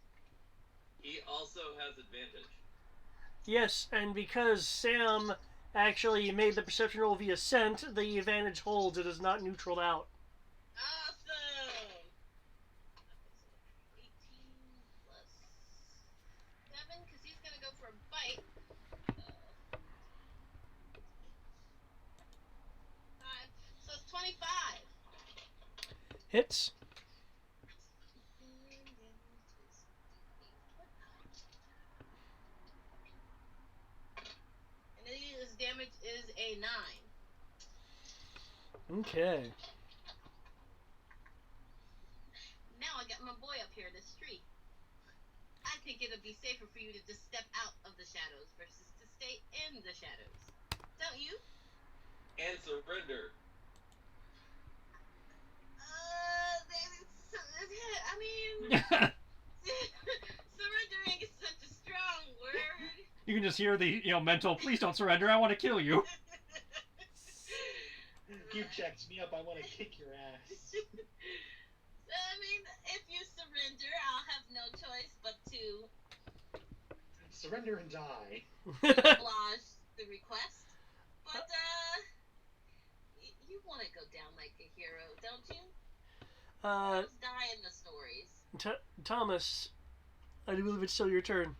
He also has advantage. yes, and because Sam actually made the perception roll via scent, the advantage holds. It is not neutraled out. Awesome. 18 plus 7, because he's gonna go for a bite. 5. So it's 25. Hits. And his damage is a 9. Okay. Now I got my boy up here in this tree. I think it'd be safer for you to just step out of the shadows versus to stay in the shadows. Don't you? And surrender. I mean, surrendering is such a strong word. You can just hear the mental. Please don't surrender. I want to kill you. You checked me up. I want to kick your ass. I mean, if you surrender, I'll have no choice but to Surrender and die. oblige the request. But you want to go down like a hero, don't you? Heroes die in the stories. Thomas, I do believe it's still your turn.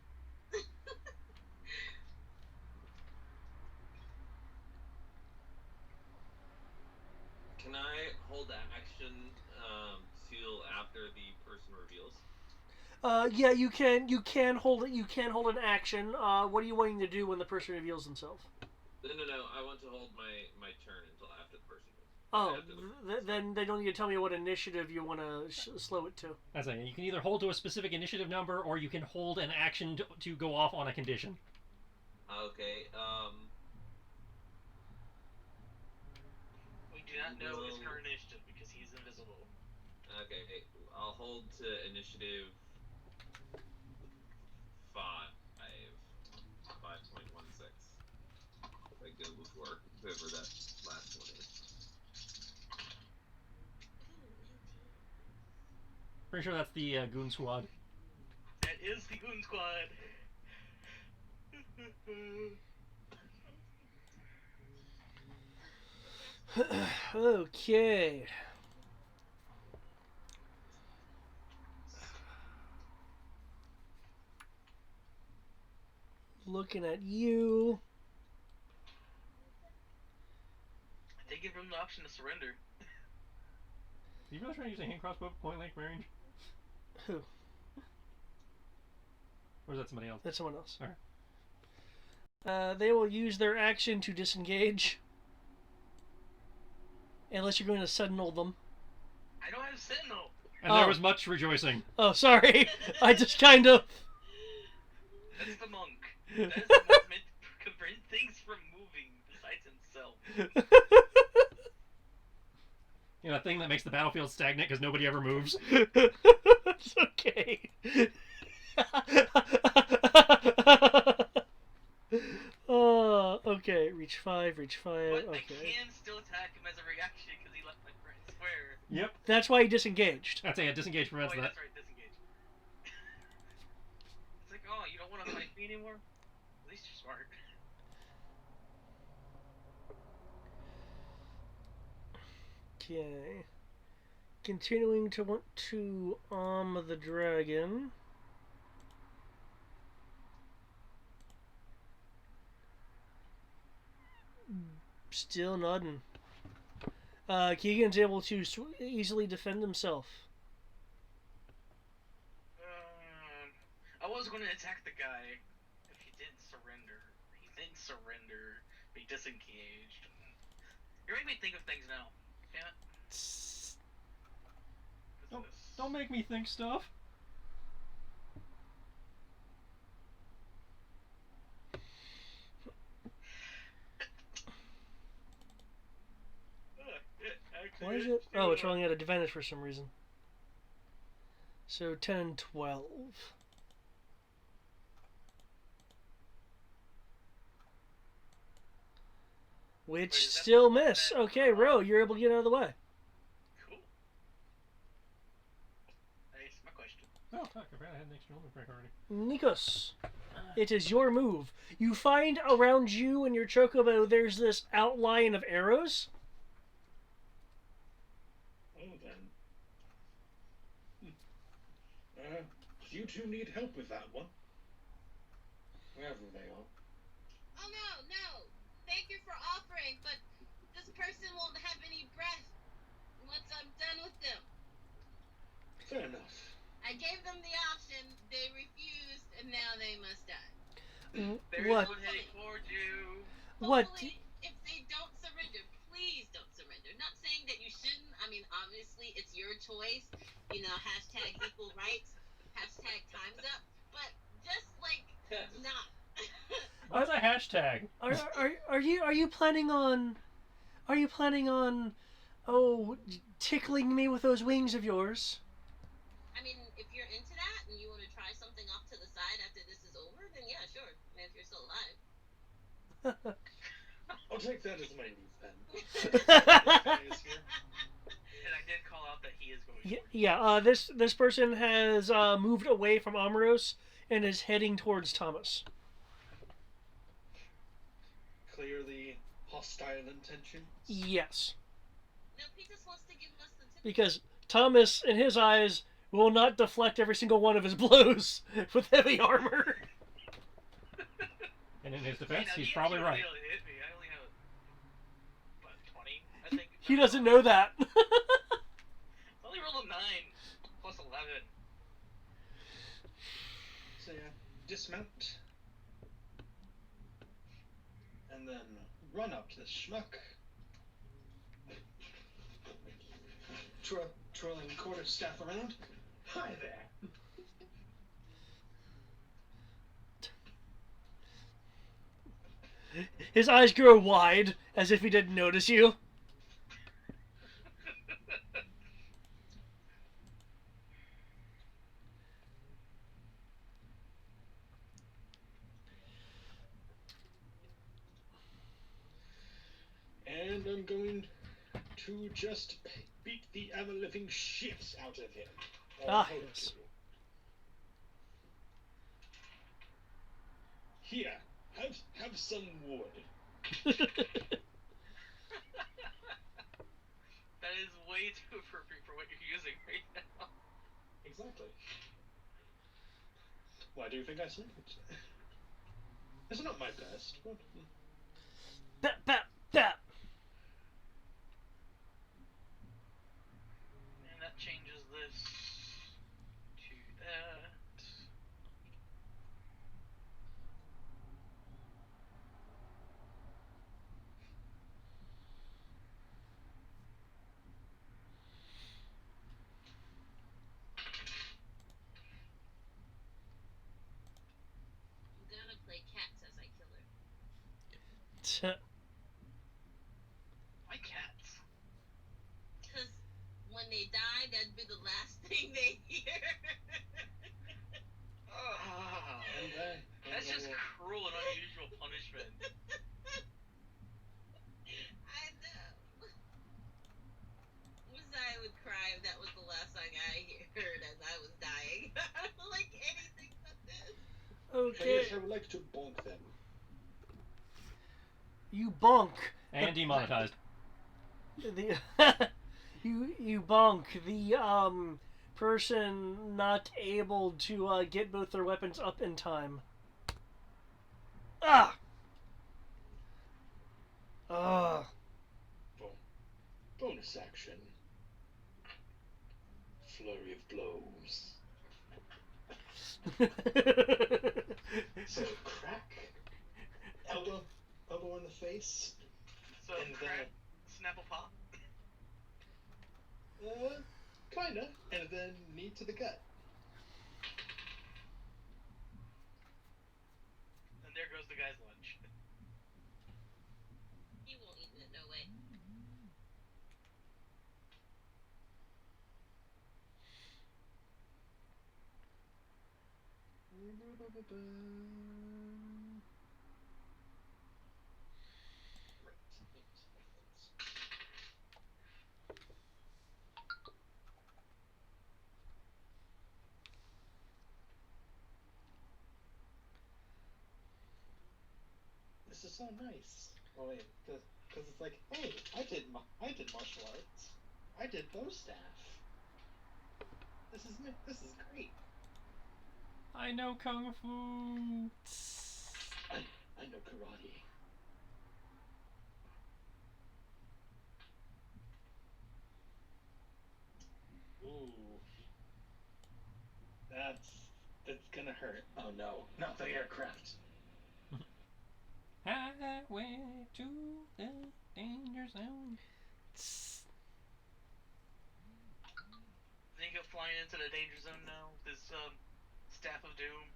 Can I hold action till after the person reveals? Yeah, you can. You can hold it. You can hold an action. What are you wanting to do when the person reveals themselves? No. I want to hold my turn until after the person moves. Oh, then they don't need to tell me what initiative you want to slow it to. That's it. You can either hold to a specific initiative number, or you can hold an action to go off on a condition. Okay. We do not know his current initiative because he's invisible. Okay. I'll hold to initiative 5.16. I go before whoever that last one is. Pretty sure that's the Goon Squad. That is the Goon Squad. Okay. Looking at you. They give him the option to surrender. You really trying to use a hand crossbow at point blank range? Who? Or is that somebody else? That's someone else. Alright. They will use their action to disengage. Unless you're going to sentinel them. I don't have Sentinel. And there was much rejoicing. Oh, sorry. I just kind of... That's the monk. That is the monk meant to prevent things from moving besides himself. You know, a thing that makes the battlefield stagnant because nobody ever moves. It's okay. Okay. Reach 5, reach 5. But Okay. I can still attack him as a reaction because he left my friend square. Yep. That's why he disengaged. That's it. Disengage prevents Oh, yeah, that. that's right, disengage. It's like, oh, you don't want to fight me anymore? At least you're smart. Okay. Continuing to want to arm the dragon. Still nothing. Keegan's able to easily defend himself. I was going to attack the guy if he didn't surrender. He didn't surrender, but he disengaged. You're making me think of things now. Damn it. Don't make me think stuff. Why is it? Oh, it's rolling at a advantage for some reason. So 10 and 12. Which Wait, is that still the one miss. that- Okay, Ro, you're able to get out of the way. Cool. That's my question. Oh, fuck, I forgot I had an extra element break already. Nikos, it is your move. You find around you and your chocobo there's this outline of arrows. Oh, then. You two need help with that one. Wherever they are. Oh no. Thank you for offering, but this person won't have any breath once I'm done with them. Fair enough. I gave them the option, they refused, and now they must die. There's What? one heading towards you. What? Hopefully, if they don't surrender, please don't surrender. Not saying that you shouldn't. I mean, obviously, it's your choice. You know, hashtag equal rights, hashtag time's up. But just like not. What's a hashtag? Are you planning on tickling me with those wings of yours? I mean, if you're into that and you want to try something off to the side after this is over, then yeah, sure. I mean, if you're still alive. I'll take that as my move then. And I did call out that he is going towards Yeah. This person has moved away from Amaros and is heading towards Thomas. Clearly hostile intentions. Yes, No, he just wants to give us the tip. because Thomas, in his eyes, will not deflect every single one of his blows with heavy armor. And in his you. defense, Now, he's he probably actually right. really hit me. I only have, what, 20, I think. He doesn't know that. I only rolled a 9 plus 11. So yeah, dismount. And then run up to the schmuck. Twirling quarterstaff around. Hi there. His eyes grow wide, as if he didn't notice you. And I'm going to just beat the ever-living shit out of him. Ah, hope yes. to. Here, have some wood. That is way too appropriate for what you're using right now. Exactly. Why do you think I said it? It's not my best, but... Bap, bap, bap. And that changes this to that. I'm gonna play cats as I kill her. My cats. Because when they die, that'd be the last thing they hear. Ah, that's just cruel and unusual punishment. I know. Masai would cry if that was the last thing I heard as I was dying. I don't like anything but this. Okay. Yes, I would like to bonk them. You bonk. And demonetized. The you bonk the person not able to get both their weapons up in time. Ah. Ah. Bonus action. Flurry of blows. So crack. Elbow in the face. So, And then- crack, Snapple pop. kinda, and then knee to the gut. And there goes the guy's lunch. He won't eat it, no way. This is so nice. Oh wait, because it's like, hey, I did martial arts. I did bow staff. This is great. I know kung fu. I know karate. Ooh. That's gonna hurt. Oh no, not the aircraft. Highway to the danger zone. Then you go flying into the danger zone now. This staff of doom.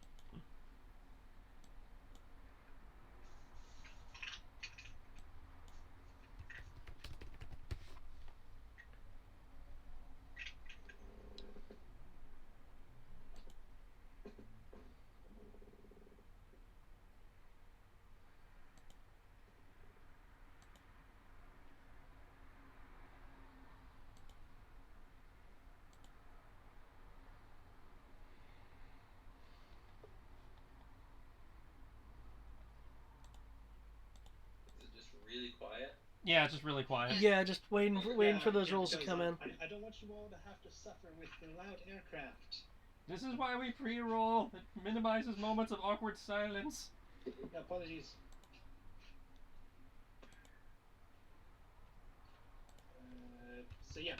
Is it just really quiet? Yeah, it's just really quiet. Yeah, just waiting for those rolls to because, come in. I don't want you all to have to suffer with the loud aircraft. This is why we pre-roll. It minimizes moments of awkward silence. Yeah, apologies. So yeah.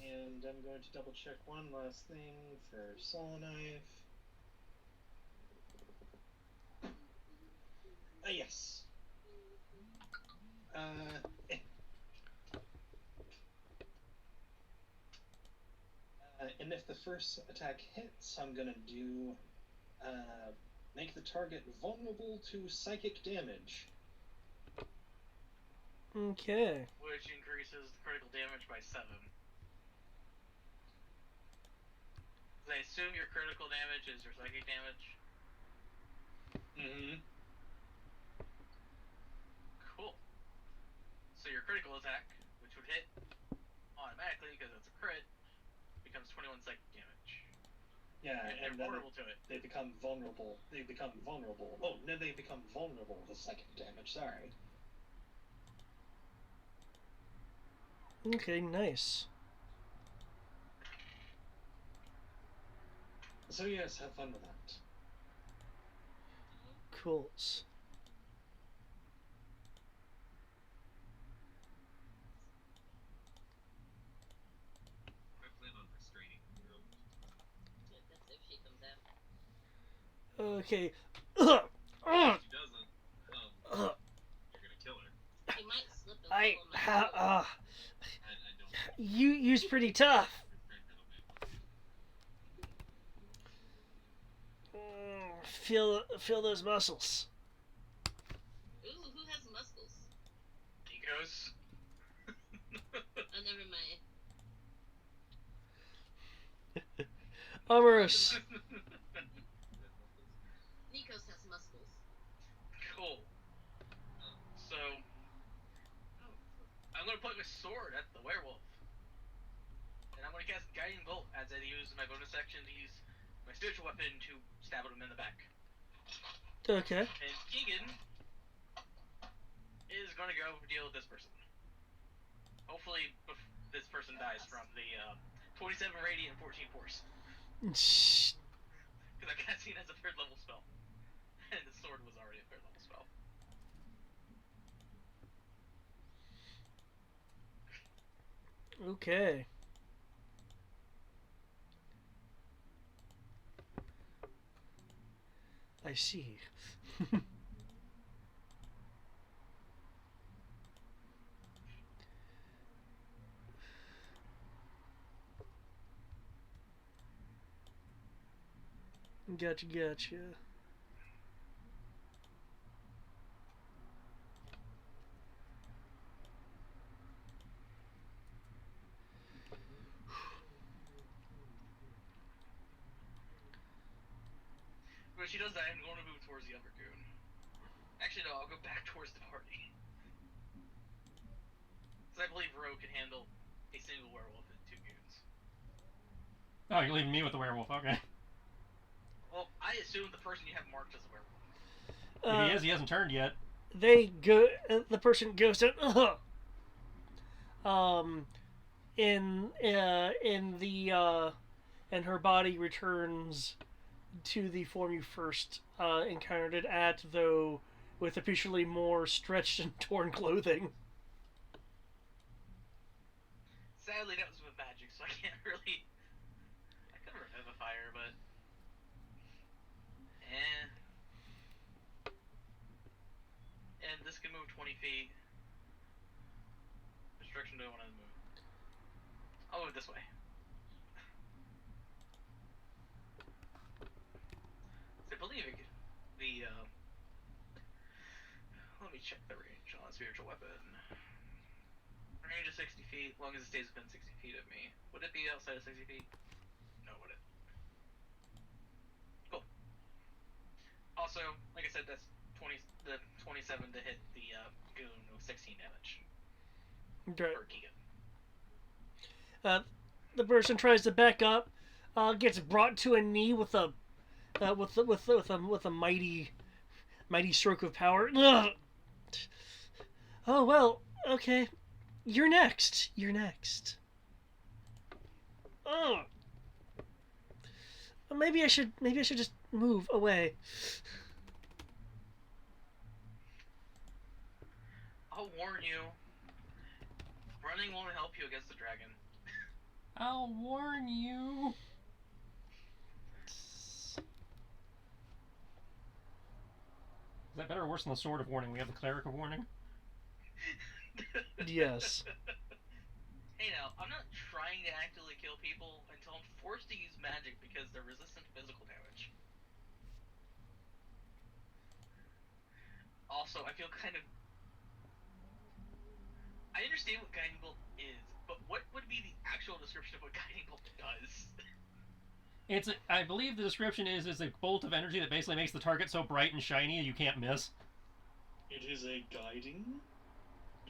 And I'm going to double check one last thing for Soul Knife. Yes. And if the first attack hits, I'm gonna do make the target vulnerable to psychic damage. Okay. Which increases the critical damage by 7. I assume your critical damage is your psychic damage. Mm-hmm. Cool. So your critical attack, which would hit automatically because it's a crit, becomes 21 psychic damage. Yeah, and they're vulnerable to it. They become vulnerable. Oh, no, they become vulnerable to psychic damage. Sorry. Okay, nice. So yes, have fun with that. Cool. I plan on restraining the girl. That's if she comes out. Okay. If she doesn't, you're gonna kill her. She might slip a I little. I don't. you's pretty tough. Feel those muscles. Ooh, who has muscles? Nikos. Oh, never mind. Amorous. Nikos has muscles. Cool. So, I'm gonna point my sword at the werewolf. And I'm gonna cast Guiding Bolt as I use my bonus action to use my spiritual weapon to stab him in the back. Okay. And Keegan is gonna go deal with this person. Hopefully, this person dies from the 27 radiant and 14 force. Because I'm casting it as a 3rd level spell. And the sword was already a 3rd level spell. Okay. I see. Gotcha. When she does that, I'm going to move towards the other goon. Actually, no, I'll go back towards the party. Because I believe Ro can handle a single werewolf and 2 goons. Oh, you're leaving me with the werewolf. Okay. Well, I assume the person you have marked as a werewolf. If he is, he hasn't turned yet. They go. The person goes to. And her body returns to the form you first encountered it at, though with appreciably more stretched and torn clothing. Sadly, that was with magic, so I can't really. I could revivify her, but. And this can move 20 feet. Which direction do I want to move? I'll move this way. So I believe let me check the range on a spiritual weapon. Range of 60 feet, as long as it stays within 60 feet of me. Would it be outside of 60 feet? No, would it? Cool. Also, like I said, that's 27 to hit the goon with 16 damage. Okay. For Keegan. The person tries to back up, gets brought to a knee with a mighty stroke of power. Ugh. Oh well, okay. You're next. Oh. Maybe I should just move away. I'll warn you. Running won't help you against the dragon. I'll warn you. Is that better or worse than the Sword of Warning? We have the Cleric of Warning. Yes. Hey now, I'm not trying to actively kill people until I'm forced to use magic because they're resistant to physical damage. Also, I feel kind of... I understand what Guiding Bolt is, but what would be the actual description of what Guiding Bolt does? I believe the description is a bolt of energy that basically makes the target so bright and shiny you can't miss. It is a guiding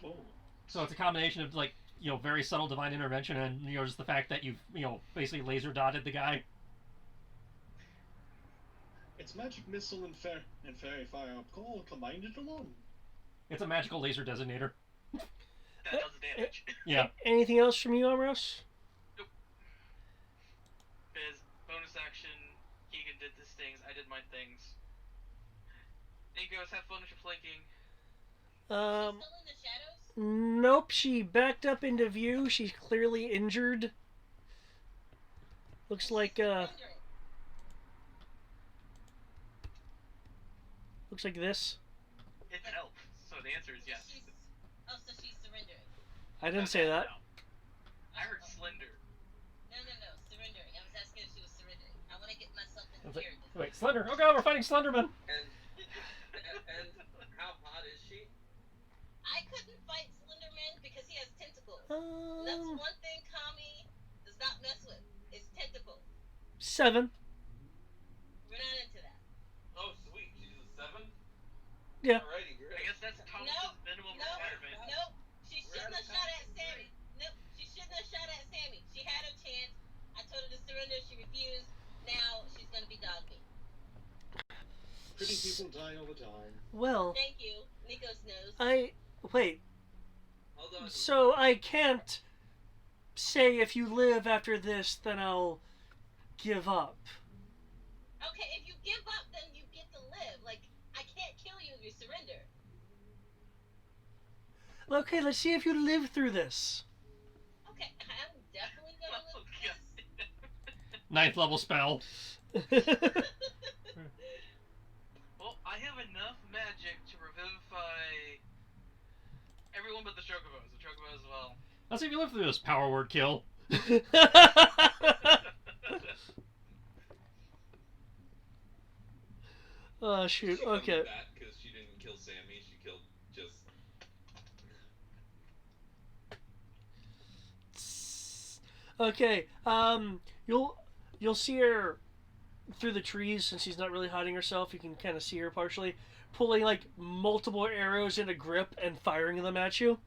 bolt. So it's a combination of, like, very subtle divine intervention and, just the fact that you've, basically laser dotted the guy. It's magic missile and fairy fire all combined into one. It's a magical laser designator. That does damage. Yeah. Anything else from you, Amros? Nope. Because bonus action, Keegan did his things, I did my things. Nikos, have fun with your flanking. Still in the shadows? Nope, she backed up into view. She's clearly injured. Looks like looks like this. It helps, so the answer is yes. So she's surrendering. I didn't say that. No. I heard slender. No, surrendering. I was asking if she was surrendering. I want to get myself in Like, here. wait, Slender! Oh god, we're fighting Slenderman! And how hot is she? I couldn't fight Slenderman because he has tentacles. That's one thing Kami does not mess with. Is tentacles. 7. We're not into that. Oh, sweet. She's a 7? Yeah. Alrighty, great. I guess that's Thomas's minimum requirement. Nope. She shouldn't have shot at Sammy. Nope. She shouldn't have shot at Sammy. She had her chance. I told her to surrender. She refused. Now she's gonna be dog meat. Pretty people die all the time. Well, Thank you. Nikos knows. wait. Hold on. So I can't say if you live after this, then I'll give up. Okay, if you give up, then you get to live. Like, I can't kill you if you surrender. Okay, let's see if you live through this. Okay, I'm definitely gonna live this. 9th level spell. Well, I have enough magic to revivify everyone but the Chocobos. The Chocobos as well. Let's see if you live through this power word kill. Oh, shoot. She comes Okay. back because she didn't kill Sammy. She killed just. Okay. You'll see her through the trees since she's not really hiding herself. You can kind of see her partially pulling like multiple arrows in a grip and firing them at you.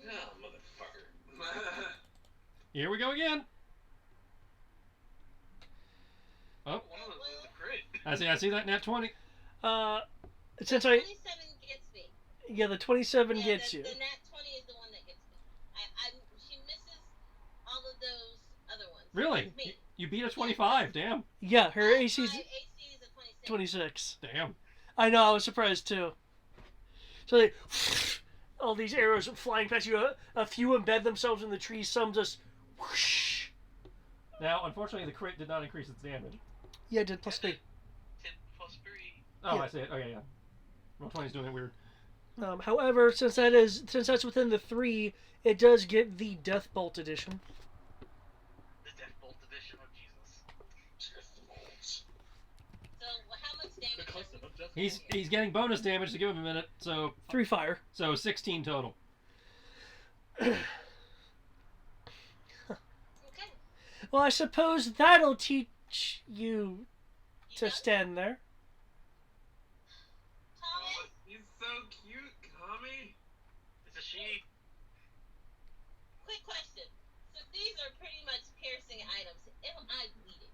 Oh, motherfucker. Here we go again. Oh, One of those is a crit. I see that nat 20. Since The I 27 gets me. yeah, the 27 Yeah, gets the you. nat 20 is the one that gets me. She misses all of those other ones. Really? It's me. You beat a 25. Damn. Yeah, her My AC's AC is a 26. 26. Damn. I know, I was surprised too. So they, all these arrows flying past you. A few embed themselves in the trees. Some just whoosh. Now, unfortunately, the crit did not increase its damage. Yeah, it did plus 3. 10 plus 3. Oh, Yeah. I see it. Okay, yeah. Roll 20's doing it weird. However, since that's within the 3, it does get the Death Bolt edition. The Death Bolt edition of Jesus. So how much damage? Because of death. He's getting bonus damage to give him a minute, so 3 fire. 16 total. Okay. Well, I suppose that'll teach you You to done? stand there. Thomas? He's so cute, Kami. It's a she. Quick question. So these are pretty much piercing items. Am I bleeding?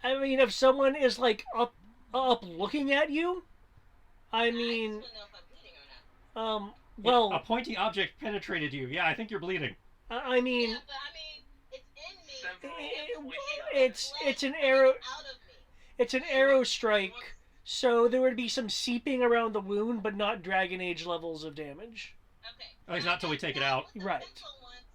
I mean, if someone is like up looking at you, I I mean, just want to know if I'm bleeding or not. well, A pointy object penetrated you. Yeah, I think you're bleeding. I mean, Yeah, but I mean, it's in me. Several it's an Blood arrow. coming out of me. It's an arrow strike, so there would be some seeping around the wound, but not Dragon Age levels of damage. Okay. At least not till we take it out. The Right. pencil once,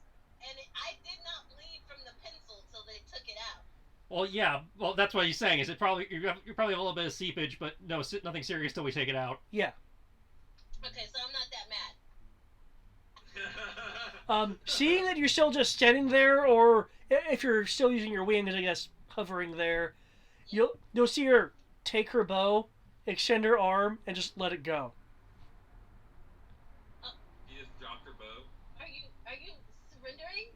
and I did not bleed from the pencil till they took it out. Well, yeah. Well, that's what he's saying. Is it probably you probably have a little bit of seepage, but no, nothing serious till we take it out. Yeah. Okay, so I'm not that mad. Seeing that you're still just standing there, or if you're still using your wings, I guess hovering there, you'll see her take her bow, extend her arm, and just let it go. You just dropped her bow. Are you surrendering?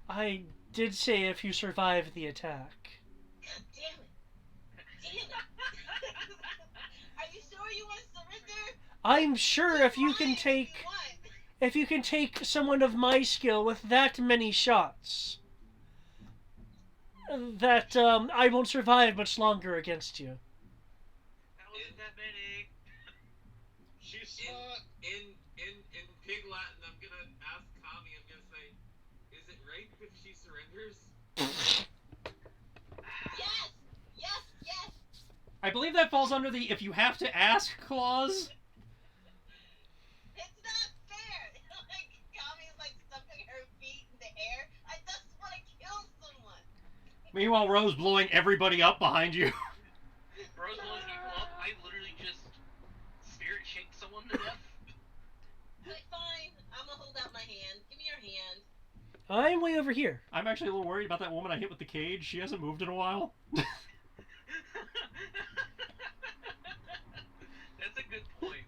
I did say if you survive the attack. God damn it! Damn it! Are you sure you want to surrender? I'm sure if you can Fine, take if you want. if you can take someone of my skill with that many shots, that I won't survive much longer against you. That wasn't that many. She's smart. In Pig Latin, I'm gonna ask Kami. I'm gonna say, is it rape if she surrenders? Yes! Yes! Yes! I believe that falls under the if you have to ask clause. It's not fair! Like, Kami's like stuffing her feet in the air. I just want to kill someone! Meanwhile, Rose blowing everybody up behind you. Rose blowing people up. I literally just spirit shake someone to death. Like, fine, I'm gonna hold out my hand. Give me your hand. I'm way over here. I'm actually a little worried about that woman I hit with the cage. She hasn't moved in a while. That's a good point.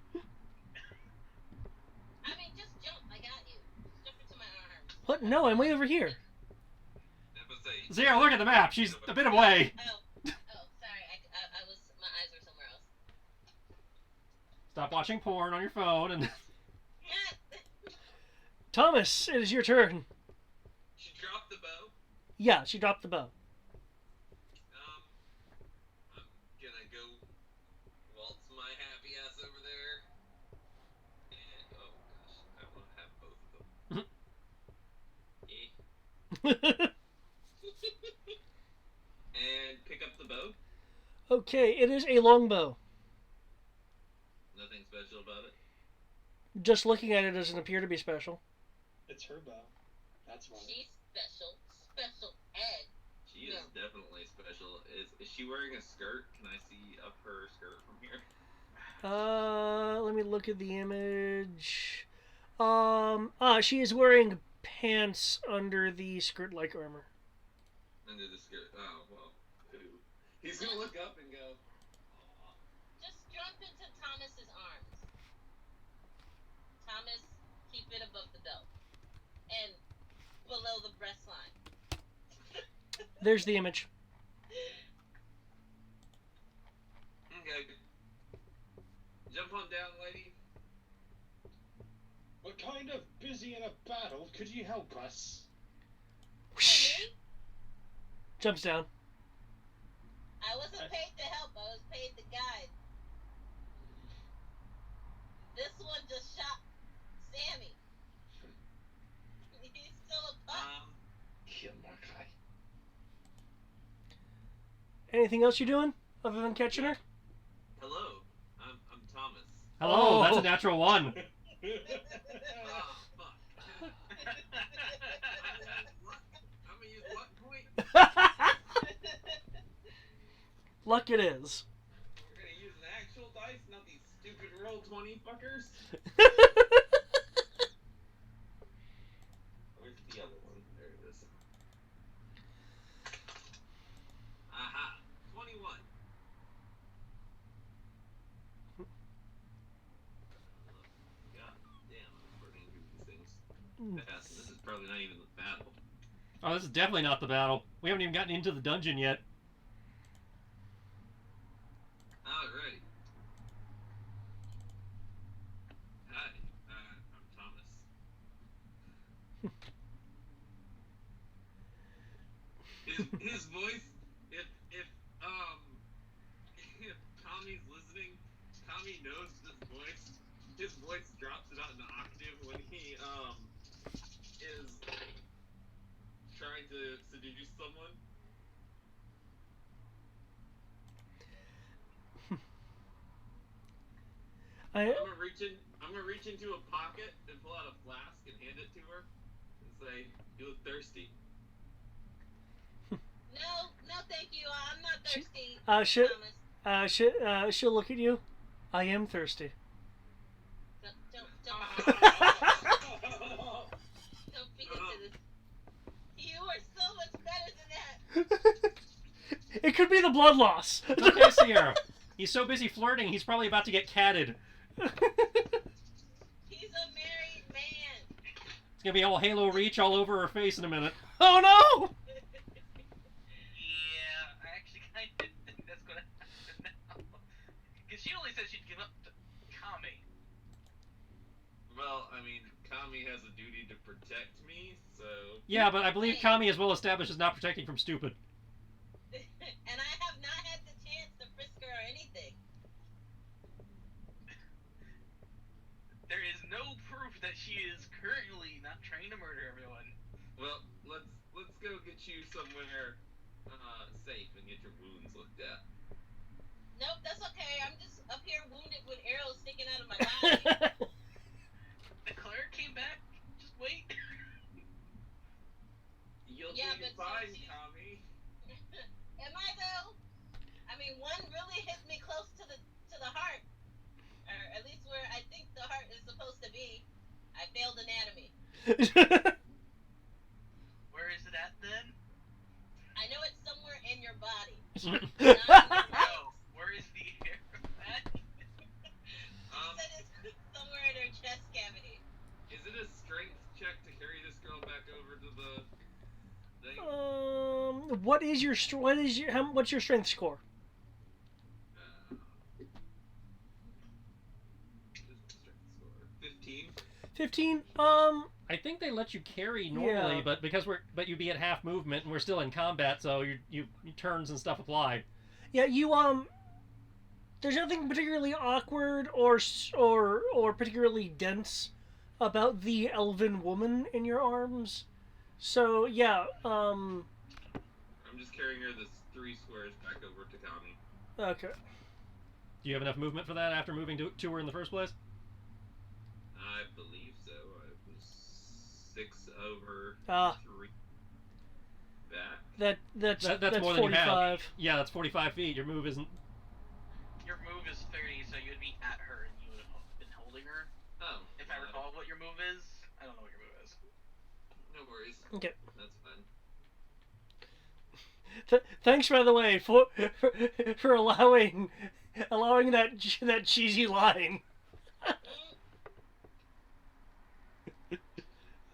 I mean, just jump. I got you. Jump into my arms. What? No, I'm way over here. That was a- Zero, look at the map. She's a bit away. Oh, sorry. I was, my eyes were somewhere else. Stop watching porn on your phone and. Thomas, it is your turn. She dropped the bow. Yeah, she dropped the bow. I'm gonna go waltz my happy ass over there. And oh gosh, I want to have both of them. And pick up the bow. Okay, it is a longbow. Nothing special about it. Just looking at it doesn't appear to be special. It's her bow. That's why. She's special. Special ed. She is definitely special. Is she wearing a skirt? Can I see up her skirt from here? Let me look at the image. She is wearing pants under the skirt-like armor. Under the skirt. Oh, well. Who? He's gonna look up and go, "Aw." Just jump into Thomas's arms. Thomas, keep it above the belt and below the breast line. There's the image. Okay. Jump on down, lady. We're kind of busy in a battle. Could you help us? Me? Jumps down. I wasn't paid to help. I was paid to guide. This one just shot Sammy. He's still a pup. Kill my guy. Anything else you're doing other than catching her? Hello. I'm Thomas. Hello, Oh. that's a natural one. Ah, fuck. I'm gonna use luck point. Luck it is. We're gonna use an actual dice, not these stupid roll 20 fuckers. Where's the other one? There it is. Aha. 21. God damn, I'm burning through these things fast. This is probably not even the battle. Oh, this is definitely not the battle. We haven't even gotten into the dungeon yet. Alright. Hi, I'm Thomas. His voice, if Tommy's listening, Tommy knows this voice. His voice drops it out an octave when he is trying to seduce someone. I'm gonna reach into a pocket and pull out a flask and hand it to her and say, "You look thirsty." No, thank you. I'm not thirsty. Thomas. She'll look at you. I am thirsty. Don't feed into this. You are so much better than that. It could be the blood loss. It's okay, Sierra. He's so busy flirting, he's probably about to get catted. He's a married man. It's gonna be all Halo Reach all over her face in a minute. Oh no! Yeah, I actually kind of think that's gonna happen now. Because she only said she'd give up to Kami. Well, I mean, Kami has a duty to protect me, so. Yeah, but I believe Kami is well established as not protecting from stupid. And I have not had the chance to frisk her or anything. There is no proof that she is currently not trying to murder everyone. Well, let's go get you somewhere safe and get your wounds looked at. Nope, that's okay. I'm just up here wounded with arrows sticking out of my body. The cleric came back. Just wait. You'll Yeah, be but fine, since you- Kami. Am I though? I mean, one really hit me close to the heart, or at least where I think the heart is supposed to be. I failed anatomy. Where is it at then? I know it's somewhere in your body. No. Where is the arrow at? She said it's somewhere in her chest cavity. Is it a strength check to carry this girl back over to the thing? What's your strength score? Strength score 15. 15. I think they let you carry normally, Yeah. but you'd be at half movement and we're still in combat, so your turns and stuff apply. Yeah, there's nothing particularly awkward or particularly dense about the elven woman in your arms. So, yeah, I'm just carrying her this 3 squares back over to Kami. okay. Do you have enough movement for that after moving to her in the first place? I believe so. I was 6 over 3 back. That's more than you 45. have. Yeah, that's 45 feet. Your move isn't... Your move is 30, so you'd be at her and you would have been holding her. Oh. If I recall what your move is. I don't know what your move is. No worries. Okay. That's fine. Thanks, by the way, for allowing that cheesy line.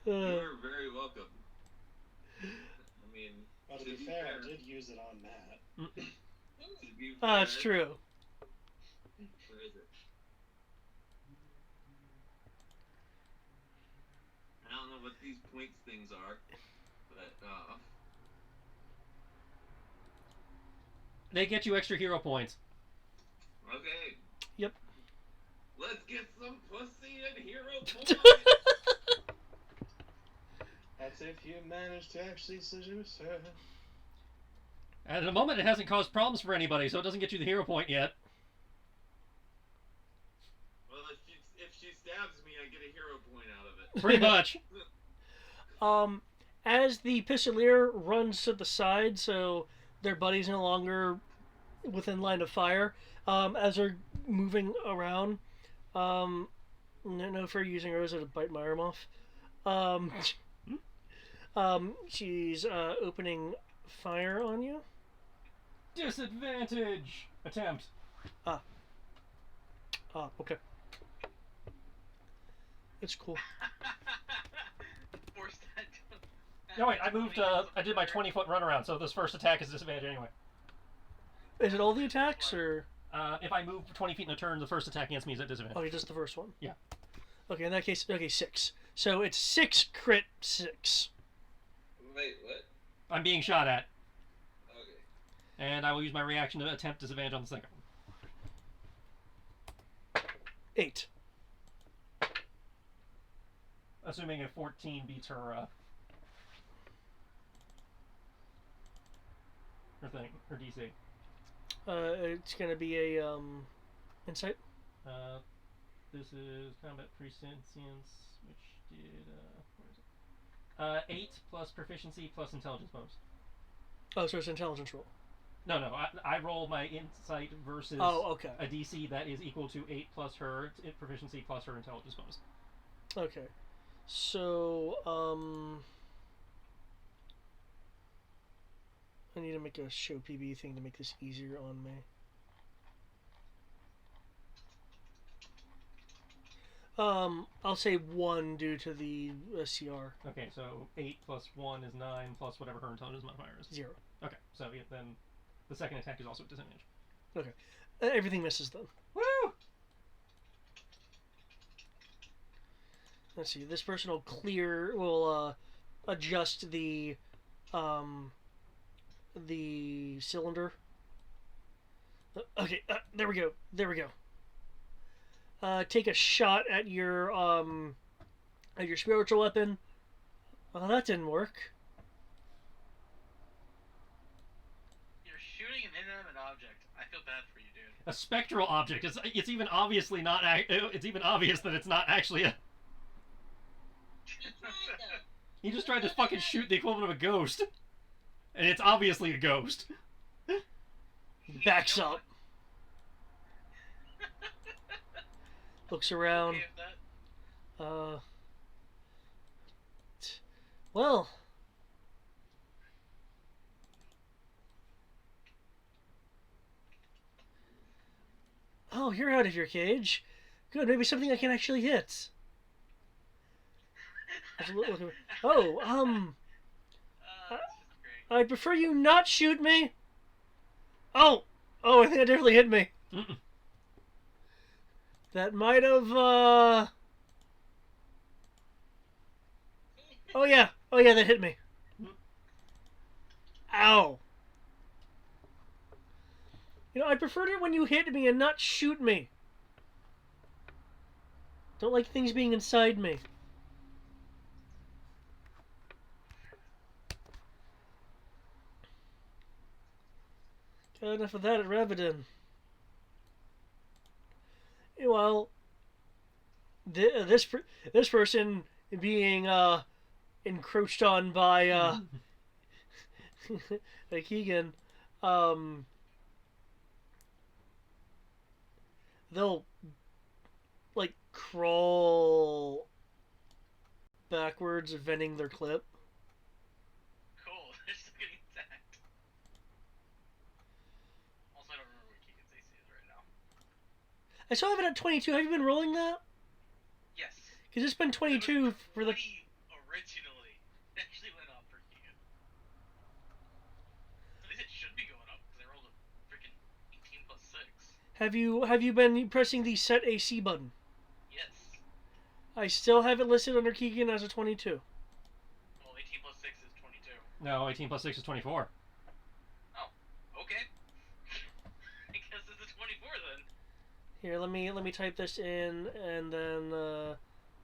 You are very welcome. I mean, Well, to be fair, I did use it on Matt. to be fair, That's true. Where is it? I don't know what these points things are, but They get you extra hero points. okay. Yep. Let's get some pussy and hero points. That's if you manage to actually seduce her. At the moment, it hasn't caused problems for anybody, so it doesn't get you the hero point yet. Well, if she stabs me, I get a hero point out of it. Pretty much. As the Pistolier runs to the side, so their buddy's no longer within line of fire, as they're moving around, no for using Rosa to bite my arm off. She's opening fire on you. Disadvantage! Attempt. Okay. It's cool. Force that. No, wait, I moved, I did my 20-foot runaround, so this first attack is disadvantage anyway. Is it all the attacks, or...? If I move 20 feet in a turn, the first attack against me is at disadvantage. Oh, just the first one? Yeah. Okay, in that case, 6. So it's 6 crit 6. Wait, what? I'm being shot at. Okay. And I will use my reaction to attempt disadvantage on the second one. 8. Assuming a 14 beats her DC. It's gonna be a, insight? This is combat presentience, which did, where is it? 8 plus proficiency plus intelligence bonus. Oh, so it's an intelligence roll. No, I roll my insight versus okay. a DC that is equal to 8 plus her proficiency plus her intelligence bonus. Okay. So, I need to make a show PB thing to make this easier on me. I'll say 1 due to the CR. Okay, so 8 plus 1 is 9 plus whatever her intelligence modifier is. 0. Okay, so yeah, then the second attack is also at disadvantage. Okay. Everything misses then. Woo! Let's see. This person will adjust the cylinder. Okay, there we go. Take a shot at your spiritual weapon. Well, that didn't work. You're shooting an inanimate object. I feel bad for you, dude. A spectral object. It's even obviously not. It's even obvious that it's not actually a. He just tried to fucking shoot the equivalent of a ghost, and it's obviously a ghost. Backs up. Looks around. Well. Oh, you're out of your cage. Good, maybe something I can actually hit. Oh, I prefer you not shoot me. Oh, I think that definitely hit me. Mm-mm. That might have, Oh yeah, that hit me. Ow. You know, I preferred it when you hit me and not shoot me. Don't like things being inside me. Got enough of that at Revedin. Well, this person being encroached on by Keegan, they'll like crawl backwards, venting their clip. Cool. They're still getting attacked. I still have it at 22. Have you been rolling that? Yes. Because it's been 22 for the... 20 originally. It actually went up for Keegan. At least it should be going up because I rolled a freaking 18 plus 6. Have you been pressing the set AC button? Yes. I still have it listed under Keegan as a 22. Well, 18 plus 6 is 22. No, 18 plus 6 is 24. Oh, okay. I guess it's a 24 then. Here, let me type this in and then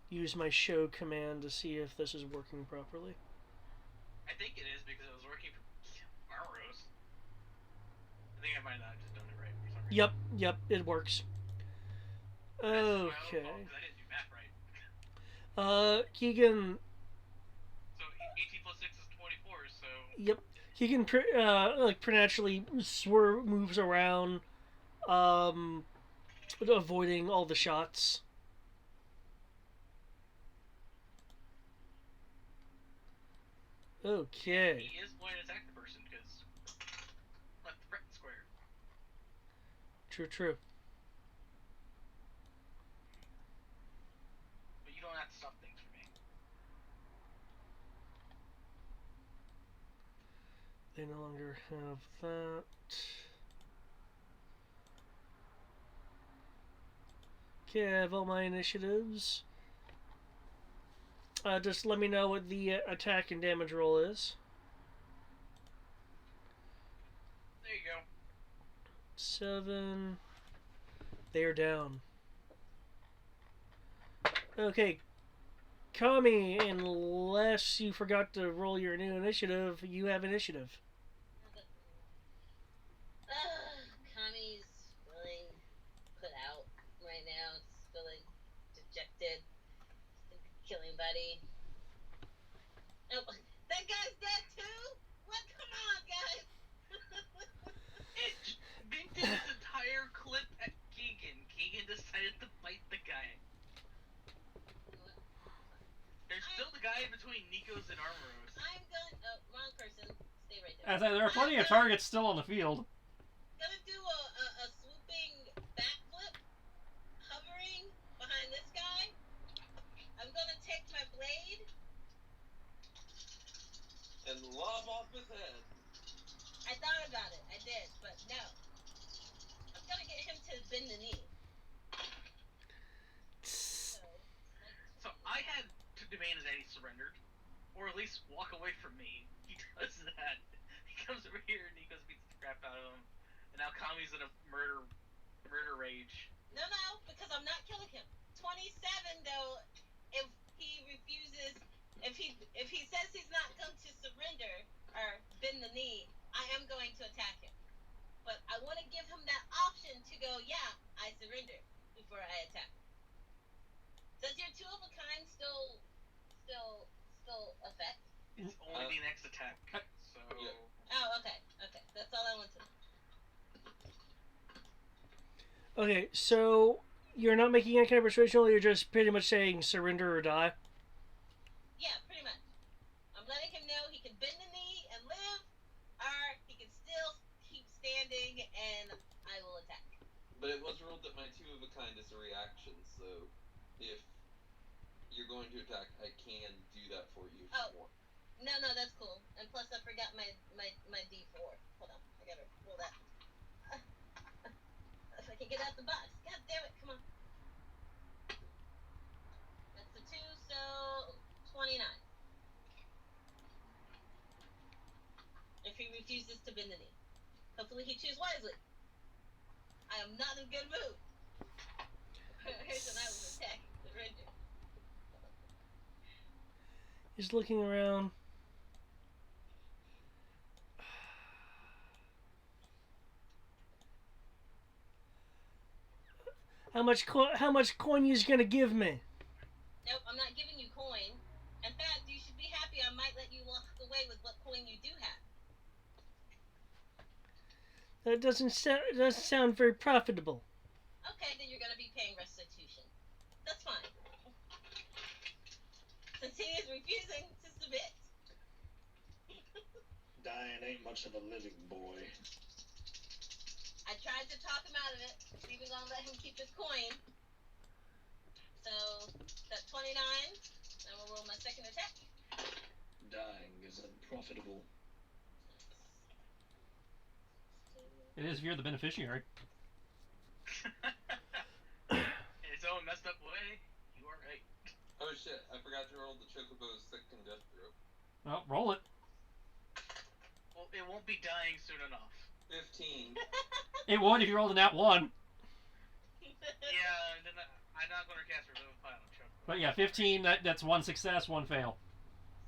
use my show command to see if this is working properly. I think it is because it was working for Arrows. I think I might not have just done it right for some reason. Yep, it works. That's my own Okay. fault, 'cause I didn't do math right. Keegan. So 18 plus 6 is 24, so... Yep. Keegan preternaturally moves around, avoiding all the shots. Okay. He is going to attack the person because left threat square. True. But you don't have to stop things for me. They no longer have that. Okay, I have all my initiatives. Just let me know what the attack and damage roll is. There you go. 7. They're down. Okay. Kami, unless you forgot to roll your new initiative, you have initiative. Kami's feeling put out right now. It's feeling dejected. Killing buddy. Oh, that guy's dead too? What? Come on, guys. Bink did this entire clip at Keegan. Keegan decided to fight the guy. There's still the guy between Nico's and Armoros. I'm going. Oh, wrong person. Stay right there. I say there are plenty of targets still on the field. Gonna do a swooping backflip, hovering behind this guy. I'm gonna take my blade. And lob off his head. I thought about it. I did, but no. I'm gonna get him to bend the knee. So I had to demand that he surrendered, or at least walk away from me. He does that. He comes over here and Nico's beats the crap out of him, and now Kami's in a murder rage. No, because I'm not killing him. 27 though. If he refuses, if he says he's not going to surrender or bend the knee, I am going to attack him. But I want to give him that option to go, yeah, I surrender before I attack. Does your 2 of a kind still affect? It's only the next attack. So. Yeah. Oh, okay. That's all I want to know. Okay, so you're not making any kind of persuasion, you're just pretty much saying surrender or die? Yeah, pretty much. I'm letting him know he can bend the knee and live, or he can still keep standing and I will attack. But it was ruled that my 2 of a kind is a reaction, so if you're going to attack, I can do that for you if you want. No, that's cool. And plus I forgot my D4. Hold on, I gotta roll that. If I can get out the box. God damn it, come on. That's the 2, so 29. If he refuses to bend the knee. Hopefully he chooses wisely. I am not in a good mood. Here's when I was attacking the ranger. He's looking around. How much coin you gonna give me? Nope, I'm not giving you coin. In fact, you should be happy I might let you walk away with what coin you do have. That doesn't sound very profitable. Okay, then you're gonna be paying restitution. That's fine. Since he is refusing to submit. Dying ain't much of a living, boy. I tried to talk him out of it. Even gonna let him keep his coin. So that's 29. I will roll my second attack. Dying is unprofitable. It is if you're the beneficiary. In its own messed up way, you are right. Oh shit! I forgot to roll the Chocobo's second death throw. Well, roll it. Well, it won't be dying soon enough. 15. It would if you rolled a nat 1. Yeah, and then I'm not going to cast Revivify on Chocobo. But yeah, 15, that's 1 success, 1 fail.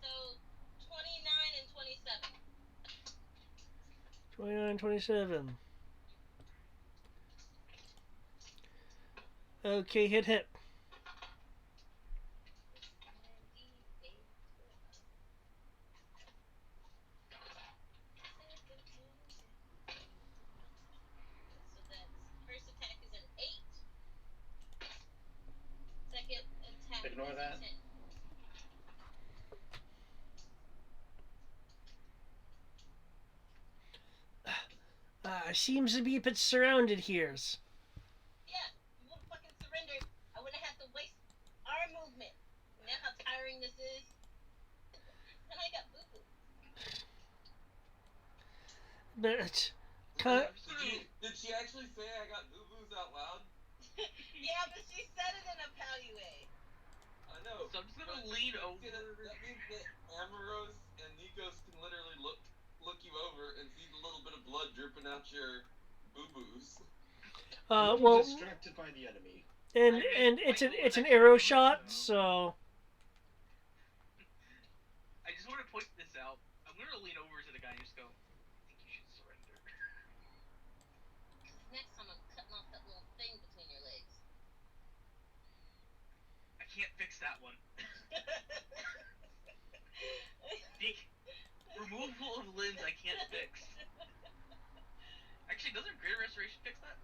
So 29 and 27. 29, 27. Okay, hit. So that's first attack is an 8. Second attack Ignore is that. a 10. Seems to be a bit surrounded here. Yeah, you would have fucking surrendered. I wouldn't have had to waste our movement. You know how tiring this is? And I got boo-boo. But Did she actually say I got boo-boos out loud? Yeah, but she said it in a pouty way. I know. So I'm just going to lean over. That means that Amaros and Nikos can literally look you over and see the little bit of blood dripping out your boo-boos. well, Distracted by the enemy. and it's an arrow shot, so. I just want to point this out. I'm going to lean over to the guy and just go, I think you should surrender. Next time I'm cutting off that little thing between your legs. I can't fix that one. Removal of limbs I can't fix. Actually, doesn't Greater Restoration fix that?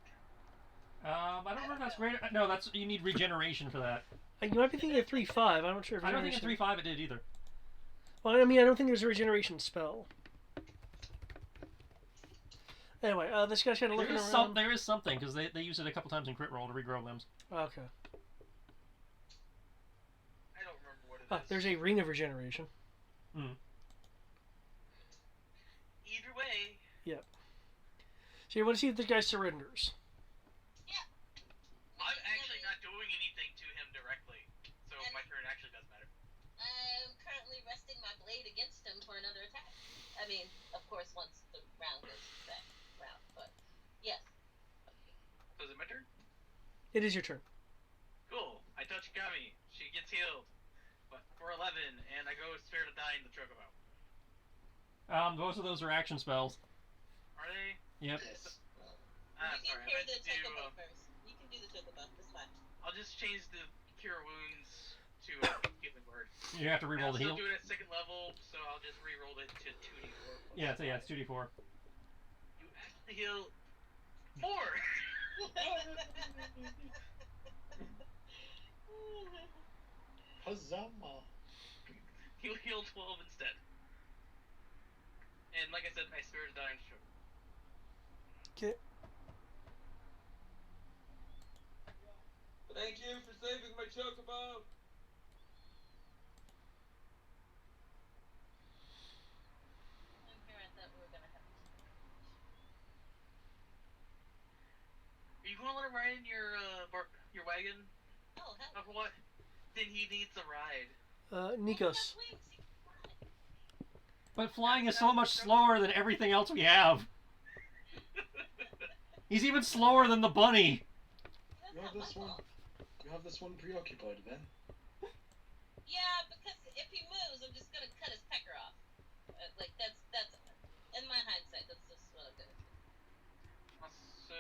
I don't know if that's great. No, that's you need regeneration for that. You might be thinking of 3-5. I'm not sure if I don't think in regeneration- 3.5 it did either. Well, I mean, I don't think there's a regeneration spell. Anyway, this guy's kind of looking around. There is something, because they use it a couple times in crit roll to regrow limbs. Okay. I don't remember what it is. There's a ring of regeneration. Either way. Yep. So you want to see if this guy surrenders. Yeah. I'm actually not doing anything to him directly, so my turn actually does matter. I'm currently resting my blade against him for another attack. I mean, of course, once the round goes back round, but yes. So is it my turn? It is your turn. Cool. I touch Kami. She gets healed. But for 11, and I go Spirit of Dying the Chocobo. Both of those are action spells. Are they? Yep. Yes. You can Sorry. cure I the meant to do, chocobo first. You can do the chocobo. That's fine. I'll just change the Cure Wounds to Healing Word. You have to And reroll I'll the still heal. do it at second level, so I'll just reroll it to 2d4. Yeah, it's 2d4. You actually heal 4! Huzzah! You heal 12 instead. And like I said, my Spirit of Dying Chocobo. Okay. Thank you for saving my Chocobo! I'm here. I thought we were gonna have. Are you going to let him ride in your wagon? Oh hell. Of what? Then he needs a ride. Nikos. But flying is so much slower than everything else we have. He's even slower than the bunny. You have this one. You have this one preoccupied then. Yeah, because if he moves, I'm just gonna cut his pecker off. Like that's in my hindsight. That's just what I'm gonna do. Also,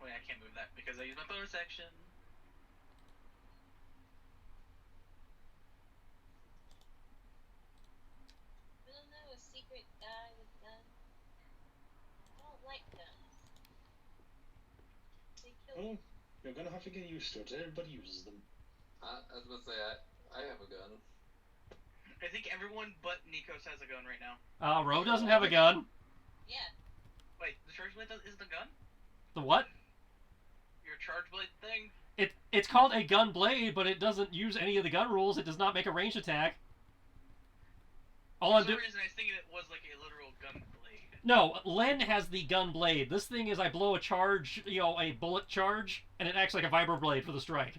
wait, I can't move that because I used my bonus action. I don't know, a secret guy with guns. I don't like guns. They kill Oh, me. you're gonna have to get used to it. Everybody uses them. I was about to say, I have a gun. I think everyone but Nikos has a gun right now. Ro doesn't have a gun. Yeah. Wait, the Churchman isn't a gun? The what? Your charge blade thing? It's called a gun blade, but it doesn't use any of the gun rules. It does not make a ranged attack. All For I'm some doing. reason, I was thinking it was like a literal gun blade. No, Len has the gun blade. This thing is I blow a charge, a bullet charge, and it acts like a vibroblade for the strike.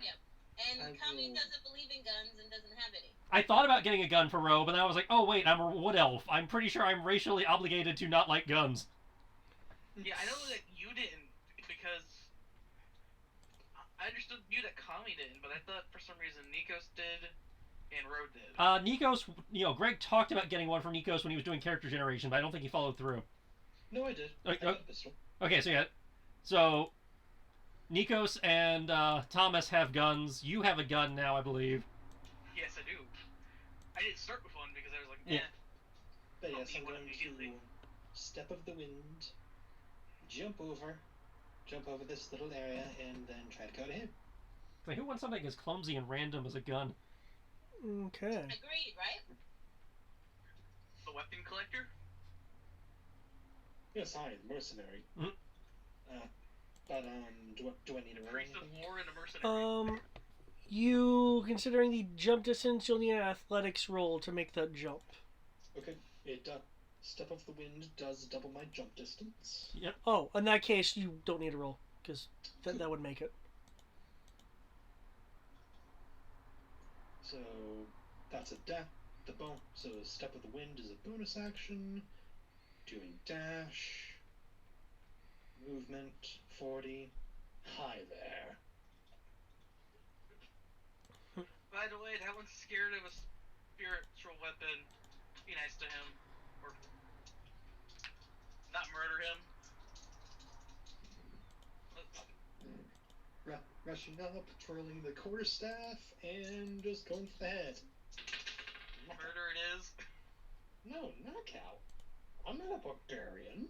Yep. And Kami doesn't believe in guns and doesn't have any. I thought about getting a gun for Ro, but then I was like, oh wait, I'm a wood elf. I'm pretty sure I'm racially obligated to not like guns. Yeah, I know that you didn't, because I understood you that Kami didn't, but I thought for some reason Nikos did and Ro did. Nikos, Greg talked about getting one for Nikos when he was doing character generation, but I don't think he followed through. No, I did. I got a pistol. Okay, so Nikos and Thomas have guns. You have a gun now, I believe. Yes, I do. I didn't start with one because I was like, Yeah. But I'll yes, be I'm one going immediately. to step of the wind, jump over this little area, and then try to go to him. Like, who wants something as clumsy and random as a gun? Okay. Agreed, right? The weapon collector? Yes, I am mercenary. Mhm. But do I need a roll? Prince of War and a mercenary. You, considering the jump distance, you'll need an athletics roll to make that jump. Okay, it step of the wind does double my jump distance. Yep. Oh, in that case, you don't need a roll, because that would make it. So that's so step of the wind is a bonus action. Doing dash, movement 40. Hi there. By the way, that one's scared of a spiritual weapon. Be nice to him. Or not murder him. Rushing up, twirling the quarterstaff, and just going for the head. Murder it is. No, knockout. I'm not a barbarian.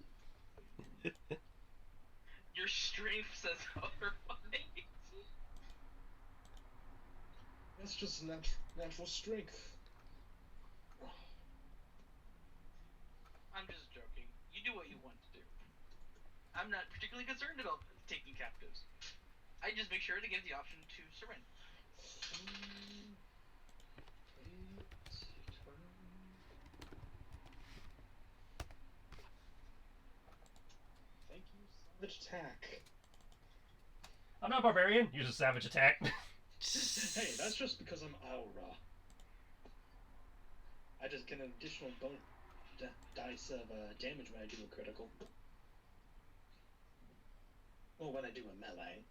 Your strength says otherwise. That's just natural strength. I'm just joking. You do what you want to do. I'm not particularly concerned about taking captives. I just make sure to give the option to surrender. Thank you, savage attack. I'm not a barbarian. Use a savage attack. Hey, that's just because I'm aura. I just get an additional dice of damage when I do a critical. Or when I do a melee.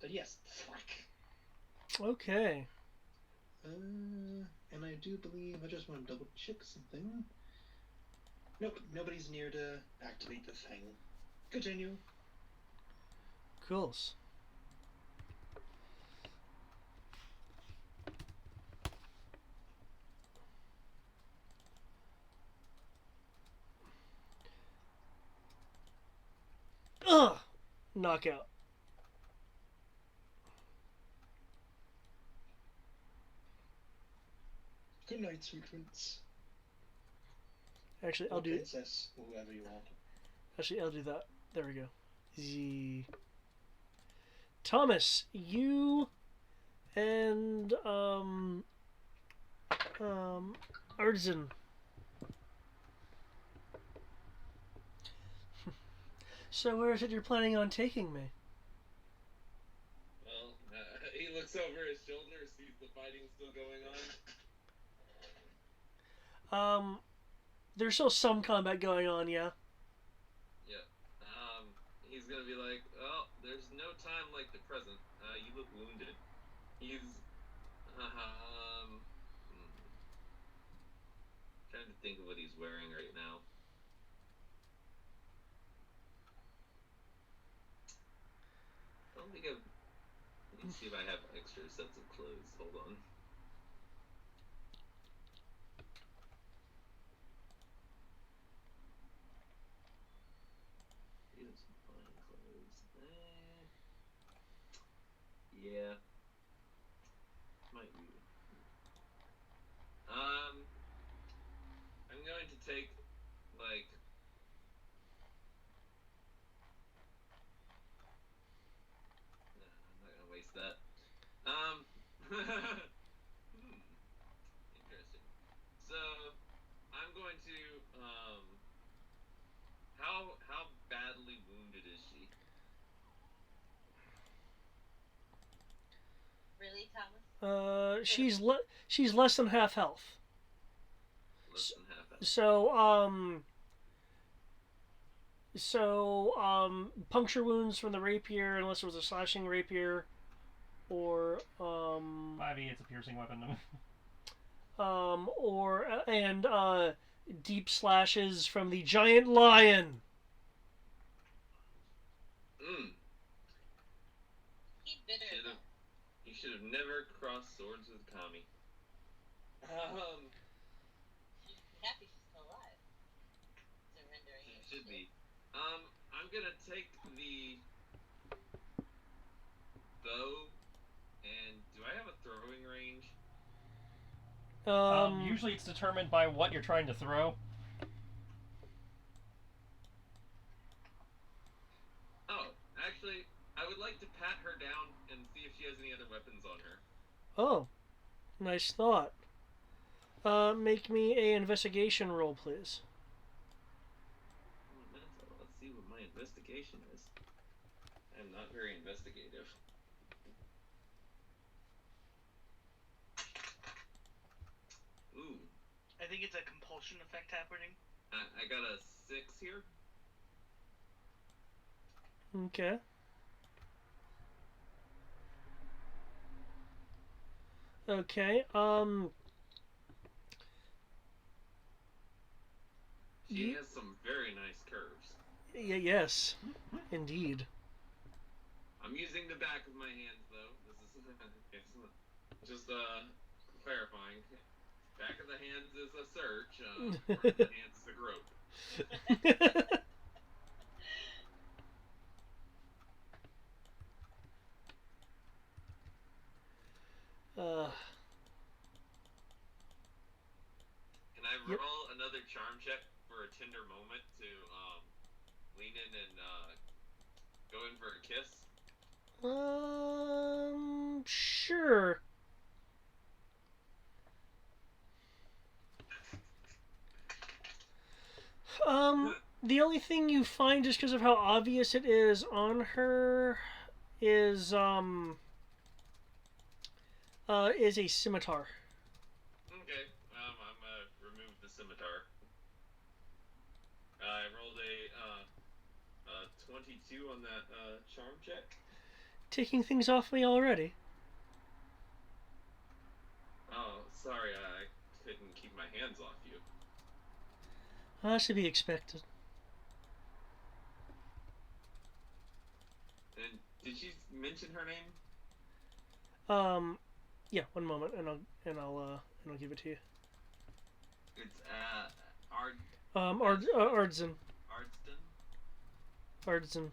But yes, fuck. Okay. And I do believe I just want to double check something. Nope, nobody's near to activate the thing. Continue. Cool. Ugh! Knockout. Good night, sweet prince. Actually, Or I'll do it. princess, or whoever you want. Actually, I'll do that. There we go. Z. Thomas, you and Artisan. So where is it you're planning on taking me? Well, he looks over his shoulder, sees the fighting still going on. There's still some combat going on, yeah. Yeah. He's gonna be like, oh, there's no time like the present. You look wounded. He's, trying to think of what he's wearing right now. I don't think I've. Let me see if I have extra sets of clothes. Hold on. Here's some fine clothes. Yeah. Might be. I'm going to take, like... No, I'm not gonna waste that. Interesting. So, I'm going to, how badly wounded is she? Really, Thomas? She's less than half health. Less than half health. So puncture wounds from the rapier, unless it was a slashing rapier, or 5e, it's a piercing weapon. and deep slashes from the giant lion. He's bitter. You should have never crossed swords with Kami. She's happy she's still alive. Surrendering. She should be. I'm gonna take the bow, and do I have a throwing range? Usually it's determined by what you're trying to throw. Oh, actually, I would like to pat her down and see if she has any other weapons on her. Oh, nice thought. Make me an investigation roll, please. Let's see what my investigation is. I'm not very investigative. Ooh. I think it's a compulsion effect happening. I got a 6 here. Okay. Okay. She has some very nice curves. Yes, indeed. I'm using the back of my hands, though. This is just clarifying. Back of the hands is a search. Front of the hands is a grope. Can I roll another charm check for a tender moment to lean in and go in for a kiss? Sure. The only thing you find, just because of how obvious it is on her, is a scimitar. Okay, I'm gonna remove the scimitar. I rolled a 22 on that charm check. Taking things off me already. Oh, sorry, I couldn't keep my hands off you. That's to be expected. And did she mention her name? Yeah. One moment, and I'll give it to you. It's Ardzin. Ardston. Ardzin.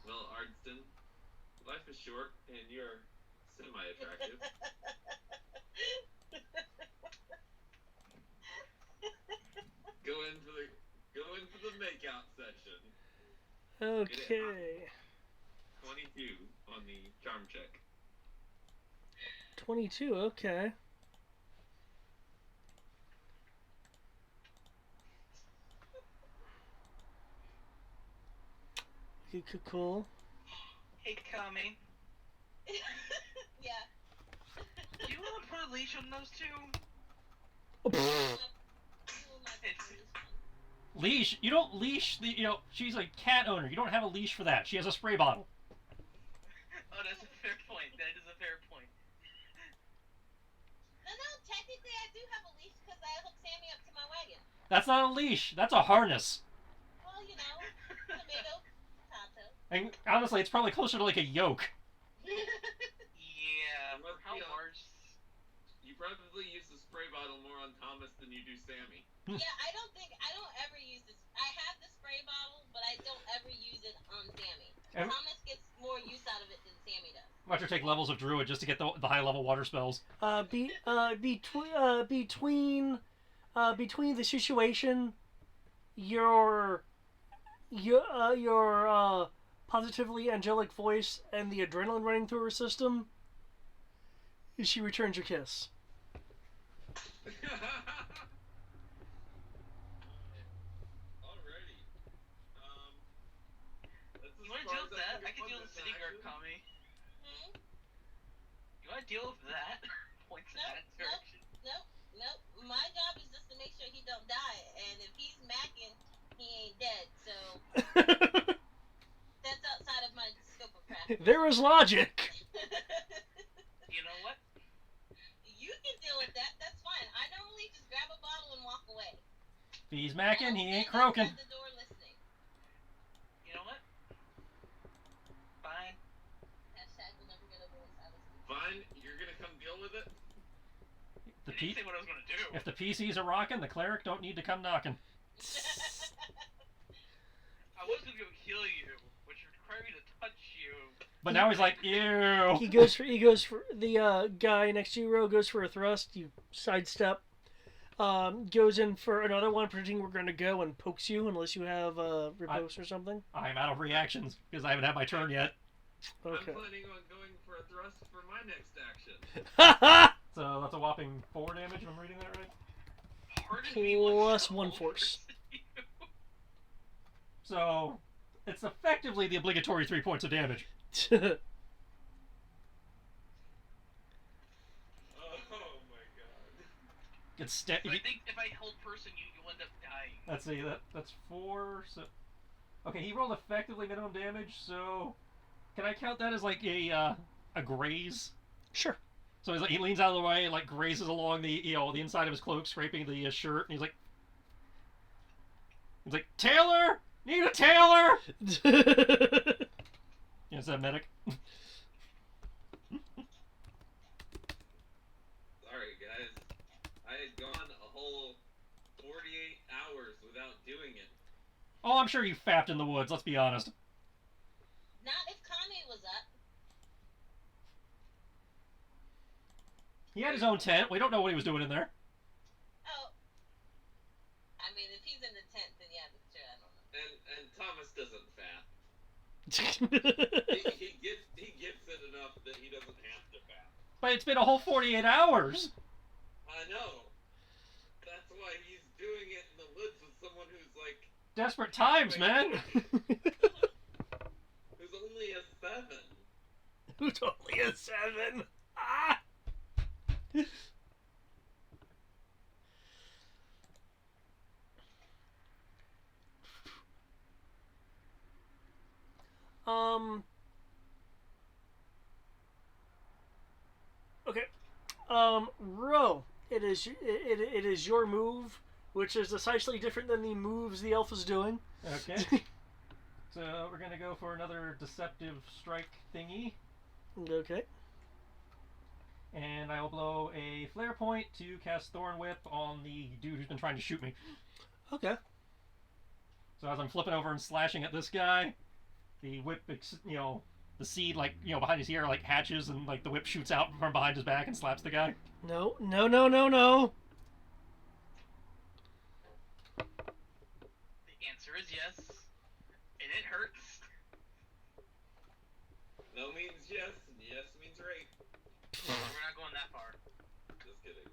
Well, Ardston, life is short, and you're semi-attractive. Go in for the makeout session. Okay. 22 on the charm check. 22. Okay. Cool. Hey, Kami. Yeah. Do you want to put a leash on those two? Leash? You don't leash the, she's a cat owner. You don't have a leash for that. She has a spray bottle. Oh, that's a fair point. That is a fair point. No, technically I do have a leash because I hooked Sammy up to my wagon. That's not a leash. That's a harness. Well, tomato, potato. And honestly, it's probably closer to like a yoke. Yeah, how large? You probably use the spray bottle more on Thomas than you do Sammy. Yeah, I don't ever use this. I have the spray bottle, but I don't ever use it on Sammy. Thomas gets more use out of it than Sammy does. Watch her take levels of druid just to get the high level water spells. Between the situation, your positively angelic voice, and the adrenaline running through her system, she returns your kiss. Alrighty. That's You want to deal with that? I can deal with city guard Kami. You want to deal with that? Points in that direction. Nope. My job is just to make sure he don't die, and if he's macking, he ain't dead. So that's outside of my scope of practice. There is logic. You know what? You can deal with that. That's fine. I normally just grab a bottle and walk away. If he's macking, he ain't Stand croaking. outside the door listening. You know what? Fine. Hashtag will never get over this. Fine, you're gonna come deal with it? The I didn't say what I was going to do. If the PCs are rocking, the cleric don't need to come knocking. I was going to go heal you, which required me to touch you. But now he's like, ew. He goes for the guy next to you, Ro, goes for a thrust. You sidestep. Goes in for another one, pretending we're going to go, and pokes you unless you have repose or something. I'm out of reactions because I haven't had my turn yet. Okay. I'm planning on going for a thrust for my next action. So that's a whopping 4 damage if I'm reading that right. Pardon me, what's Plus the 1 whole force. person So it's effectively the obligatory 3 points of damage. Oh my god. It's So I think if I hold person, you end up dying. Let's see, that's 4. So okay, he rolled effectively minimum damage. So can I count that as like a graze? Sure. So he's like, he leans out of the way and like grazes along the the inside of his cloak, scraping the shirt, and he's like, Taylor, need a tailor. Yeah, is that medic? Sorry, guys. I had gone a whole 48 hours without doing it. Oh, I'm sure you fapped in the woods. Let's be honest. Not if Kami was up. He had his own tent. We don't know what he was doing in there. Oh. I mean, if he's in the tent, then yeah, that's true. I don't know. And Thomas doesn't fap. he gets it enough that he doesn't have to fap. But it's been a whole 48 hours. I know. That's why he's doing it in the woods with someone who's like Desperate times, man. who's only a 7. Who's only a 7? Ah! Okay. Ro, it is your move, which is decisively different than the moves the elf is doing. Okay. So we're gonna go for another deceptive strike thingy, Okay. and I will blow a flare point to cast Thorn Whip on the dude who's been trying to shoot me. Okay. So as I'm flipping over and slashing at this guy, the whip, the seed, behind his ear, hatches, and, the whip shoots out from behind his back and slaps the guy. No. The answer is yes. And it hurts. No means yes, and yes means rape. We're not going that far. Just kidding.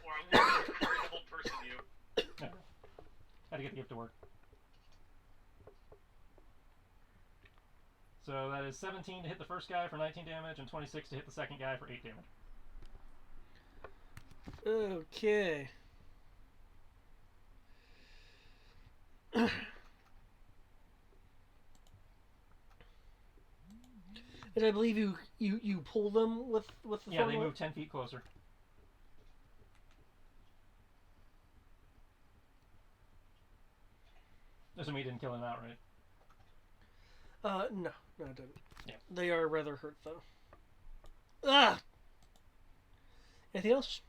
Or I'm going to record the whole person you. No. Had to get the gift to work. So that is 17 to hit the first guy for 19 damage, and 26 to hit the second guy for 8 damage. Okay. And I believe you pull them with the Yeah, thorn they whip? move 10 feet closer. Doesn't mean he didn't kill him outright. No, it didn't. Yeah. They are rather hurt though. Ah. Anything else?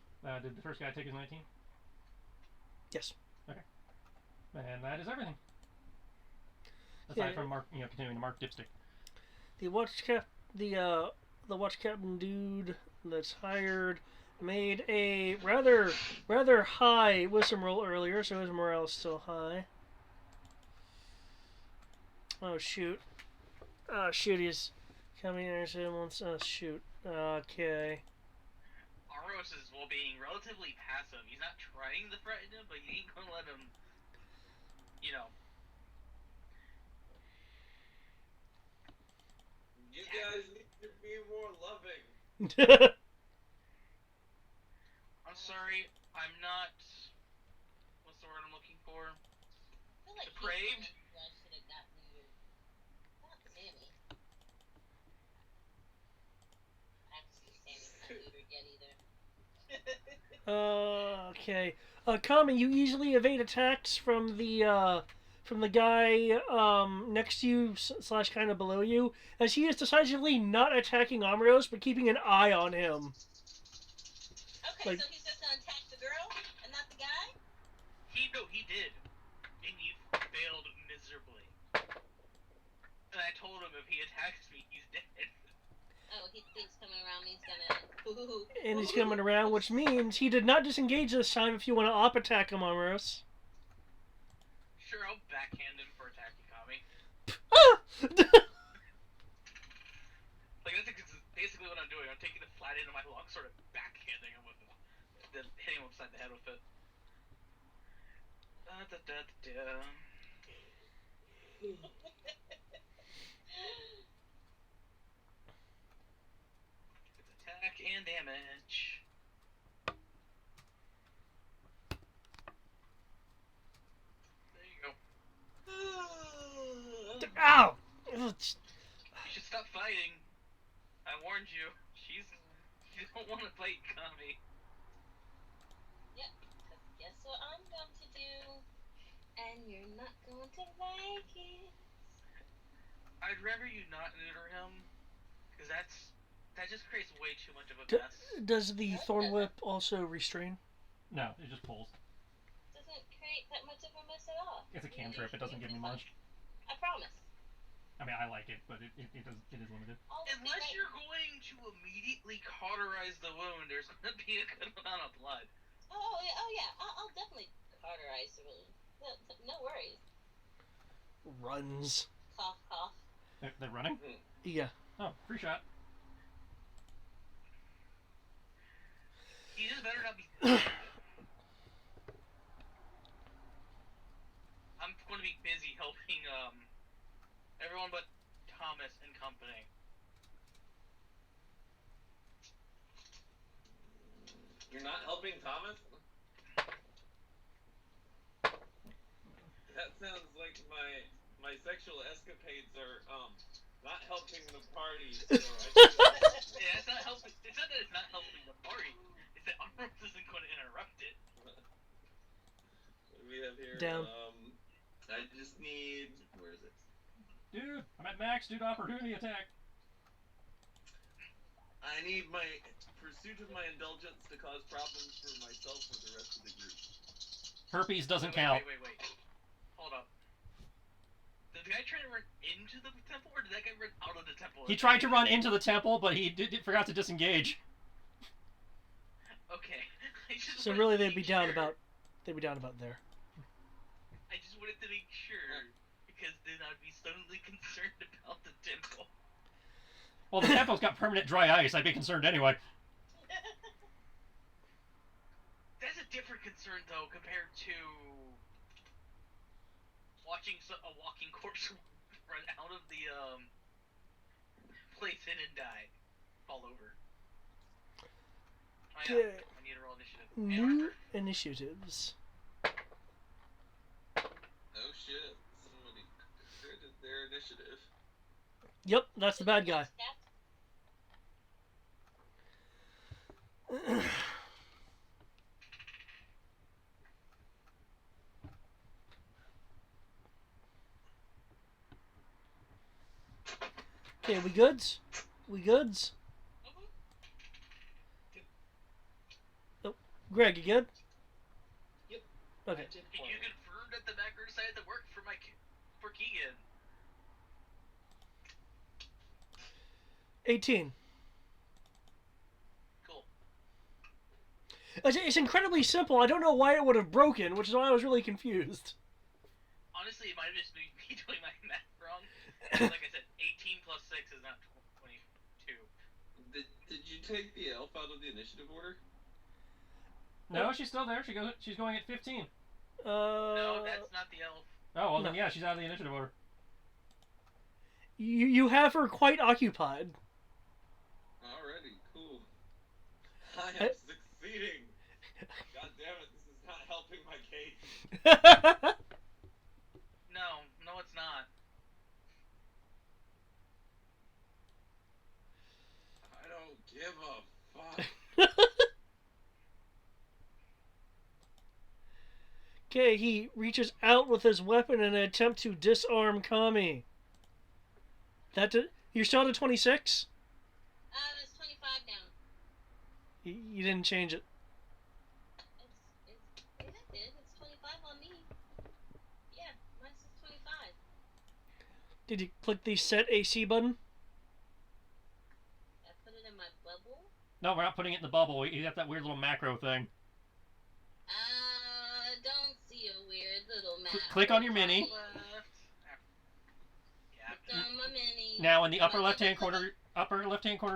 Did the first guy take his 19? Yes. And that is everything. Aside from continuing to mark dipstick. The watch captain dude that's hired made a rather high wisdom roll earlier, so his morale is still high. Oh shoot! Oh shoot! He's coming in. Oh shoot! Okay. Aros is being relatively passive. He's not trying to threaten him, but he ain't gonna let him. You guys need to be more loving. I'm sorry, I'm not. What's the word I'm looking for? I feel like Depraved? I should have got neutered. Not Sammy. Actually, Sammy's not neutered yet either. Okay. Kami, you easily evade attacks from the guy next to you / kind of below you, as he is decisively not attacking Amros, but keeping an eye on him. Okay, so he's just gonna attack the girl and not the guy? He did. And he failed miserably. And I told him if he attacks me, he's dead. Oh, he thinks coming around means gonna... And he's coming around, which means he did not disengage this time if you want to op attack him, Amros. Sure, I'll backhand him for attacking Kami. That's basically what I'm doing. I'm taking the flat end of my longsword and backhanding him with it. Then hitting him upside the head with it. It's attack and damage. There you go. Ow! You should stop fighting. I warned you. You don't want to fight Kami. Yep, because guess what I'm going to do? And you're not going to like it. I'd rather you not neuter him, because that just creates way too much of a mess. Does the Thorn Whip also restrain? No, it just pulls. Doesn't create that much of a mess at all. It's a cantrip. It doesn't give me much. I promise. I mean, I like it, but it is limited. Unless you're going to immediately cauterize the wound, there's going to be a good amount of blood. Oh yeah. I'll definitely cauterize the wound. No worries. Runs. Cough, cough. They're running? Yeah. Oh, free shot. He just better not be. I'm going to be busy helping everyone but Thomas and company. You're not helping Thomas? That sounds like my sexual escapades are not helping the party. So Yeah, it's not helping. It's not that it's not helping the party. It's that Armros isn't going to interrupt it. What do we have here? Down. I just need. Where is it? Dude, I'm at max. Dude, opportunity attack. I need my pursuit of my indulgence to cause problems for myself or the rest of the group. Herpes doesn't count. Wait. Hold up. Did the guy try to run into the temple, or did that guy run out of the temple? He tried to run into the temple, but he forgot to disengage. Okay. So really, they'd be down about there. I just wanted to make sure, because then I'd be suddenly concerned about the temple. Well, the temple's got permanent dry ice. I'd be concerned anyway. That's a different concern, though, compared to watching a walking corpse run out of the place and die, fall over. Oh yeah, I need to roll initiative. New initiatives. Oh shit! Somebody created their initiative. Yep, that's the bad guy. Okay, we goods? We goods? Oh, Greg, you good? Yep. Okay. You confirmed that the macro decided to work for Keegan. 18. Cool. It's incredibly simple. I don't know why it would have broken, which is why I was really confused. Honestly, it might have just been me doing my math wrong. Like I said, 18 plus 6 is not 22. Did you take the elf out of the initiative order? No, she's still there. She's going at 15. No, that's not the elf. Oh, well, then No. yeah, she's out of the initiative order. You have her quite occupied. Alrighty, cool. I am succeeding. God damn it, this is not helping my case. No, it's not. I don't give a fuck. Okay, he reaches out with his weapon in an attempt to disarm Kami. You're still at a 26? It's 25 now. You didn't change it. Yeah, it did. It's 25 on me. Yeah, mine says 25. Did you click the set AC button? I put it in my bubble. No, we're not putting it in the bubble. You got that weird little macro thing. Don't see a weird little map. Click on your mini. Left. Yeah. Click on my mini. Now, in the upper left-hand corner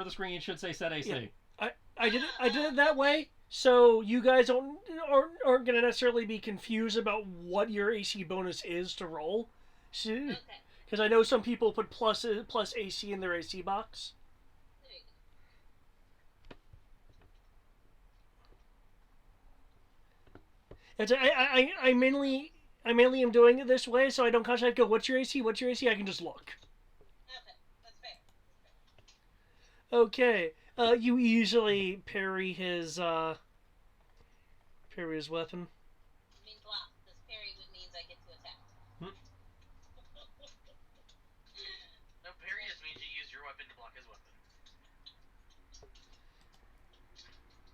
of the screen, it should say set AC. Yeah. I did it that way, so you guys aren't going to necessarily be confused about what your AC bonus is to roll. Okay. Because I know some people put plus AC in their AC box. There you go. It's, I mainly am doing it this way, so I don't constantly go, what's your AC? What's your AC? I can just look. Okay, that's fair. Okay. You easily parry his weapon. I mean block. This parry means I get to attack. No, parry just means you use your weapon to block his weapon.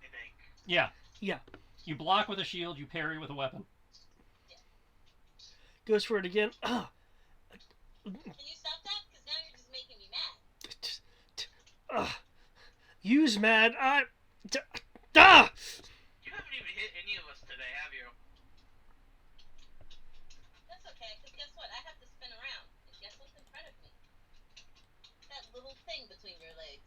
I think. Yeah. Yeah. You block with a shield, you parry with a weapon. Goes for it again. Can you stop that? Because now you're just making me mad. Use mad. You haven't even hit any of us today, have you? That's okay, because guess what? I have to spin around. And guess what's in front of me? That little thing between your legs.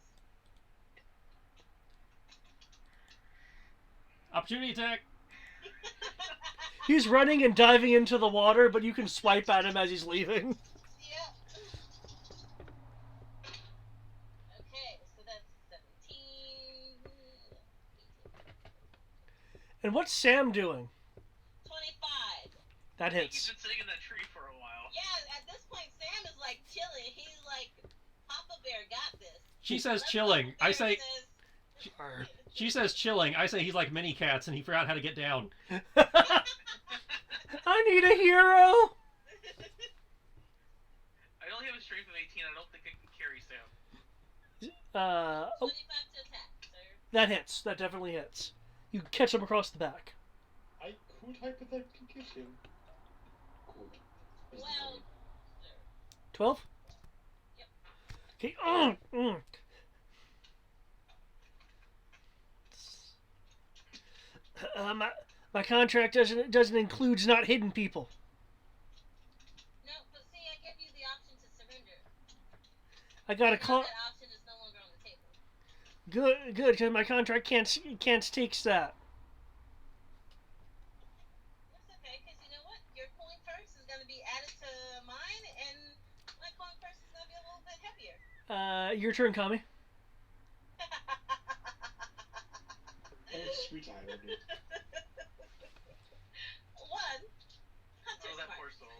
Opportunity attack. He's running and diving into the water, but you can swipe at him as he's leaving. Yep. Okay, so that's 17. 18. And what's Sam doing? 25. That He's hits. been sitting in that tree for a while. Yeah, at this point, Sam is like chilling. He's like, Papa Bear got this. She says Unless chilling. Papa Bear I say... says- She says chilling. I say he's like mini cats and he forgot how to get down. I need a hero! I only have a strength of 18. I don't think I can carry Sam. 25 to attack, sir. That hits. That definitely hits. You catch him across the back. I could hypothetically get him. Could. Is the Well, word. 12? Yep. Okay. My contract doesn't include not hidden people. no, but see, I gave you the option to surrender. I got a Now call. that option is no longer on the table. Good, because my contract can't take that. That's okay, because you know what? Your coin purse is going to be added to mine, and my coin purse is going to be a little bit heavier. Your turn, Kami. Oh, sweet island. One. Oh, Hunter's that mark. poor soul.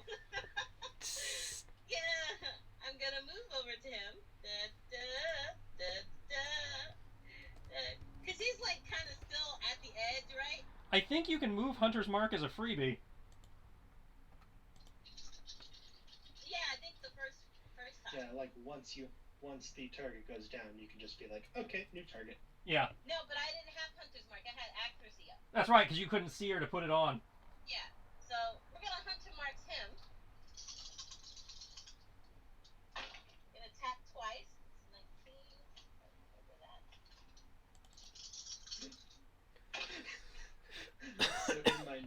Yeah, I'm gonna move over to him. Cause he's like kind of still at the edge, right? I think you can move Hunter's Mark as a freebie. Yeah, I think the first time. Yeah, like once the target goes down, you can just be like, okay, new target. Yeah, No, but I didn't have Hunter's Mark. I had accuracy up. that's right, because you couldn't see her to put it on. Yeah. So we're gonna Hunter Mark him. Gonna attack twice. 19.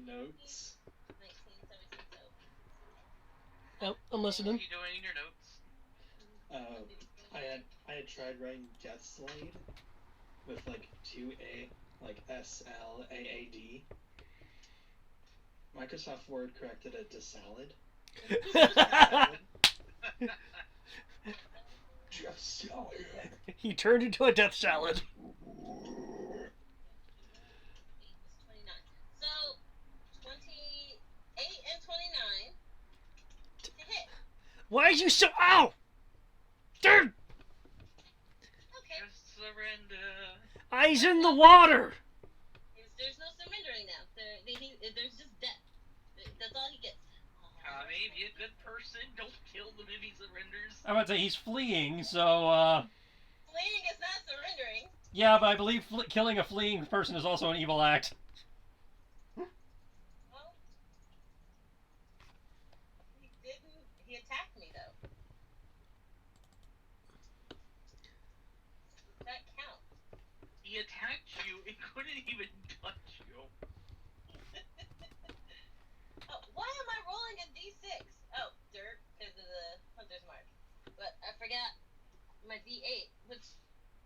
notes. 19, 17, so. Oh, I'm What are listening. you doing in your notes? I had tried writing Death Slade with like 2A, like SLAAD. Microsoft Word corrected it to salad. Just salad. He turned into a death salad. 29. So, 28 and 29 to hit. Why are you so... Ow! Dude! Okay. Just surrender. Eyes in the water! There's no surrendering now. There's just death. That's all he gets. Kami, be a good person. Don't kill them if he surrenders. I would say he's fleeing, so, Fleeing is not surrendering. yeah, but I believe killing a fleeing person is also an evil act. Well, he didn't. He attacked me, though. Does that count? He attacked you. It couldn't even touch you. Oh, why am I rolling a d6? Oh, dirt, because of the hunter's mark. But I forgot my d8, which...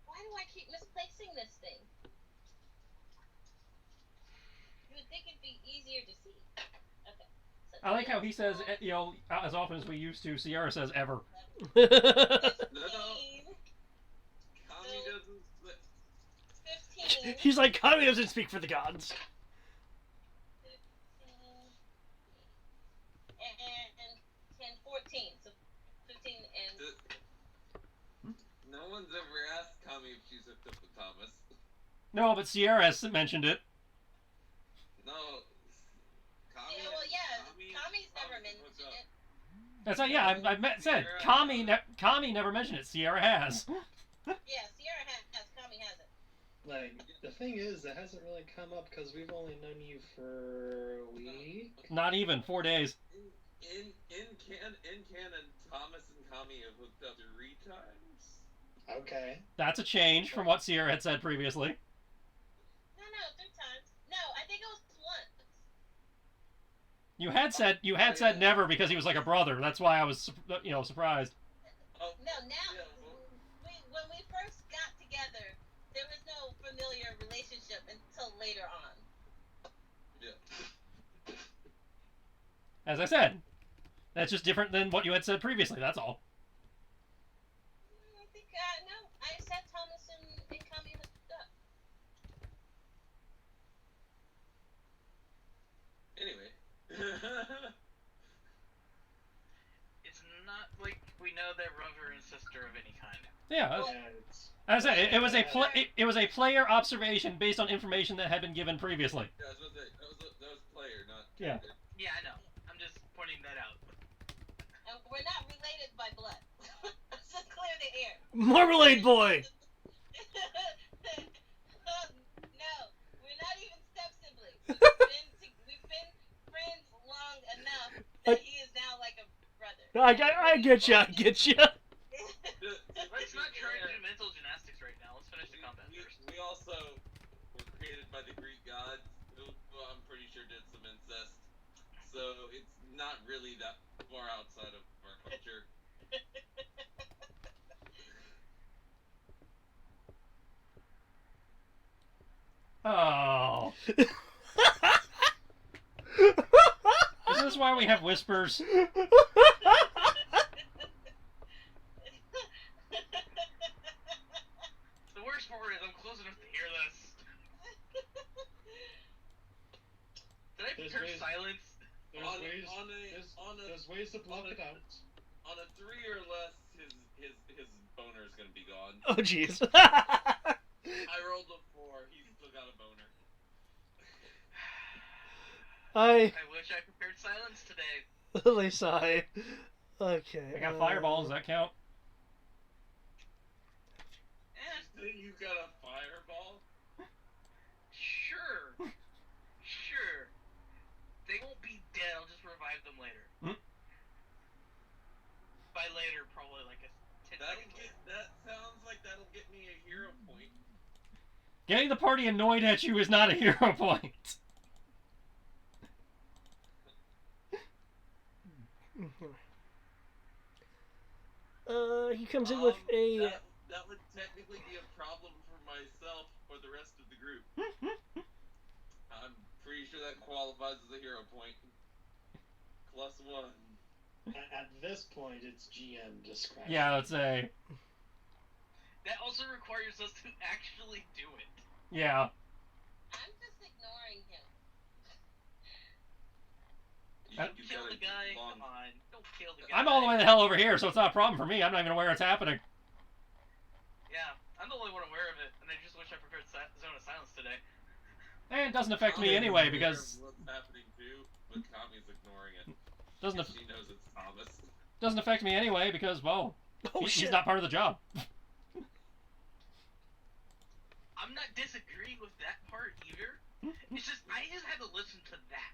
Why do I keep misplacing this thing? You would think it'd be easier to see. Okay. So I like how he says, you know, as often as we used to, Sierra says ever. 15, Kami doesn't. 15, He's like, Kami doesn't speak for the gods. and 10, 14. So 15 and... No one's ever asked Kami if she's hooked up with Thomas. No, but Sierra has mentioned it. No. Kami. Yeah, well, yeah, Kami's never hooked mentioned up. it. That's not, yeah, said, Kami never mentioned it, Sierra has. Yeah, Sierra has, Kami hasn't. Like, the thing is, it hasn't really come up because we've only known you for a week. Not even, 4 days. In canon, Thomas and Kami have hooked up 3 times. Okay. That's a change from what Sierra had said previously. No, 3 times. No, I think it was once. You had said never because he was like a brother. That's why I was, surprised. Oh, No, now, yeah, well, when we first got together, there was no familiar relationship until later on. yeah. As I said, that's just different than what you had said previously. That's all. I think, no, I said Thomas and Kami hooked up. Anyway. It's not like we know they're brother and sister of any kind. Yeah. Yeah, it's... As I said, it was a player observation based on information that had been given previously. Yeah, I was gonna say, that was player, not Yeah. character. Yeah, I know. I'm just pointing that out. And we're not related by blood. Let's just clear the air. Marmalade boy! No, we're not even step siblings. We've been friends long enough that he is now like a brother. I get ya. Let's not try to do mental gymnastics right now. Let's finish the combat first. We also were created by the Greek gods, who I'm pretty sure did some incest. So it's not really that far outside of our culture. Oh. Is this why we have whispers? The worst part is I'm close enough to hear this. Did I There's prepare ways- silence? There's ways to block it out. On a 3 or less, his boner is gonna be gone. Oh, jeez. I rolled a 4. He's still got a boner. I wish I prepared silence today. they sigh. Okay. I got fireballs. Does that count? You got a fireball? Sure. Sure. They won't be dead. I'll just revive them later. By later, probably like a 10 seconds later. That sounds like that'll get me a hero point. Getting the party annoyed at you is not a hero point. He comes in with a. That would technically be a problem for myself or the rest of the group. I'm pretty sure that qualifies as a hero point. +1. At this point, it's GM discretion. Yeah, let's say. That also requires us to actually do it. Yeah. I'm just ignoring him. Don't kill the guy. Come on. Don't kill the guy. I'm all the way the hell over here, so it's not a problem for me. I'm not even aware it's happening. Yeah, I'm the only one aware of it, and I just wish I prepared Zone of Silence today. And it doesn't affect me anyway, because... What's happening too, but Kami's ignoring it. She knows it's Thomas. Doesn't affect me anyway, because, well, shit. he's not part of the job. I'm not disagreeing with that part either. It's just, I just had to listen to that.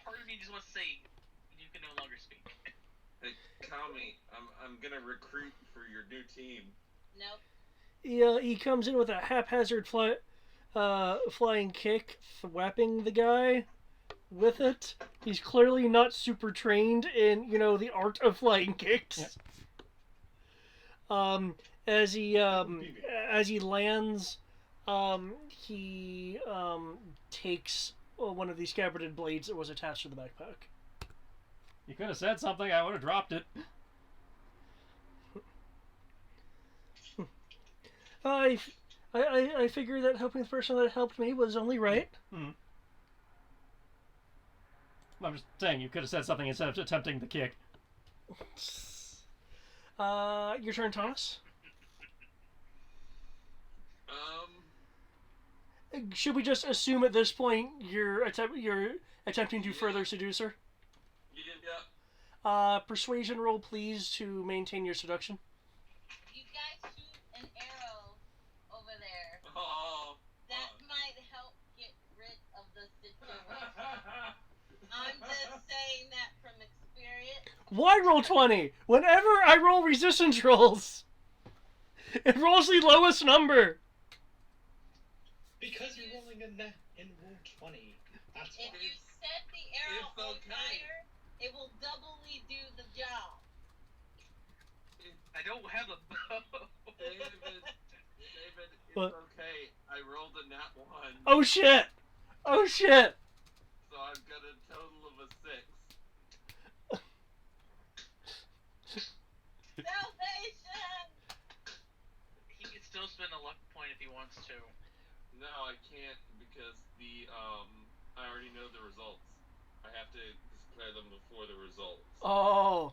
Part of me just wants to say, you can no longer speak. Hey, Kami, I'm gonna recruit for your new team. Nope. He comes in with a haphazard flying kick, thwapping the guy with it. He's clearly not super trained in, the art of flying kicks. Yeah. As he lands, he takes one of the scabbarded blades that was attached to the backpack. You could have said something, I would have dropped it. I figured that helping the person that helped me was only right. I'm just saying, you could have said something instead of attempting the kick. Your turn, Thomas. Should we just assume at this point you're attempting to further seduce her? Yeah. Persuasion roll, please, to maintain your seduction. You guys shoot an arrow over there. Oh. That might help get rid of the situation. I'm just saying that from experience. Why roll 20? Whenever I roll resistance rolls, it rolls the lowest number. Because you're rolling in roll 20. That's why. If you set the arrow on fire, it will doubly do the job. I don't have a bow. David, it's What? okay. I rolled a nat 1. Oh shit! Oh shit! So I've got a total of a 6. Salvation! He can still spend a luck point if he wants to. No, I can't because I already know the results. I have to declare them before the results. Oh.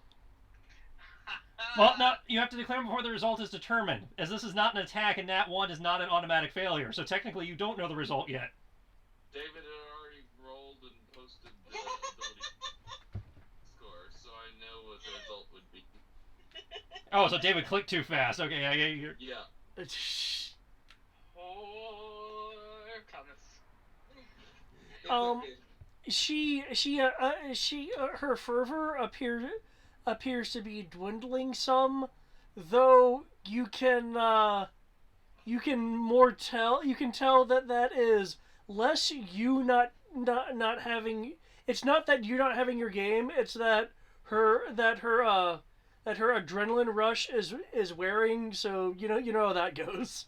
Well, no, you have to declare before the result is determined. As this is not an attack and Nat 1 is not an automatic failure, so technically you don't know the result yet. David had already rolled and posted the ability score, so I know what the result would be. Oh, so David clicked too fast. Okay, Yeah. Thomas. Her fervor appears to be dwindling some, though you can tell that is less you not having. It's not that you're not having your game. It's that her adrenaline rush is wearing. So you know how that goes.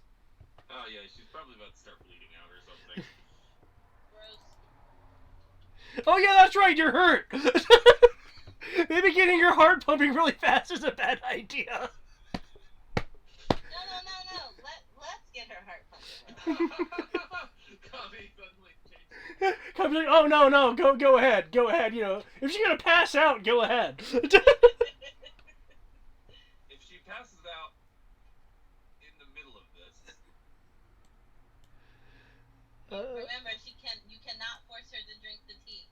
Oh yeah, she's probably about to start bleeding out or something. Gross. Oh yeah, that's right. You're hurt. Maybe getting your heart pumping really fast is a bad idea. No. Let's get her heart pumping. Kami suddenly changed. Comes like, oh no, go ahead. If she's gonna pass out, go ahead. If she passes out in the middle of this, Remember, you cannot force her to drink the tea.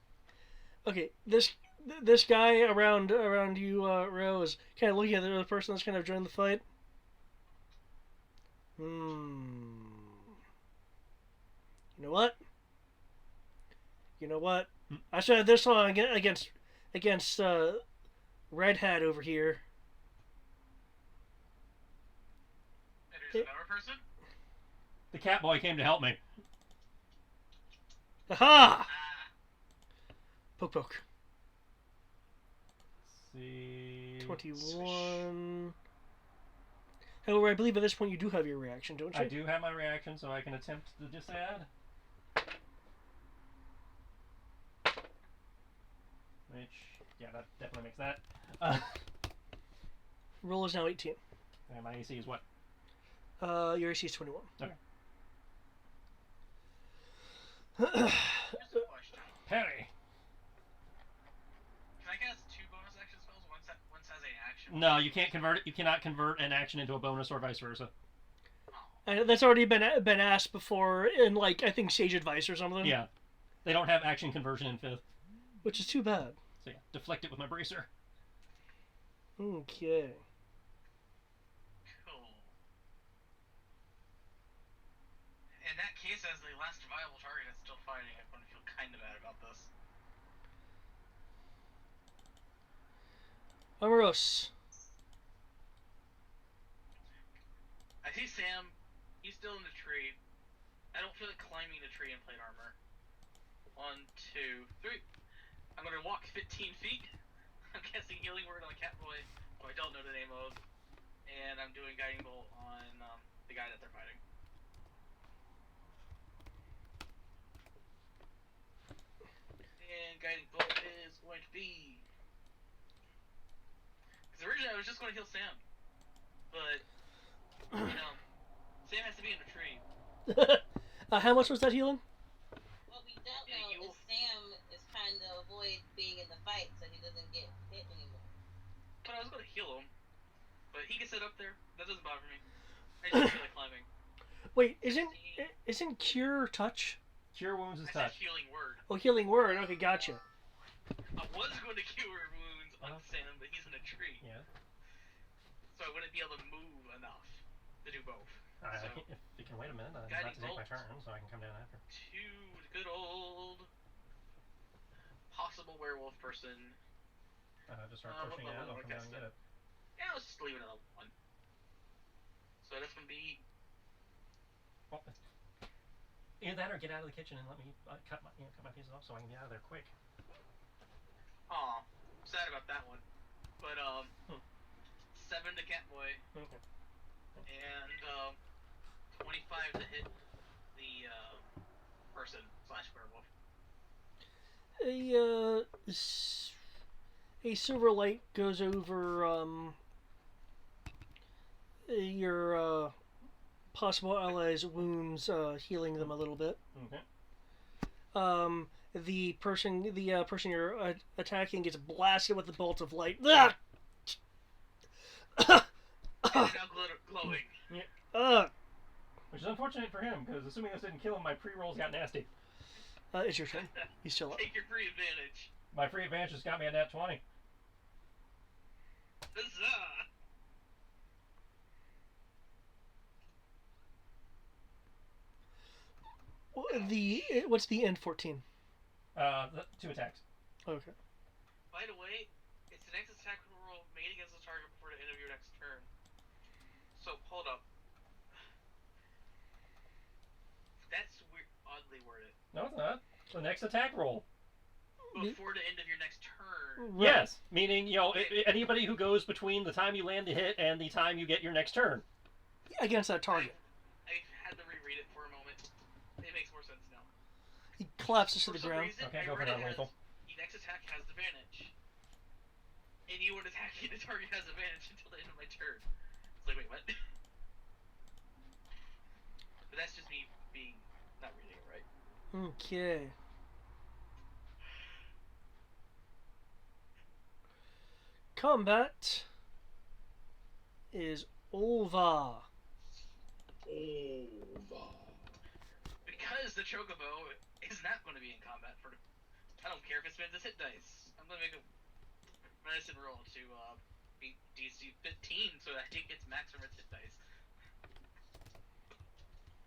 Okay, this guy around you, Ro, is kind of looking at the other person that's kind of joined the fight. You know what? I should have this one against Red Hat over here. And there's another person? The cat boy came to help me. Aha! Poke poke. Let's see. 21. However, I believe at this point you do have your reaction, don't you? I do have my reaction, so I can attempt the disadd. Which, yeah, that definitely makes that. Roll is now 18. And my AC is what? Your AC is 21. Okay. Here's a question. Perry. Can I cast 2 bonus action spells? One has a action. No, you can't convert it. You cannot convert an action into a bonus or vice versa. That's already been asked before in, like, I think Sage Advice or something. Yeah. They don't have action conversion in 5th. Which is too bad. So yeah, deflect it with my bracer. Okay. Cool. In that case, as the last viable target is still fighting, I'm going to feel kind of bad about this. Amaros. I see Sam. He's still in the tree. I don't feel like climbing the tree in plate armor. 1, 2, 3. I'm going to walk 15 feet. I'm casting Healing Word on the Catboy, who I don't know the name of. And I'm doing Guiding Bolt on the guy that they're fighting. And Guiding Bolt is going to be... Because originally I was just going to heal Sam. But, you know, Sam has to be in the tree. How much was that healing? What we don't know is Sam is trying to avoid being in the fight so he doesn't get hit anymore. But I was going to heal him. But he can sit up there. That doesn't bother me. I just feel like climbing. Wait, isn't Cure touch? Cure wounds is I said touch. Healing Word. Oh, Healing Word. Okay, gotcha. I was going to cure wounds on Sam, but he's in a tree. Yeah. So I wouldn't be able to move enough to do both. So, If you can wait a minute, I'm Guiding about to take my Bolt. turn, so I can come down after. to the good old possible werewolf person. Just start what pushing level out. I'll do I come down cast and get that? it. Yeah, let's just leave it at a 1. So that's going to be... Well, either that or get out of the kitchen and let me cut my pieces off so I can get out of there quick. Aw, sad about that one. But, 7 to Catboy. Okay. And 25 to hit the person / werewolf. A silver light goes over your possible allies' wounds, healing them a little bit. Okay. The person you're attacking gets blasted with a bolt of light. Ah! It's now glowing. Which is unfortunate for him, because assuming this didn't kill him, my pre-rolls got nasty. It's your turn. He's still up. Take your free advantage. My free advantage just got me a nat 20. Huzzah! What's the end 14? 2 attacks. Okay. By the way, it's the next attack roll made against the target before the end of your next turn. So, hold up. That's oddly worded. No, it's not. The next attack roll. Before the end of your next turn. Right. Yes, meaning, anybody who goes between the time you land the hit and the time you get your next turn. Against that target. I had to reread it for a moment. It makes more sense now. He collapses to For the some ground. reason, Okay, I go for read it non-lethal. as the next attack has advantage. And you would attack the target has advantage until the end of my turn. It's like, wait, what? But that's just me being not reading it right. Okay. Combat is over. Because the Chocobo is not going to be in combat for... I don't care if it spends its hit dice. I'm going to make a medicine roll to beat DC 15 so that it gets max from its hit dice.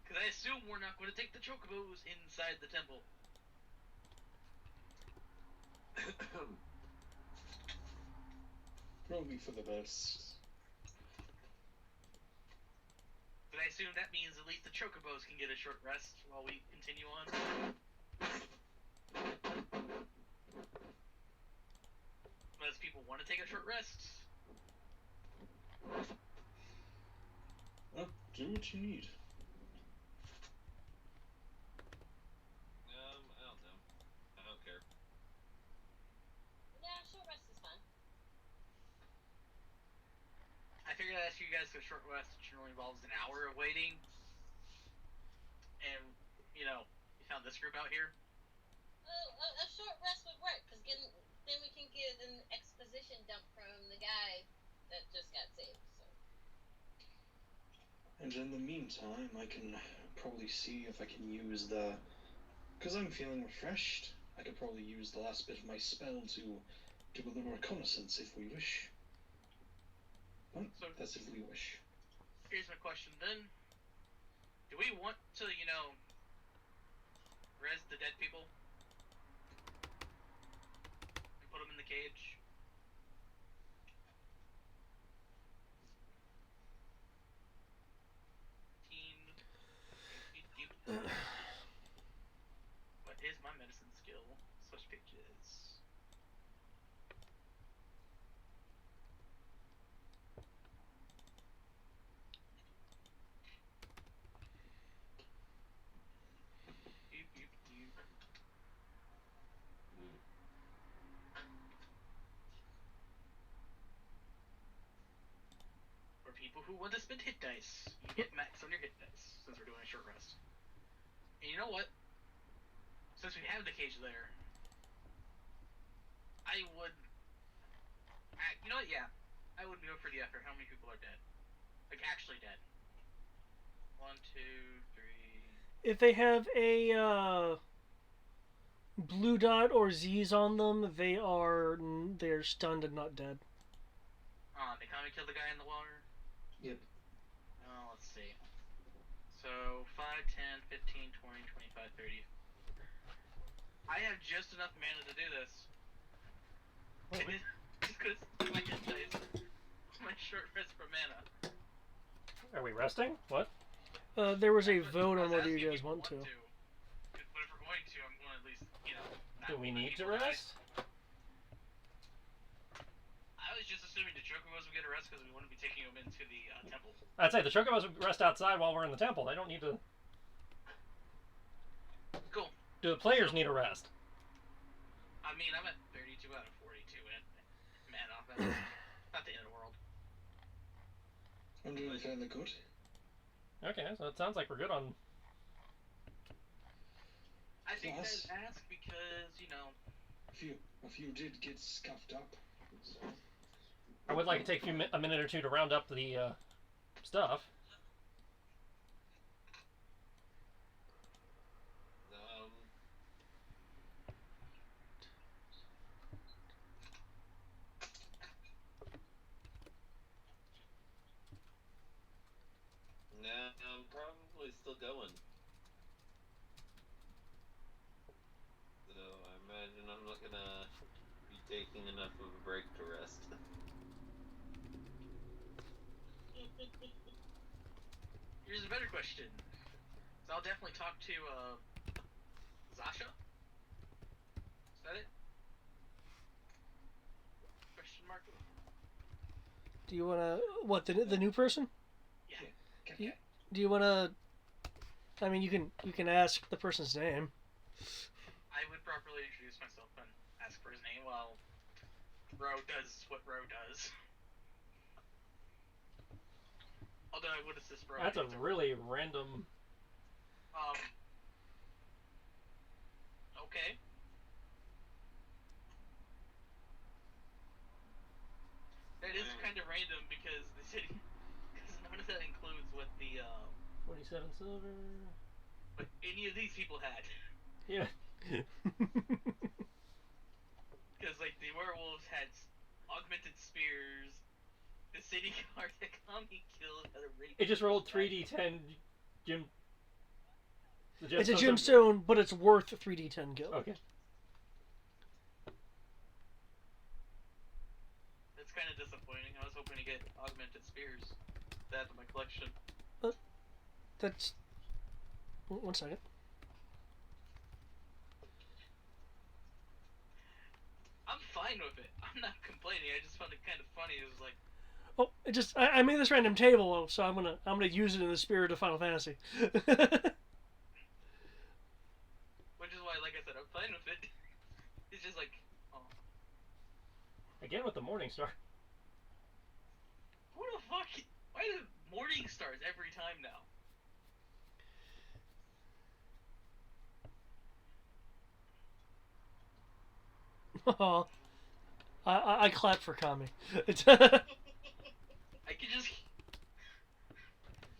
Because I assume we're not going to take the Chocobos inside the temple. Probably for the best. But I assume that means at least the Chocobos can get a short rest while we continue on. want to take a short rest? Do what you need. I don't know. I don't care. Yeah, short rest is fine. I figured I'd ask you guys if a short rest generally involves an hour of waiting. And, you found this group out here. A short rest would work, because then we can get an exposition dump from the guy that just got saved. So. And in the meantime, I can probably see if I can use the... Because I'm feeling refreshed, I could probably use the last bit of my spell to do a little reconnaissance if we wish. But So, that's if we wish. here's my question then. Do we want to, res the dead people? And put them in the cage? What is my medicine skill? Switch pages. For people who want to spend hit dice, you get max on your hit dice, since we're doing a short rest. And you know what? Since we have the cage there, I would... you know what? Yeah. I would go for the effort. How many people are dead? Like, actually dead. 1, 2, 3... If they have a blue dot or Z's on them, they're stunned and not dead. They come and kill the guy in the water? Yep. Oh, let's see. So, 5, 10, 15, 20, 25, 30. I have just enough mana to do this. Just because my hit dice, my short rest for mana. Are we resting? What? There was a vote on whether you guys want to. But if we're going to, I'm going to at least, Do we need to rest? I was just assuming the Chocobos would get a rest because we wouldn't be taking them into the temple. I'd say the Chocobos would rest outside while we're in the temple. They don't need to... Cool. Do the players need a rest? I mean, I'm at 32 out of 42 in mana. That's not the end of the world. I'm doing fairly good. Okay, so it sounds like we're good on... I think Plus, that ask because, a few did get scuffed up. So. I would like to take a minute or two to round up the stuff. Nah, I'm probably still going. So I imagine I'm not gonna be taking enough of a break to rest. Here's a better question. So I'll definitely talk to Zasha. Is that it? Question mark. Do you wanna the new person? Yeah. Do you wanna? I mean, you can ask the person's name. I would properly introduce myself and ask for his name while Ro does what Ro does. Although I would assist Ro. That's a really random... Okay. That is kind of random because the city... Because none of that includes what the, 47 silver... what any of these people had. Yeah. Because, like, the werewolves had augmented spears. The city guard that Kami killed had a rape. It just rolled 3d10 gem... It's a gemstone, but it's worth 3d10 gil. Okay. That's kind of disappointing. I was hoping to get augmented spears. That in my collection. That's... One second. I'm fine fine with it. I'm not complaining. I just found it kind of funny. It was like, Oh, I made this random table, so I'm gonna use it in the spirit of Final Fantasy. which is why, like I said, I'm fine with it. It's just like, oh, Again with the morning star. who the fuck? Why do morning stars every time now? Oh, I clap for Kami. I could just.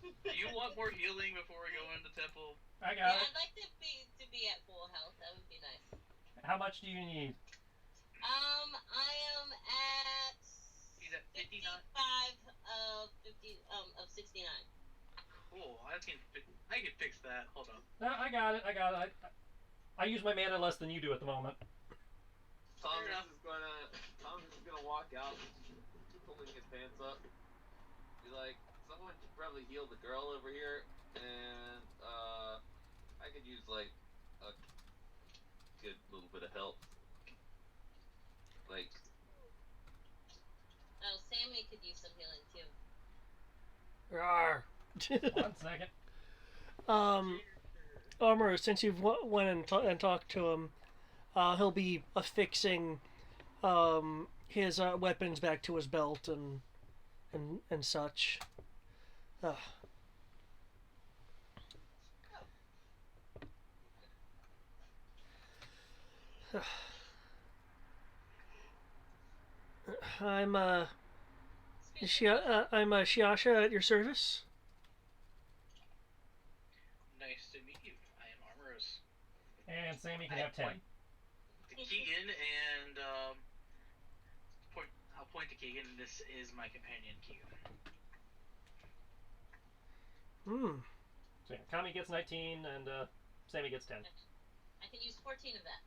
Do you want more healing before we go into temple? I Yeah, got it. I'd like to be at full health. That would be nice. How much do you need? I am at. He's at 59. 55 of 69. Cool. I can fix that. Hold on. No, I got it. I use my mana less than you do at the moment. Thomas is gonna walk out, pulling his pants up. Be like, someone should probably heal the girl over here, and I could use like a good little bit of help. Like, Oh, Sammy could use some healing too. Rawr. 1 second. Armor, since you've went and talked to him, he'll be affixing his weapons back to his belt and such. I'm Shiasha at your service. Nice to meet you. I am Armoros. And Sammy can have 10. Keegan, and I'll point to Keegan. This is my companion, Keegan. So yeah, Kami gets 19 and Sammy gets 10. I can use 14 of that.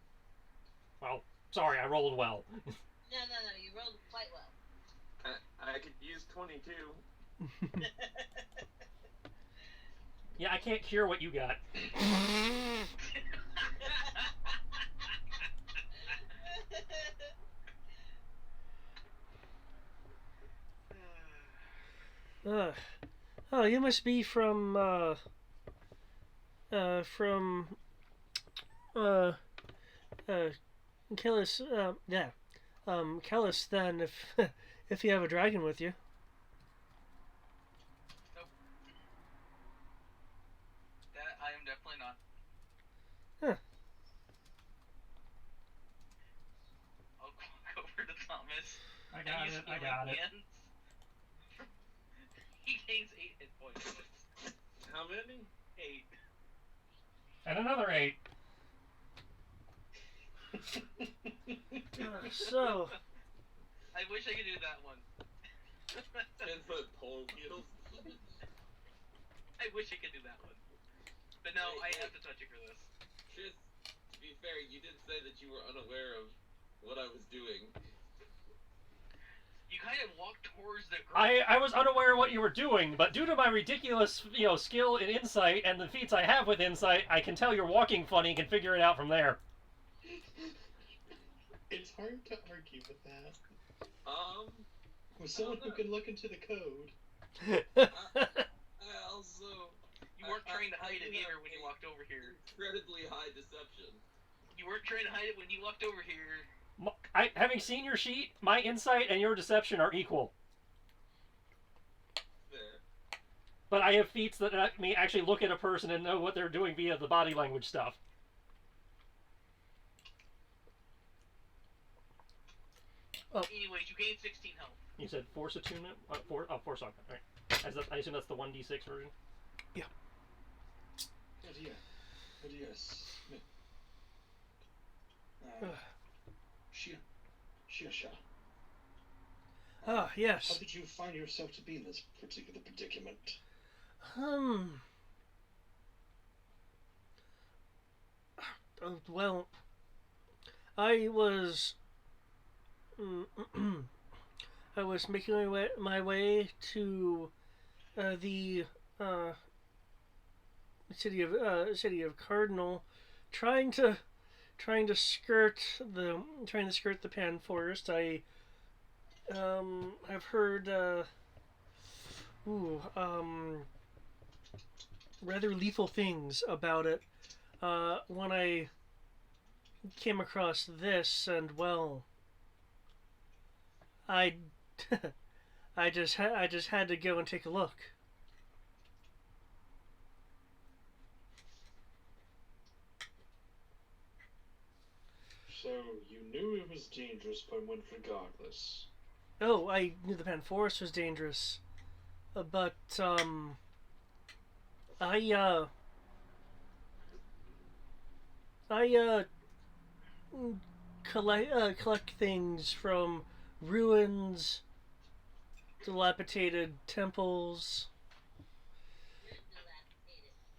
Well, sorry, I rolled well. No, you rolled quite well. I could use 22. Yeah, I can't cure what you got. Oh, you must be from Kellis, Kellis then, if you have a dragon with you. Nope. That I am definitely not. Huh. I'll walk over to Thomas. I got it. He gains 8 hit points. How many? 8. And another 8. So, I wish I could do that one. 10-foot pole heals. I wish I could do that one. But no, I have to touch you for this. Just to be fair, you did say that you were unaware of what I was doing. You kind of walked towards the group. I was unaware of what you were doing, but due to my ridiculous, skill in insight and the feats I have with insight, I can tell you're walking funny and can figure it out from there. It's hard to argue with that. With I someone don't who know. can look into the code. I also... You weren't trying to hide do it either have when you a walked over here. Incredibly high deception. You weren't trying to hide it when you walked over here. Having seen your sheet, my insight and your deception are equal. Fair. But I have feats that let me actually look at a person and know what they're doing via the body language stuff. Anyways, you gained 16 health. You said force attunement? Force augment. All right. I assume that's the 1d6 version? Oh dear. Oh dear. Shiasha. How yes. did you find yourself to be in this particular predicament? Well, I was I was making my way to the city of Cardinal, trying to trying to skirt the pan forest. I've heard rather lethal things about it. When I came across this, and well, I I just had to go and take a look. So you knew it was dangerous, but went regardless. Oh, I knew the pan forest was dangerous, but I I collect things from ruins, dilapidated temples.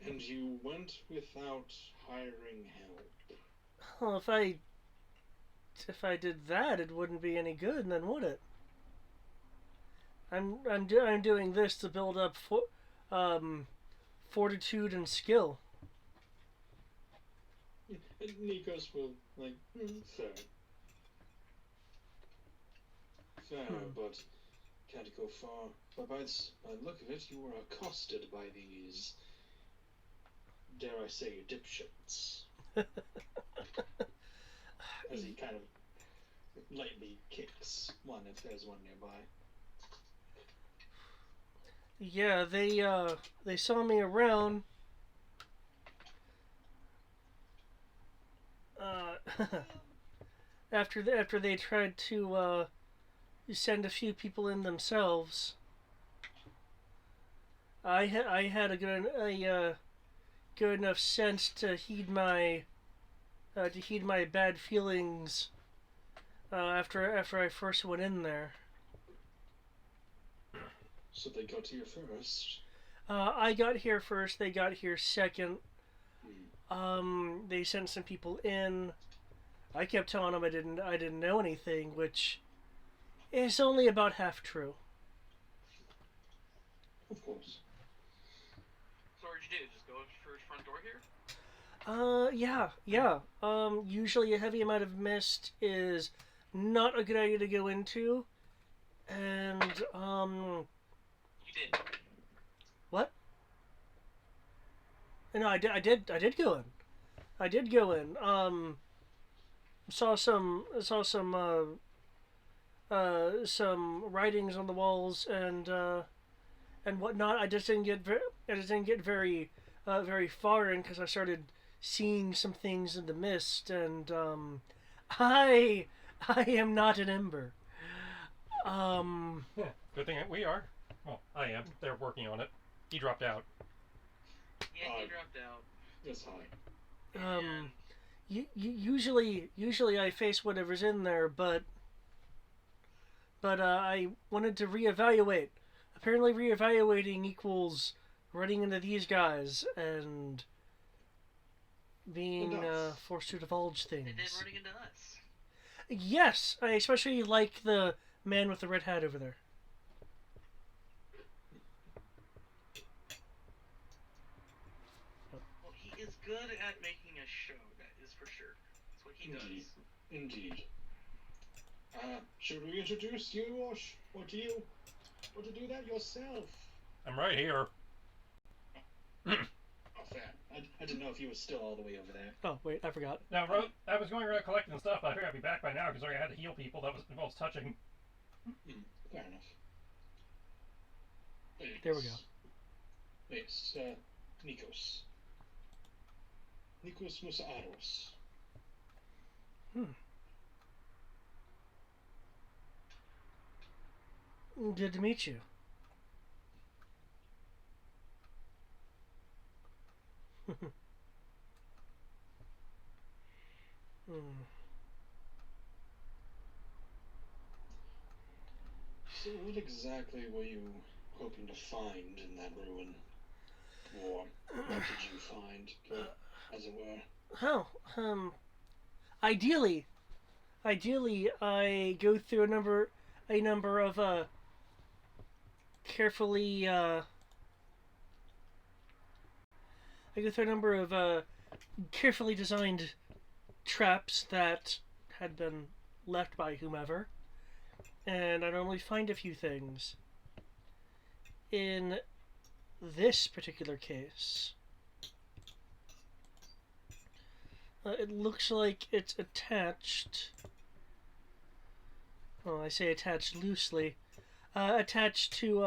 And you went without hiring help. Well, if I did that, it wouldn't be any good, then would it? I'm doing this to build up fortitude and skill. And Nikos will, like, fair. Fair, but can't go far. But by the look of it, you were accosted by these, dare I say, dipshits. As he kind of lightly kicks one if there's one nearby. Yeah, they saw me around. After they tried to send a few people in themselves, I had a good enough sense to heed my bad feelings after I first went in there. So they got here first. I got here first. They got here second. They sent some people in. I kept telling them I didn't know anything, which is only about half true. Of course. So what did you do? Just go for his front door here? Yeah. Usually a heavy amount of mist is not a good idea to go into, and You did. What? No, I did go in. I did go in. Saw some writings on the walls and whatnot. I just didn't get very far in because I started seeing some things in the mist, and I am not an ember. Yeah, good thing we are. Well, I am. They're working on it. He dropped out. Yeah, he dropped out. Yes, hi. Usually I face whatever's in there, but I wanted to reevaluate. Apparently, reevaluating equals running into these guys and being forced to divulge things. And then running into us. Yes, I especially like the man with the red hat over there. Well, he is good at making a show, that is for sure. That's what he does. Indeed. Should we introduce you, or do you want to do that yourself? I'm right here. Oh, fair. I didn't know if you were still all the way over there. Oh, wait, I forgot. Now, I was going around collecting stuff, but I figured I'd be back by now because I had to heal people. That involves touching. Fair enough. There we go. Yes, Nikos. Nikos Musaaros. Good to meet you. So what exactly were you hoping to find in that ruin? Or what did you find, as it were? Oh, ideally, I go through a number of carefully carefully designed traps that had been left by whomever, and I normally find a few things. In this particular case, it looks like it's attached. Well, I say attached loosely. Attached to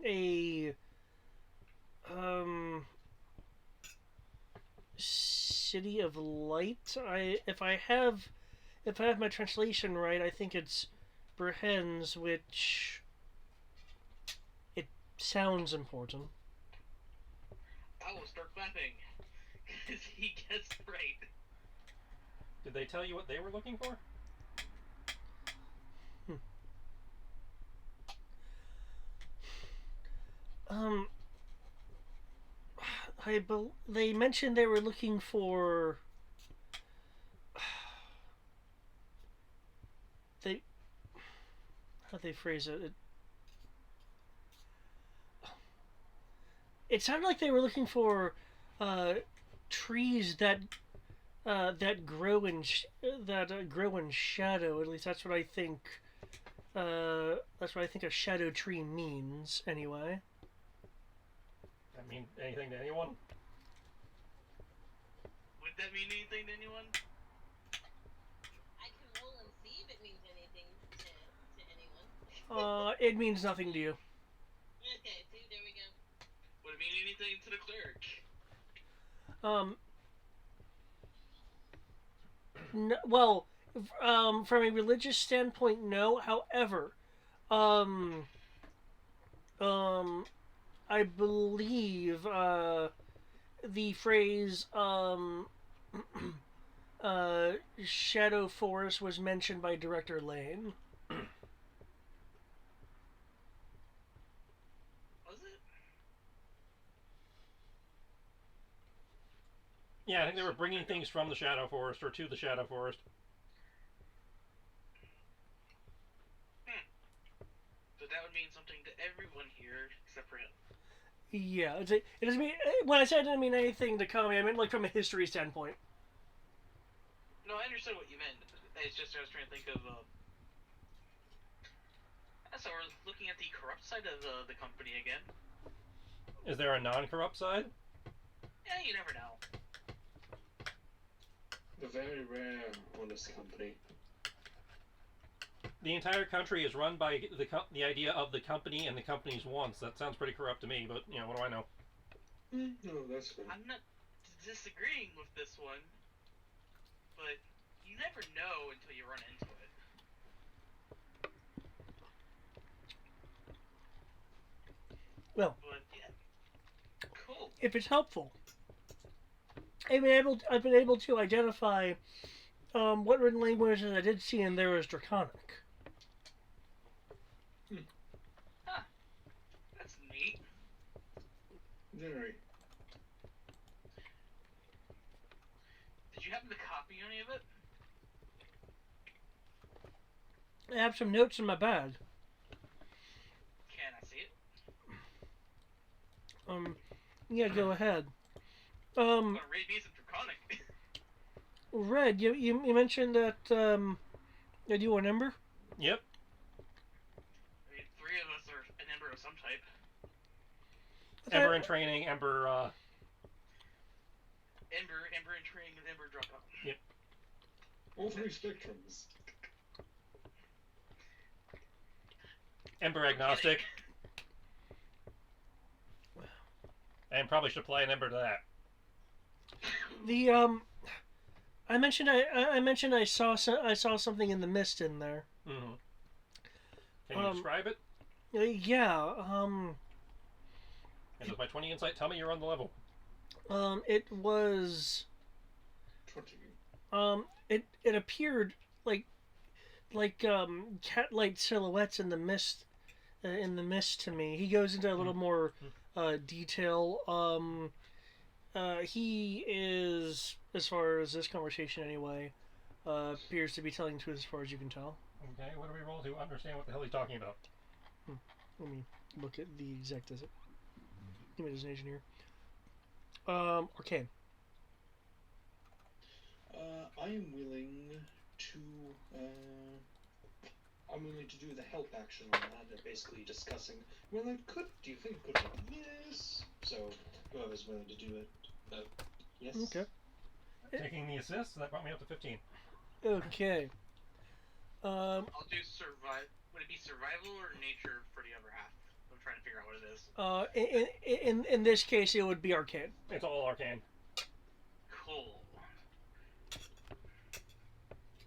a City of Light. If I have my translation right, I think it's Brehens, which it sounds important. I will start clapping because he gets it right. Did they tell you what they were looking for? They mentioned they were looking for. How'd they phrase it? It sounded like they were looking for trees that grow in grow in shadow. At least that's what I think. That's what I think a shadow tree means. Anyway. That mean anything to anyone? Would that mean anything to anyone? I can roll and see if it means anything to anyone. It means nothing to you. Okay, see, there we go. Would it mean anything to the cleric? Well, from a religious standpoint, no. However, I believe the phrase Shadow Forest was mentioned by Director Lane. Was it? Yeah, I think they were bringing things from the Shadow Forest or to the Shadow Forest. So that would mean something to everyone here except for him. Yeah, it doesn't mean. When I said it didn't mean anything to Kami, I meant like from a history standpoint. No, I understood what you meant. It's just I was trying to think of. So we're looking at the corrupt side of the company again. Is there a non-corrupt side? Yeah, you never know. They're very rare on this company. The entire country is run by the idea of the company and the company's wants. That sounds pretty corrupt to me, but, you know, what do I know? No, that's fine. I'm not disagreeing with this one, but you never know until you run into it. Well, but yeah, cool. If it's helpful, I've been able to identify what written languages I did see in there as Draconic. Huh. That's neat. Very. Did you happen to copy any of it? I have some notes in my bag. Can I see it? Yeah, go ahead. Read me some Draconic. Red, you mentioned that that you were an Ember? Yep. I mean, 3 of us are an Ember of some type. Ember in training, Ember, Ember in training, and Ember drop out. Yep. All 3 spectrums. Ember agnostic. And probably should apply an Ember to that. The I mentioned I saw something in the mist in there. Mm-hmm. Can you describe it? Yeah. And does my 20 insight tell me you're on the level? It was. 20. It appeared like cat-like silhouettes in the mist. In the mist to me, he goes into a little more detail. He is, as far as this conversation anyway, appears to be telling the truth as far as you can tell. Okay, what do we roll to understand what the hell he's talking about? Let me look at the exact image as an engineer. Arcane. I am willing I'm willing to do the help action on that. They're basically discussing. Well, do you think it could be yes? So whoever's willing to do it. Yes. Okay. Taking the assist, so that brought me up to 15. Okay. I'll do survive. Would it be survival or nature for the other half? I'm trying to figure out what it is. In this case, it would be arcane. It's all arcane. Cool.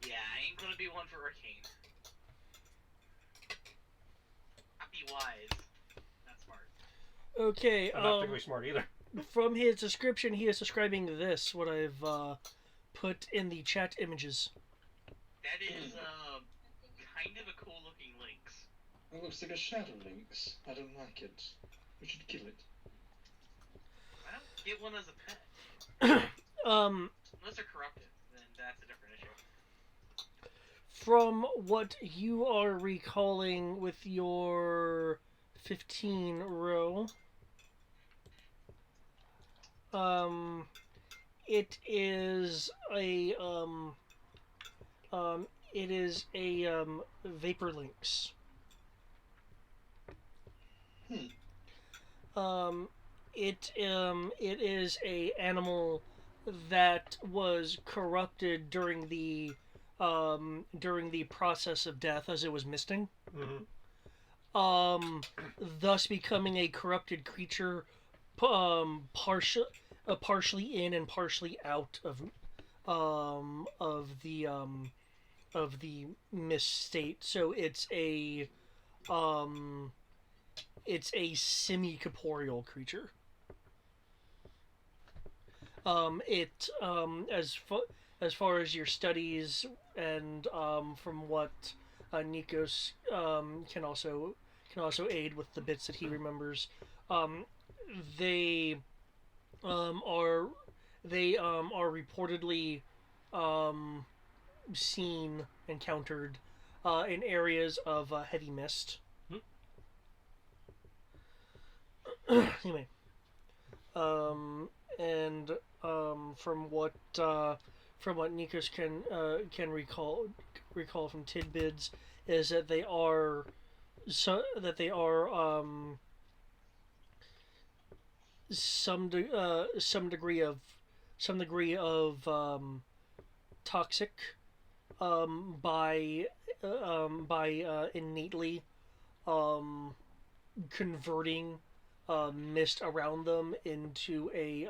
Yeah, I ain't gonna be one for arcane. I'll be wise. Not smart. Okay. I'm not particularly smart either. From his description, he is describing this. What I've put in the chat images. That is kind of a cool looking lynx. It looks like a shadow lynx. I don't like it. We should kill it. I don't get one as a pet. Unless they're corrupted, then that's a different issue. From what you are recalling with your 15 row, it is a vapor lynx. It is a animal that was corrupted during the process of death as it was misting. Mm-hmm. Thus becoming a corrupted creature, partially in and partially out of the mist state. So it's a semi-corporeal creature. As far as your studies and from what Nikos can also aid with the bits that he remembers, they are reportedly encountered in areas of heavy mist. Anyway, and from what Nikos can recall from tidbits is that they are some degree of toxic by innately converting mist around them into a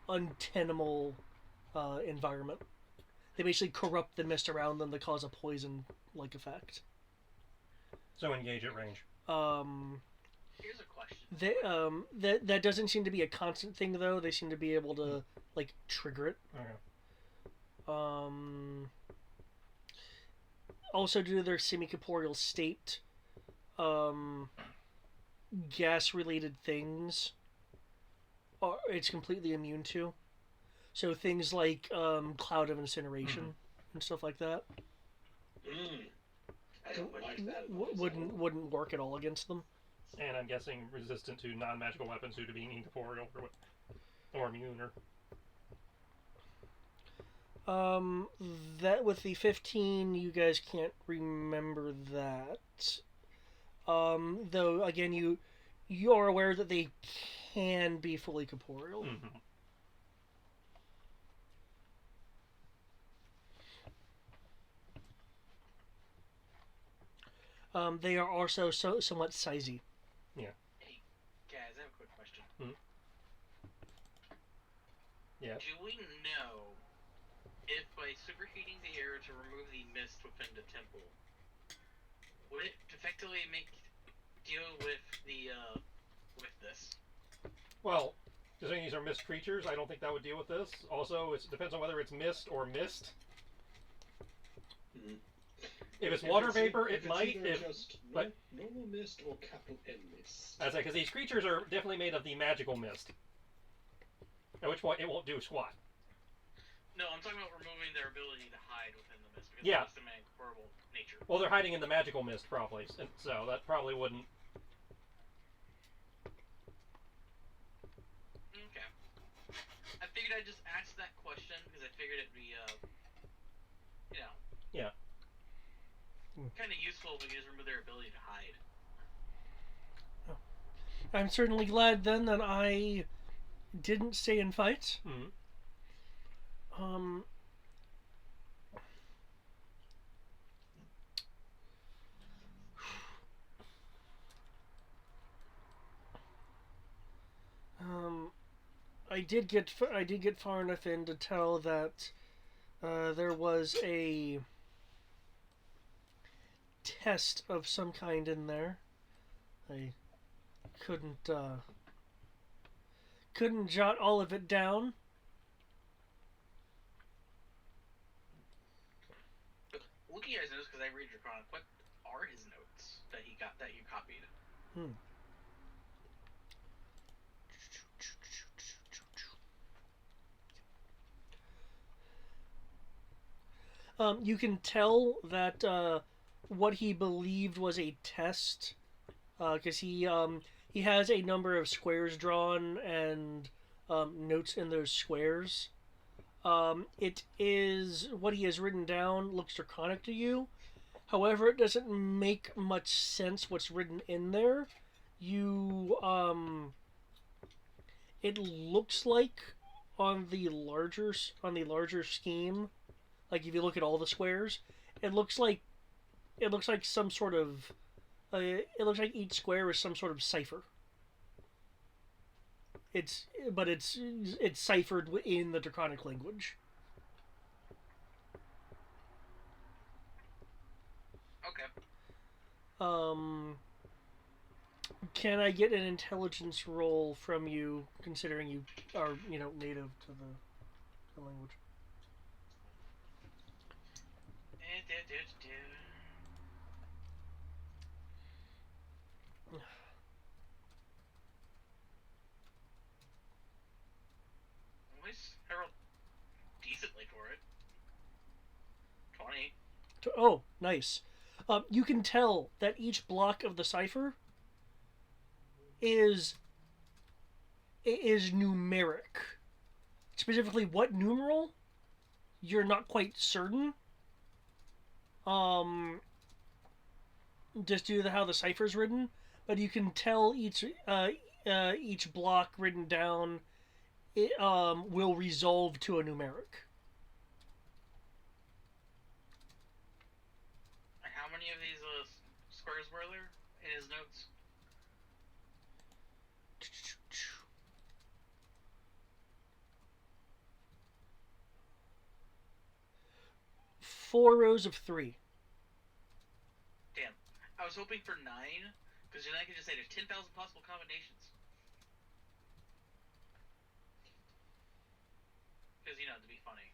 untenable environment. They basically corrupt the mist around them to cause a poison-like effect. So engage at range. Here's a question. That doesn't seem to be a constant thing, though. They seem to be able to trigger it. Okay. Also, due to their semi-corporeal state, gas-related things it's completely immune to. So things like cloud of incineration and stuff like that. I don't like that. Wouldn't work at all against them. And I'm guessing resistant to non-magical weapons due to being incorporeal or immune or... That with the 15, you guys can't remember that. Though again, you are aware that they can be fully corporeal. Mm-hmm. They are also somewhat sizey. Yeah. Hey, guys, I have a quick question. Yeah. Do we know if by superheating the air to remove the mist within the temple, would it effectively deal with with this? Well, considering these are mist creatures, I don't think that would deal with this. Also, it depends on whether it's mist or mist. If it's water vapor, it might. But normal mist or capital N mist. That's because these creatures are definitely made of the magical mist. At which point, it won't do squat. No, I'm talking about removing their ability to hide within the mist because Yeah. it's the horrible nature. Well, they're hiding in the magical mist, probably, and so that probably wouldn't. Okay. I just asked that question because I figured it'd be, Yeah. kind of useful if we could just remove their ability to hide. I'm certainly glad then that I didn't stay in fights. Mm-hmm. I did get far enough in to tell that there was a test of some kind in there. I couldn't jot all of it down. Look at your notes because I read your chronic. What are his notes that you copied? You can tell that what he believed was a test, because he has a number of squares drawn and notes in those squares. It is what he has written down looks draconic to you. However, it doesn't make much sense what's written in there. It looks like on the larger scheme, like if you look at all the squares, it looks like some sort of it looks like each square is some sort of cipher. It's ciphered in the draconic language. Okay. Can I get an intelligence roll from you, considering you are, native to the language? I rolled decently for it. 20. Oh, nice. You can tell that each block of the cipher is numeric. Specifically, what numeral, you're not quite certain. Just due to how the cipher's written, but you can tell each block written down will resolve to a numeric. How many of these squares were there in his notes? Four rows of 3. Damn. I was hoping for 9, because then I could just say there's 10,000 possible combinations. Because, to be funny.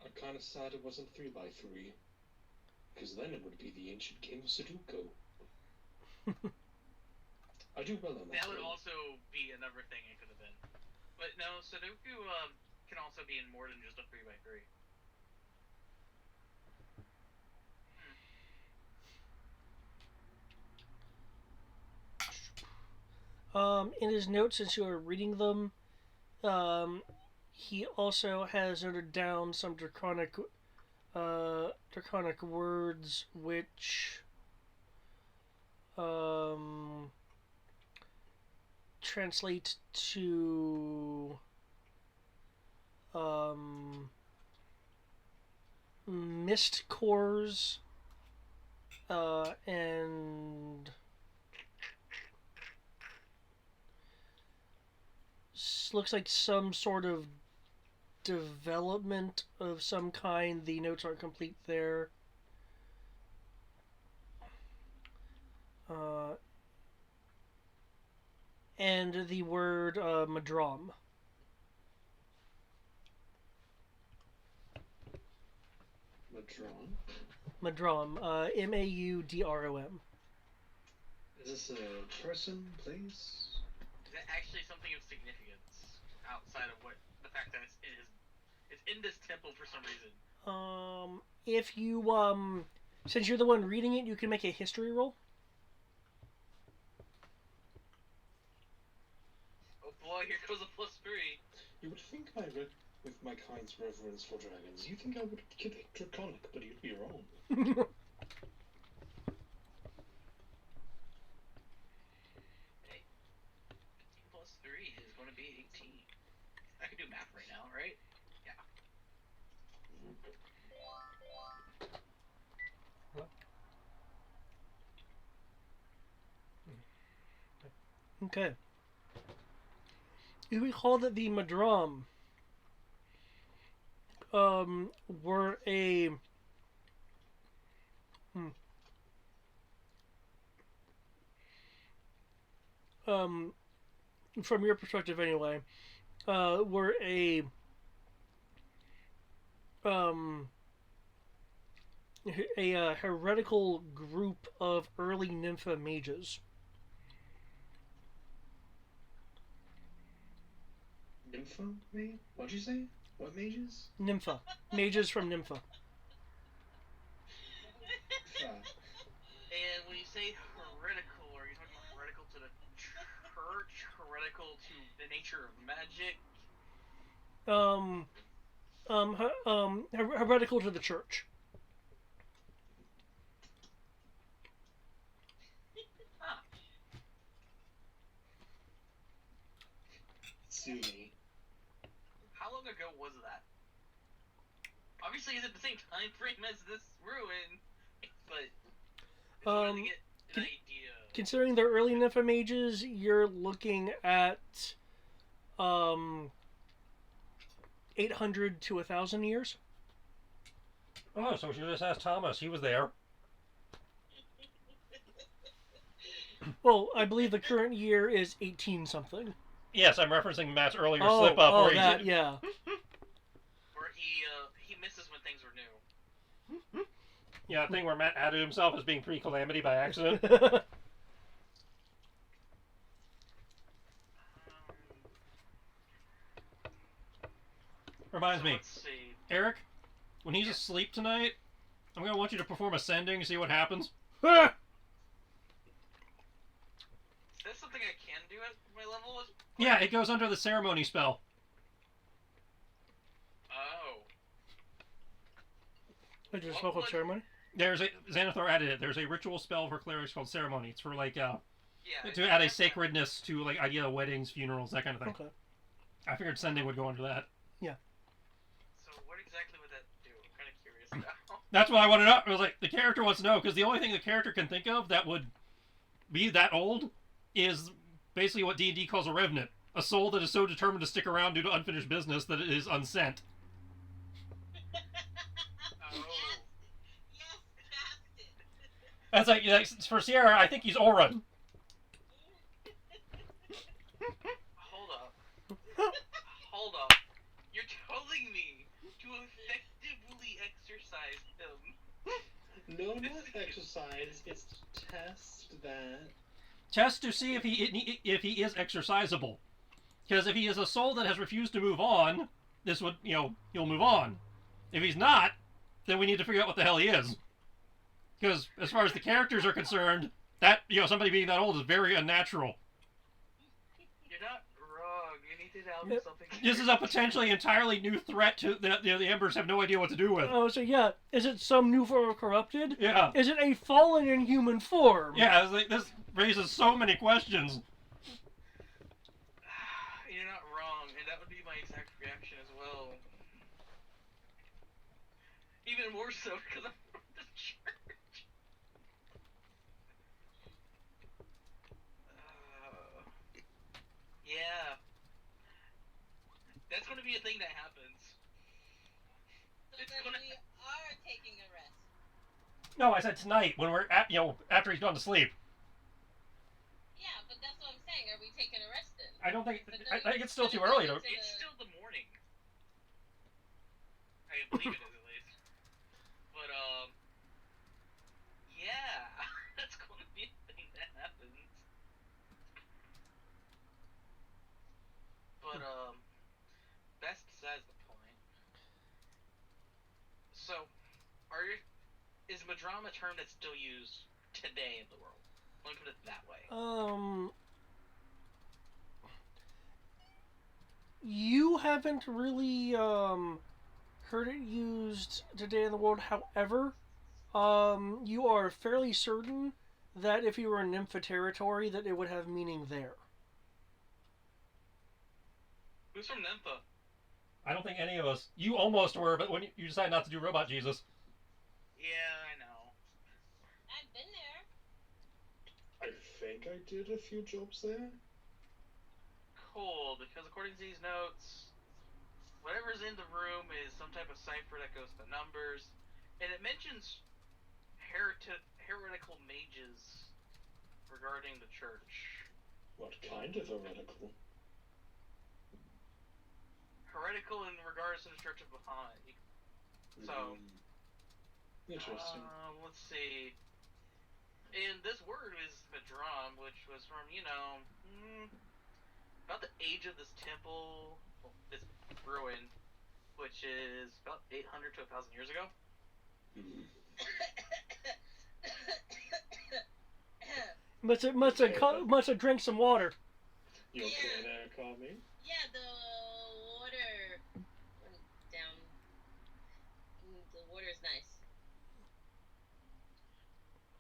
I'm kind of sad it wasn't 3x3, because then it would be the ancient game of Sudoku. I do well on that. That would also be another thing it could have been. But no, Sudoku can also be in more than just a 3x3. In his notes, since you are reading them, he also has noted down some draconic words which translate to mist cores and looks like some sort of development of some kind. The notes aren't complete there. And the word madrom. Madrom. Maudrom. Is this a person, place? Is that actually something of significance outside of the fact that it's in this temple for some reason? If you since you're the one reading it, you can make a history roll. Oh boy, here goes a +3. You would think with my kind's reverence for dragons, you think I would kill it draconic, but you'd be wrong. 15 plus 3 is going to be 18. I can do math right now, right? Yeah. Okay. You recall that the Madram were a from your perspective anyway, were a heretical group of early Nympha mages. Nympha? What'd you say? What mages? Nympha. Mages from Nympha. And when you say heretical, are you talking about heretical to the church? Heretical to the nature of magic? Heretical to the church. Huh. Sue me. How long ago was that? Obviously, it's at the same time frame as this ruin, but I just wanted to get an idea. Considering they're early Nympha mages, you're looking at 800 to 1,000 years. Oh, so we should just ask Thomas. He was there. Well, I believe the current year is 18 something. Yes, I'm referencing Matt's earlier slip up. Where that, he yeah. Where he misses when things were new. Yeah, a thing where Matt outed himself as being pre-calamity by accident. Reminds me, Let's see. Eric, when he's asleep tonight, I'm going to want you to perform ascending, see what happens. Is that something I can do at my level? Yeah, it goes under the ceremony spell. Oh. I just spoke of ceremony. Xanathar added it. There's a ritual spell for clerics called ceremony. It's for like to Yeah, add a sacredness to like idea of weddings, funerals, that kind of thing. Okay. I figured sending would go under that. So what exactly would that do? I'm kind of curious now. That's what I want to know. I was like, the character wants to know because the only thing the character can think of that would be that old is basically what D&D calls a revenant, a soul that is so determined to stick around due to unfinished business that it is unsent. Oh. Yes, cast it. That's like for Sierra, I think he's Oren. Hold up. Hold up. You're telling me to effectively exercise him. No, not exercise. It's to test that. Test to see if he is exercisable. Because if he is a soul that has refused to move on, this would, he'll move on. If he's not, then we need to figure out what the hell he is. Because as far as the characters are concerned, that, somebody being that old is very unnatural. You're not wrong. You need to know something. This is a potentially entirely new threat to the Embers have no idea what to do with. Oh, so yeah. Is it some new form of corrupted? Yeah. Is it a fallen in human form? Yeah, it's like, this raises so many questions. You're not wrong, and that would be my exact reaction as well. Even more so because I'm from the church. Yeah. That's going to be a thing that happens. So then we are taking a rest. No, I said tonight when we're at, after he's gone to sleep. Yeah, but that's what I'm saying. Are we taking a rest then? I don't think. But I then think it's still too gonna go early to. into It's the- still the morning. I believe it is at least. But yeah, that's going to be a thing that happens. But that's besides the point. So, is Madram a term that's still used today in the world? Let me put it that way. You haven't really heard it used today in the world. However, you are fairly certain that if you were in Nympha territory, that it would have meaning there. Who's from Nympha? I don't think any of us. You almost were, but when you decided not to do Robot Jesus. Yeah, I know. I've been there. I think I did a few jobs there. Cool, because according to these notes, whatever's in the room is some type of cipher that goes to numbers, and it mentions heretical mages regarding the church. What kind of heretical? Heretical in regards to the Church of Bahamut. So, Interesting. let's see. And this word is Hadram, which was from, about the age of this temple, this ruin, which is about 800 to 1,000 years ago. Must have drank some water. You okay there, Kami? Yeah, the water went down. The water's nice.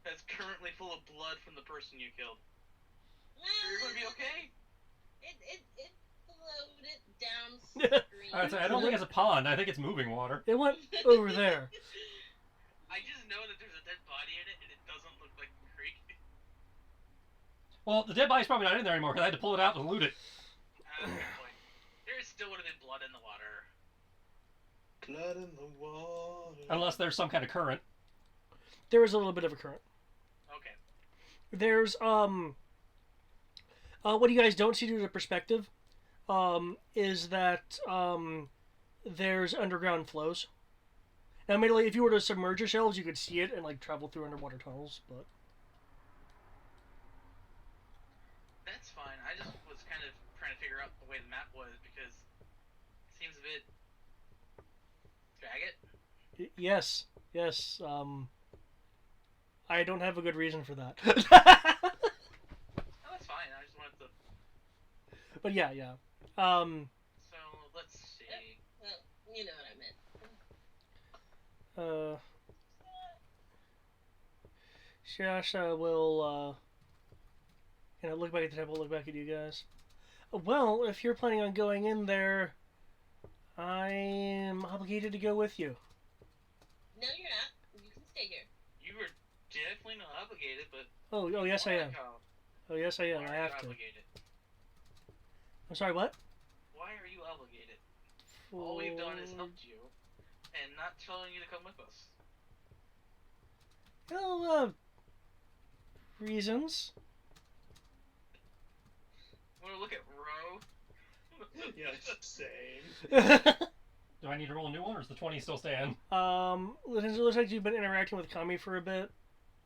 That's currently full of blood from the person you killed. Well, Sure you're going to be okay? It floated downstream. I don't think it's a pond. I think it's moving water. It went over there. I just know that there's a dead body in it, and it doesn't look like the creek. Well, the dead body's probably not in there anymore because I had to pull it out to loot it. Good point. There still would have been blood in the water. Blood in the water. Unless there's some kind of current. There was a little bit of a current. Okay. There's what you guys don't see due to perspective, is that there's underground flows. Now, admittedly, if you were to submerge yourselves, you could see it and like travel through underwater tunnels, but That's fine. I just was kind of trying to figure out the way the map was because it seems a bit faggot. Yes. I don't have a good reason for that. Oh, that's fine. I just wanted to. But yeah. So let's see. Well, you know what I meant. Shasha will look back at the temple, look back at you guys. Well, if you're planning on going in there, I'm obligated to go with you. No, you're not. You can stay here. You were definitely not obligated, but. Oh yes I am. How? Oh yes I am. Why I are you have to. obligated? I'm sorry, what? Why are you obligated? All we've done is helped you, and not telling you to come with us. Well, reasons. Want to look at Ro? Yeah, same. Do I need to roll a new one, or is the 20 still stand? It looks like you've been interacting with Kami for a bit.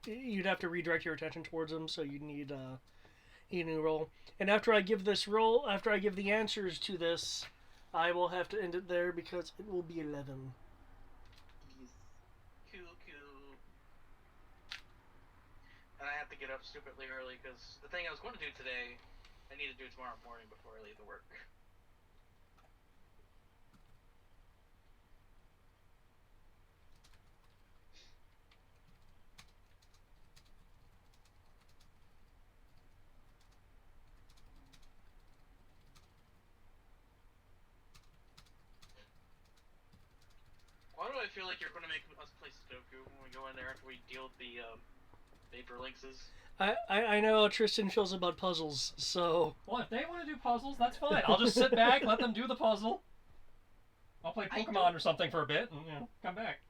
You'd have to redirect your attention towards him, so you'd need a new roll. And after I give the answers to this, I will have to end it there because it will be 11. Cool. And I have to get up stupidly early because the thing I was going to do today, I need to do tomorrow morning before I leave to work. Why do I feel like you're going to make us play Sudoku when we go in there after we deal with the vapor lynxes? I know how Tristan feels about puzzles, so... Well, if they want to do puzzles, that's fine. I'll just sit back, let them do the puzzle. I'll play Pokemon or something for a bit, and come back.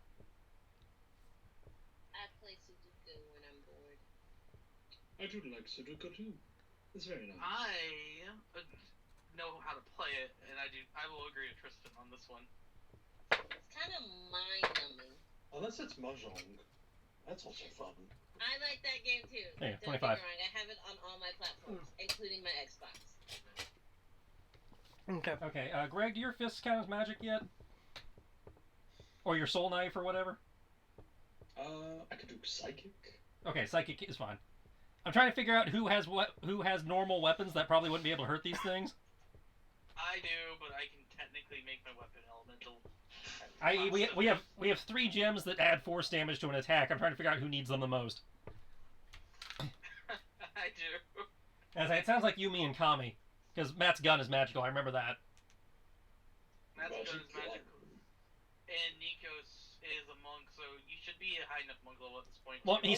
I play Sudoku when I'm bored. I do like Sudoku too. It's very nice. I know how to play it, and I will agree with Tristan on this one. It's kind of mind-numbing. Unless it's Mahjong. That's also fun. I like that game too. Yeah, Don't 25. get me wrong, I have it on all my platforms, including my Xbox. Okay. Okay, Greg, do your fists count as magic yet? Or your soul knife or whatever? I could do psychic. Okay, psychic is fine. I'm trying to figure out who has normal weapons that probably wouldn't be able to hurt these things. I do, but I can technically make my weapon elemental. We have 3 gems that add force damage to an attack. I'm trying to figure out who needs them the most. I do. It sounds like you, me, and Kami, because Matt's gun is magical. I remember that. Matt's gun is magical, and Nikos is a monk, so you should be a high enough monk level at this point. Well, he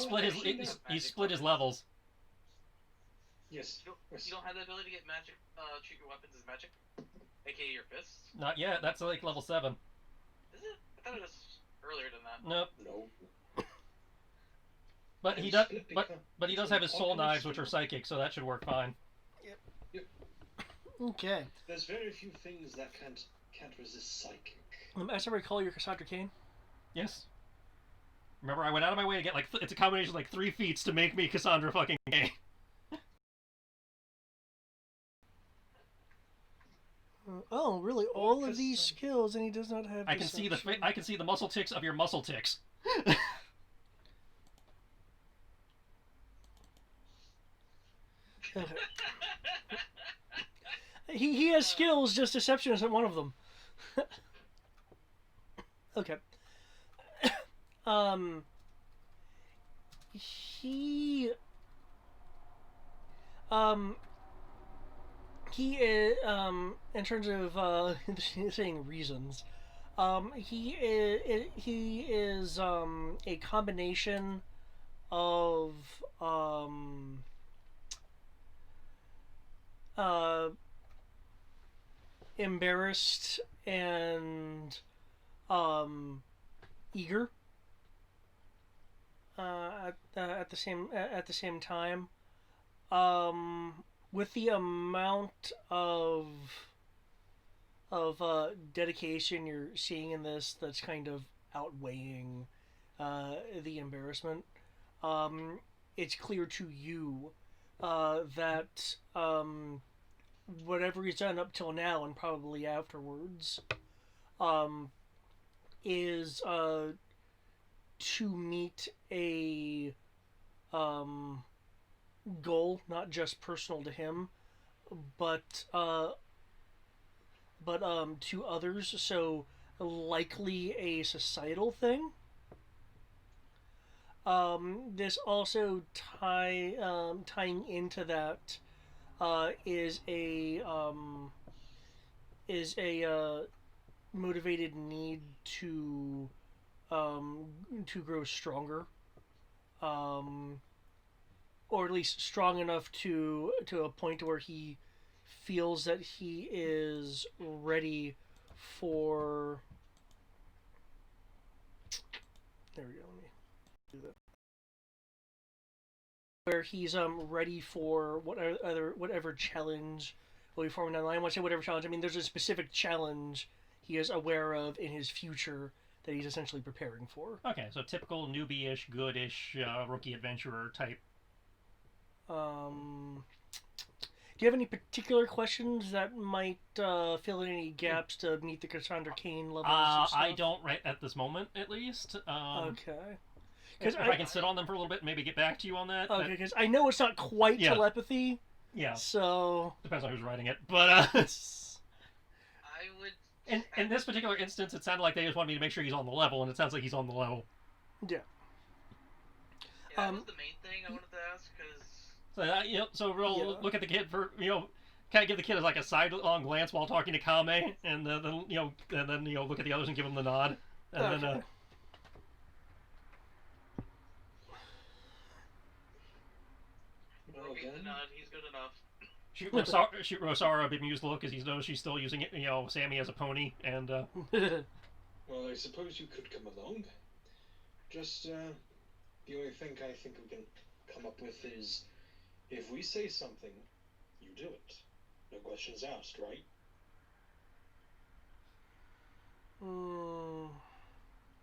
split his levels. Yes. You don't have the ability to get magic. Treat your weapons as magic, aka your fists. Not yet. That's like level 7. Is it? I thought it was earlier than that. Nope. No. But he does. But he does have his soul knives, which are psychic, so that should work fine. Yep. Okay. There's very few things that can't resist psychic. As I recall, you're Cassandra Cain. Yes. Remember, I went out of my way to get it's a combination of 3 feats to make me Cassandra fucking Cain. Oh, really? All of these skills, and he does not have. I can see the muscle ticks of your muscle ticks. Okay. He has skills, just deception isn't one of them. Okay. He is, in terms of, saying reasons, he is, a combination of, embarrassed and, eager, at the same time. With the amount of dedication you're seeing in this, that's kind of outweighing the embarrassment. It's clear to you that whatever he's done up till now and probably afterwards is to meet a goal, not just personal to him, but to others. So likely a societal thing. This also tying into that is a motivated need to grow stronger, or at least strong enough to a point where he feels that he is ready for. There we go. Let me do that. Where he's ready for whatever challenge will be forming down the line. When I say whatever challenge, I mean there's a specific challenge he is aware of in his future that he's essentially preparing for. Okay, so typical newbie-ish, good-ish, rookie adventurer type. Do you have any particular questions that might fill in any gaps to meet the Cassandra Cain levels of stuff? I don't right at this moment, at least. Okay. If I can sit on them for a little bit and maybe get back to you on that. Okay, because I know it's not quite telepathy. Yeah. So depends on who's writing it, but I would. In this particular instance, it sounded like they just wanted me to make sure he's on the level, and it sounds like he's on the level. Yeah. Yeah, that was the main thing I wanted to ask, because. So we'll look at the kid for kind of give the kid like a sidelong glance while talking to Kame, and then look at the others and give him the nod, and then. He's good enough. Shoot Rosara a bemused look as he knows she's still using it, Sammy as a pony, and. Well, I suppose you could come along. Just the only thing I think we can come up with is, if we say something, you do it. No questions asked, right?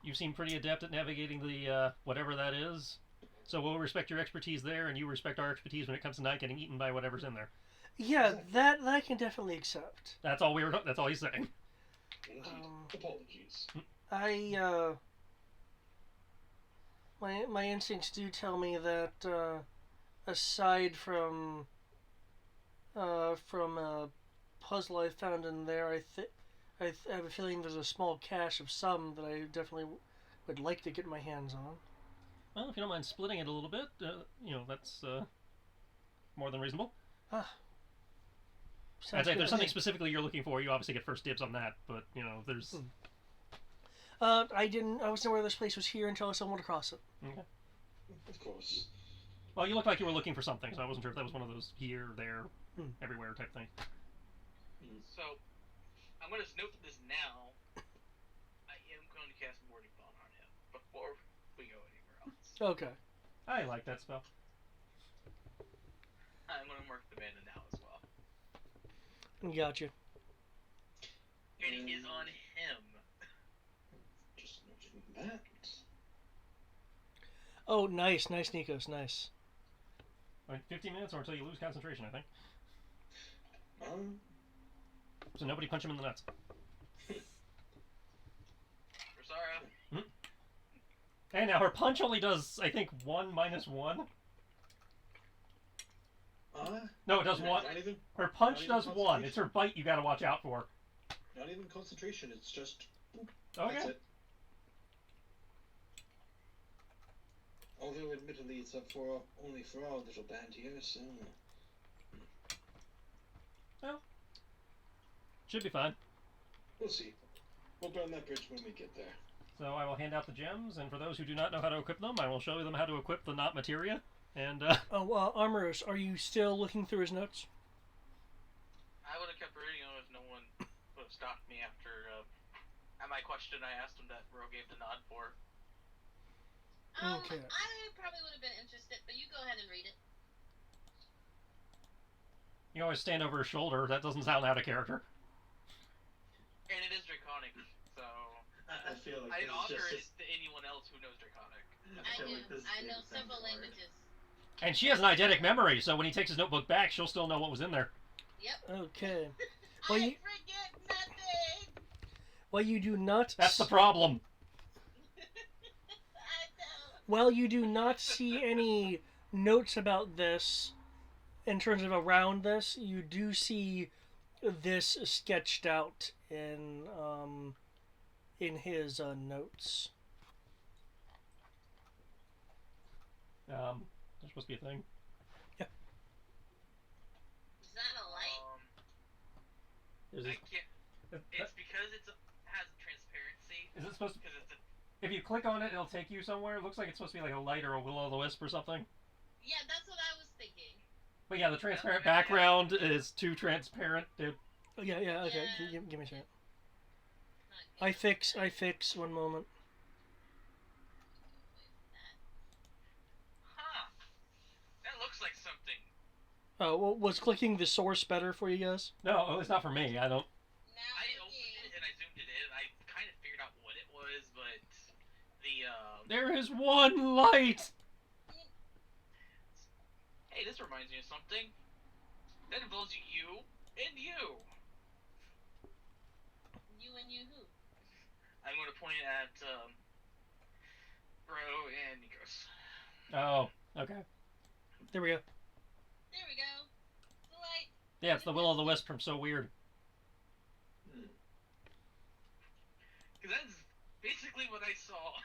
You seem pretty adept at navigating the whatever that is. So we'll respect your expertise there, and you respect our expertise when it comes to not getting eaten by whatever's in there. Yeah, that I can definitely accept. That's all That's all he's saying. Indeed. Apologies. My instincts do tell me that aside from puzzle I found in there. I have a feeling there's a small cache of some that I definitely would like to get my hands on. Well, if you don't mind splitting it a little bit, that's more than reasonable. Ah. I'd say if good. there's something specifically you're looking for, you obviously get first dibs on that. But there's. I wasn't aware this place was here until I stumbled across it. Okay. Of course. Well, you looked like you were looking for something, so I wasn't sure if that was one of those here, there, everywhere type things. So, I'm going to note this now. I am going to cast Morning Bond on him before we go anywhere else. Okay. I like that spell. I'm going to mark the bandit now as well. Gotcha. And it is on him. Just noting that. Oh, nice, Nikos, nice. Like 15 minutes or until you lose concentration, I think. So nobody punch him in the nuts. Rosara. Hey, now her punch only does, I think, 1 minus 1. No, it does 1. Her punch does 1. It's her bite you gotta watch out for. Not even concentration, it's just... Boop, okay. That's it. Although, admittedly, it's up for only for our little band here, so... Well, should be fine. We'll see. We'll burn that bridge when we get there. So I will hand out the gems, and for those who do not know how to equip them, I will show them how to equip the not materia. And Armoros, are you still looking through his notes? I would have kept reading them if no one would have stopped me after my question I asked him that Ro gave the nod for. Okay. I probably would have been interested, but you go ahead and read it. You always stand over his shoulder. That doesn't sound out of character. And it is Draconic, so... I feel like I'd offer it just... to anyone else who knows Draconic. I know several languages. And she has an eidetic memory, so when he takes his notebook back, she'll still know what was in there. Yep. Okay. I forget nothing! Well, you do not... That's the problem. I know. Well, you do not see any notes about this in terms of around this. You do see this sketched out in his notes. There's supposed to be a thing. Yeah. Is that a light? I can't... It's because it has transparency. Is it supposed to... Because it's If you click on it, it'll take you somewhere. It looks like it's supposed to be like a light or a will-o'-the-wisp or something. Yeah, that's what I was thinking. But yeah, the transparent background is too transparent. Oh, yeah, okay. Yeah. Give me a second. I fix, one moment. Huh. That looks like something. Oh, well, was clicking the source better for you guys? No, it's not for me. I don't... I opened it and I zoomed it in. I kind of figured out what it was, but the There is one light! Hey, this reminds me of something. That involves you and you. You and you who? I'm going to point at Bro and Nikos. Oh, okay. There we go. There we go. The light. Yeah, it's the will-o'-the-wisp from So Weird. Because that's basically what I saw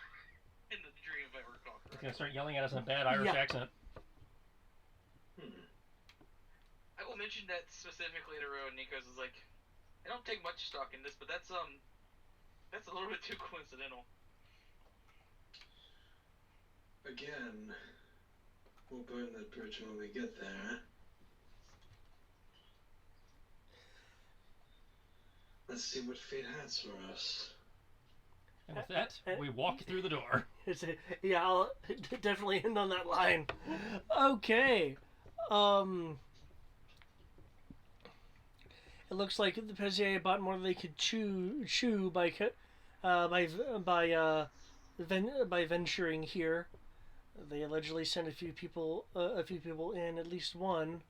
in the dream, if I recall He's correctly. gonna start yelling at us in a bad Irish accent. I will mention that specifically to Ro and Nikos is like, I don't take much stock in this, but that's a little bit too coincidental. Again, we'll burn that bridge when we get there. Let's see what fate has for us. And with that, we walk through the door. Yeah, I'll definitely end on that line. Okay. It looks like the Pezier bought more than they could chew by venturing here. They allegedly sent a few people in, at least one,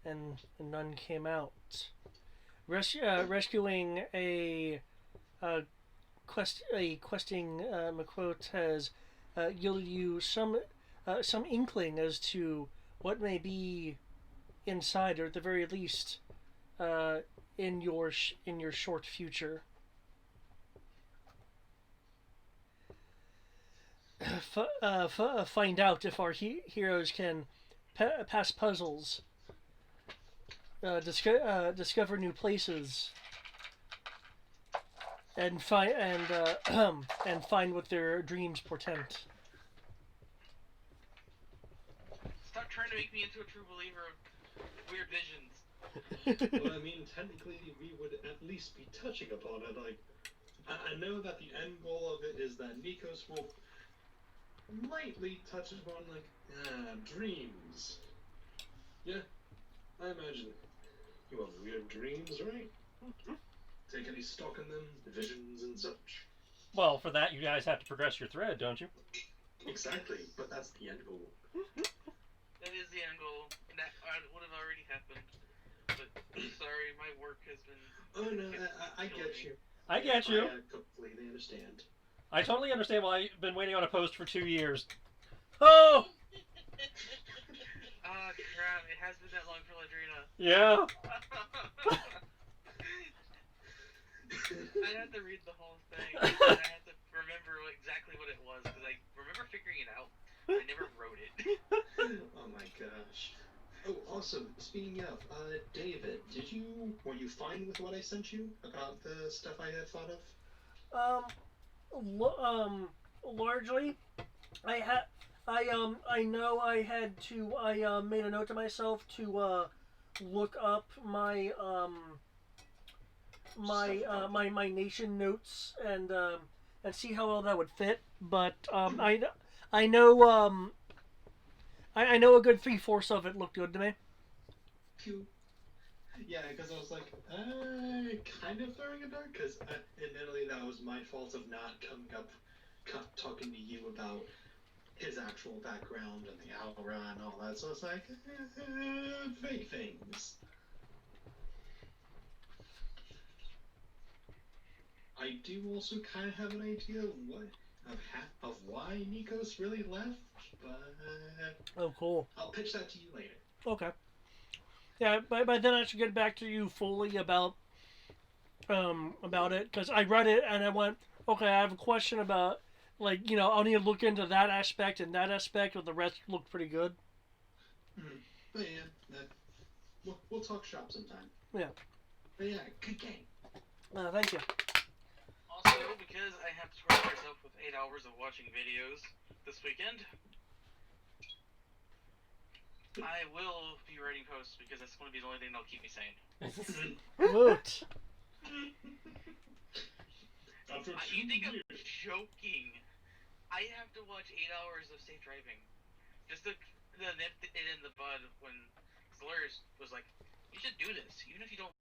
and none came out. Rescuing a questing McQuote has yielded you some inkling as to what may be inside, or at the very least, in your short future. Find out if our heroes can pass puzzles, discover new places, and find and find what their dreams portend. Stop trying to make me into a true believer of weird visions. Well, I mean, technically, we would at least be touching upon it. Like, I know that the end goal of it is that Nikos will lightly touch upon, like, dreams. Yeah, I imagine you have weird dreams, right? Take any stock in them, visions and such. Well, for that, you guys have to progress your thread, don't you? Exactly, but that's the end goal. That is the end goal. And that would have already happened. But, sorry, my work has been... Oh, no, I get you. I get you. I completely understand. I totally understand why I've been waiting on a post for 2 years. Oh! Ah, crap. It has been that long for Ladrina. Yeah. I'd have to read the whole thing. And I have to remember exactly what it was, because I remember figuring it out. I never wrote it. Oh my gosh. Oh, also, speaking of, David, were you fine with what I sent you about the stuff I had thought of? Largely, I know I made a note to myself to look up my nation notes and see how well that would fit. But I know I know a good 3/4 of it looked good to me. Phew. Yeah, because I was like, kind of throwing a dart, because admittedly that was my fault of not talking to you about his actual background and the aura and all that, so it's like, fake things. I do also kind of have an idea of why Nikos really left, but Oh, cool. I'll pitch that to you later. Okay. Yeah, by then I should get back to you fully about it, because I read it and I went, okay, I have a question about, like, I'll need to look into that aspect and that aspect, but the rest looked pretty good. Mm-hmm. But yeah, we'll talk shop sometime. Yeah. But yeah, good game. Thank you. Also, because I have to score myself with 8 hours of watching videos this weekend, I will be writing posts, because that's going to be the only thing that'll keep me sane. Woot. You think I'm joking? I have to watch 8 hours of safe driving just to nip it in the bud when Solaris was like, you should do this, even if you don't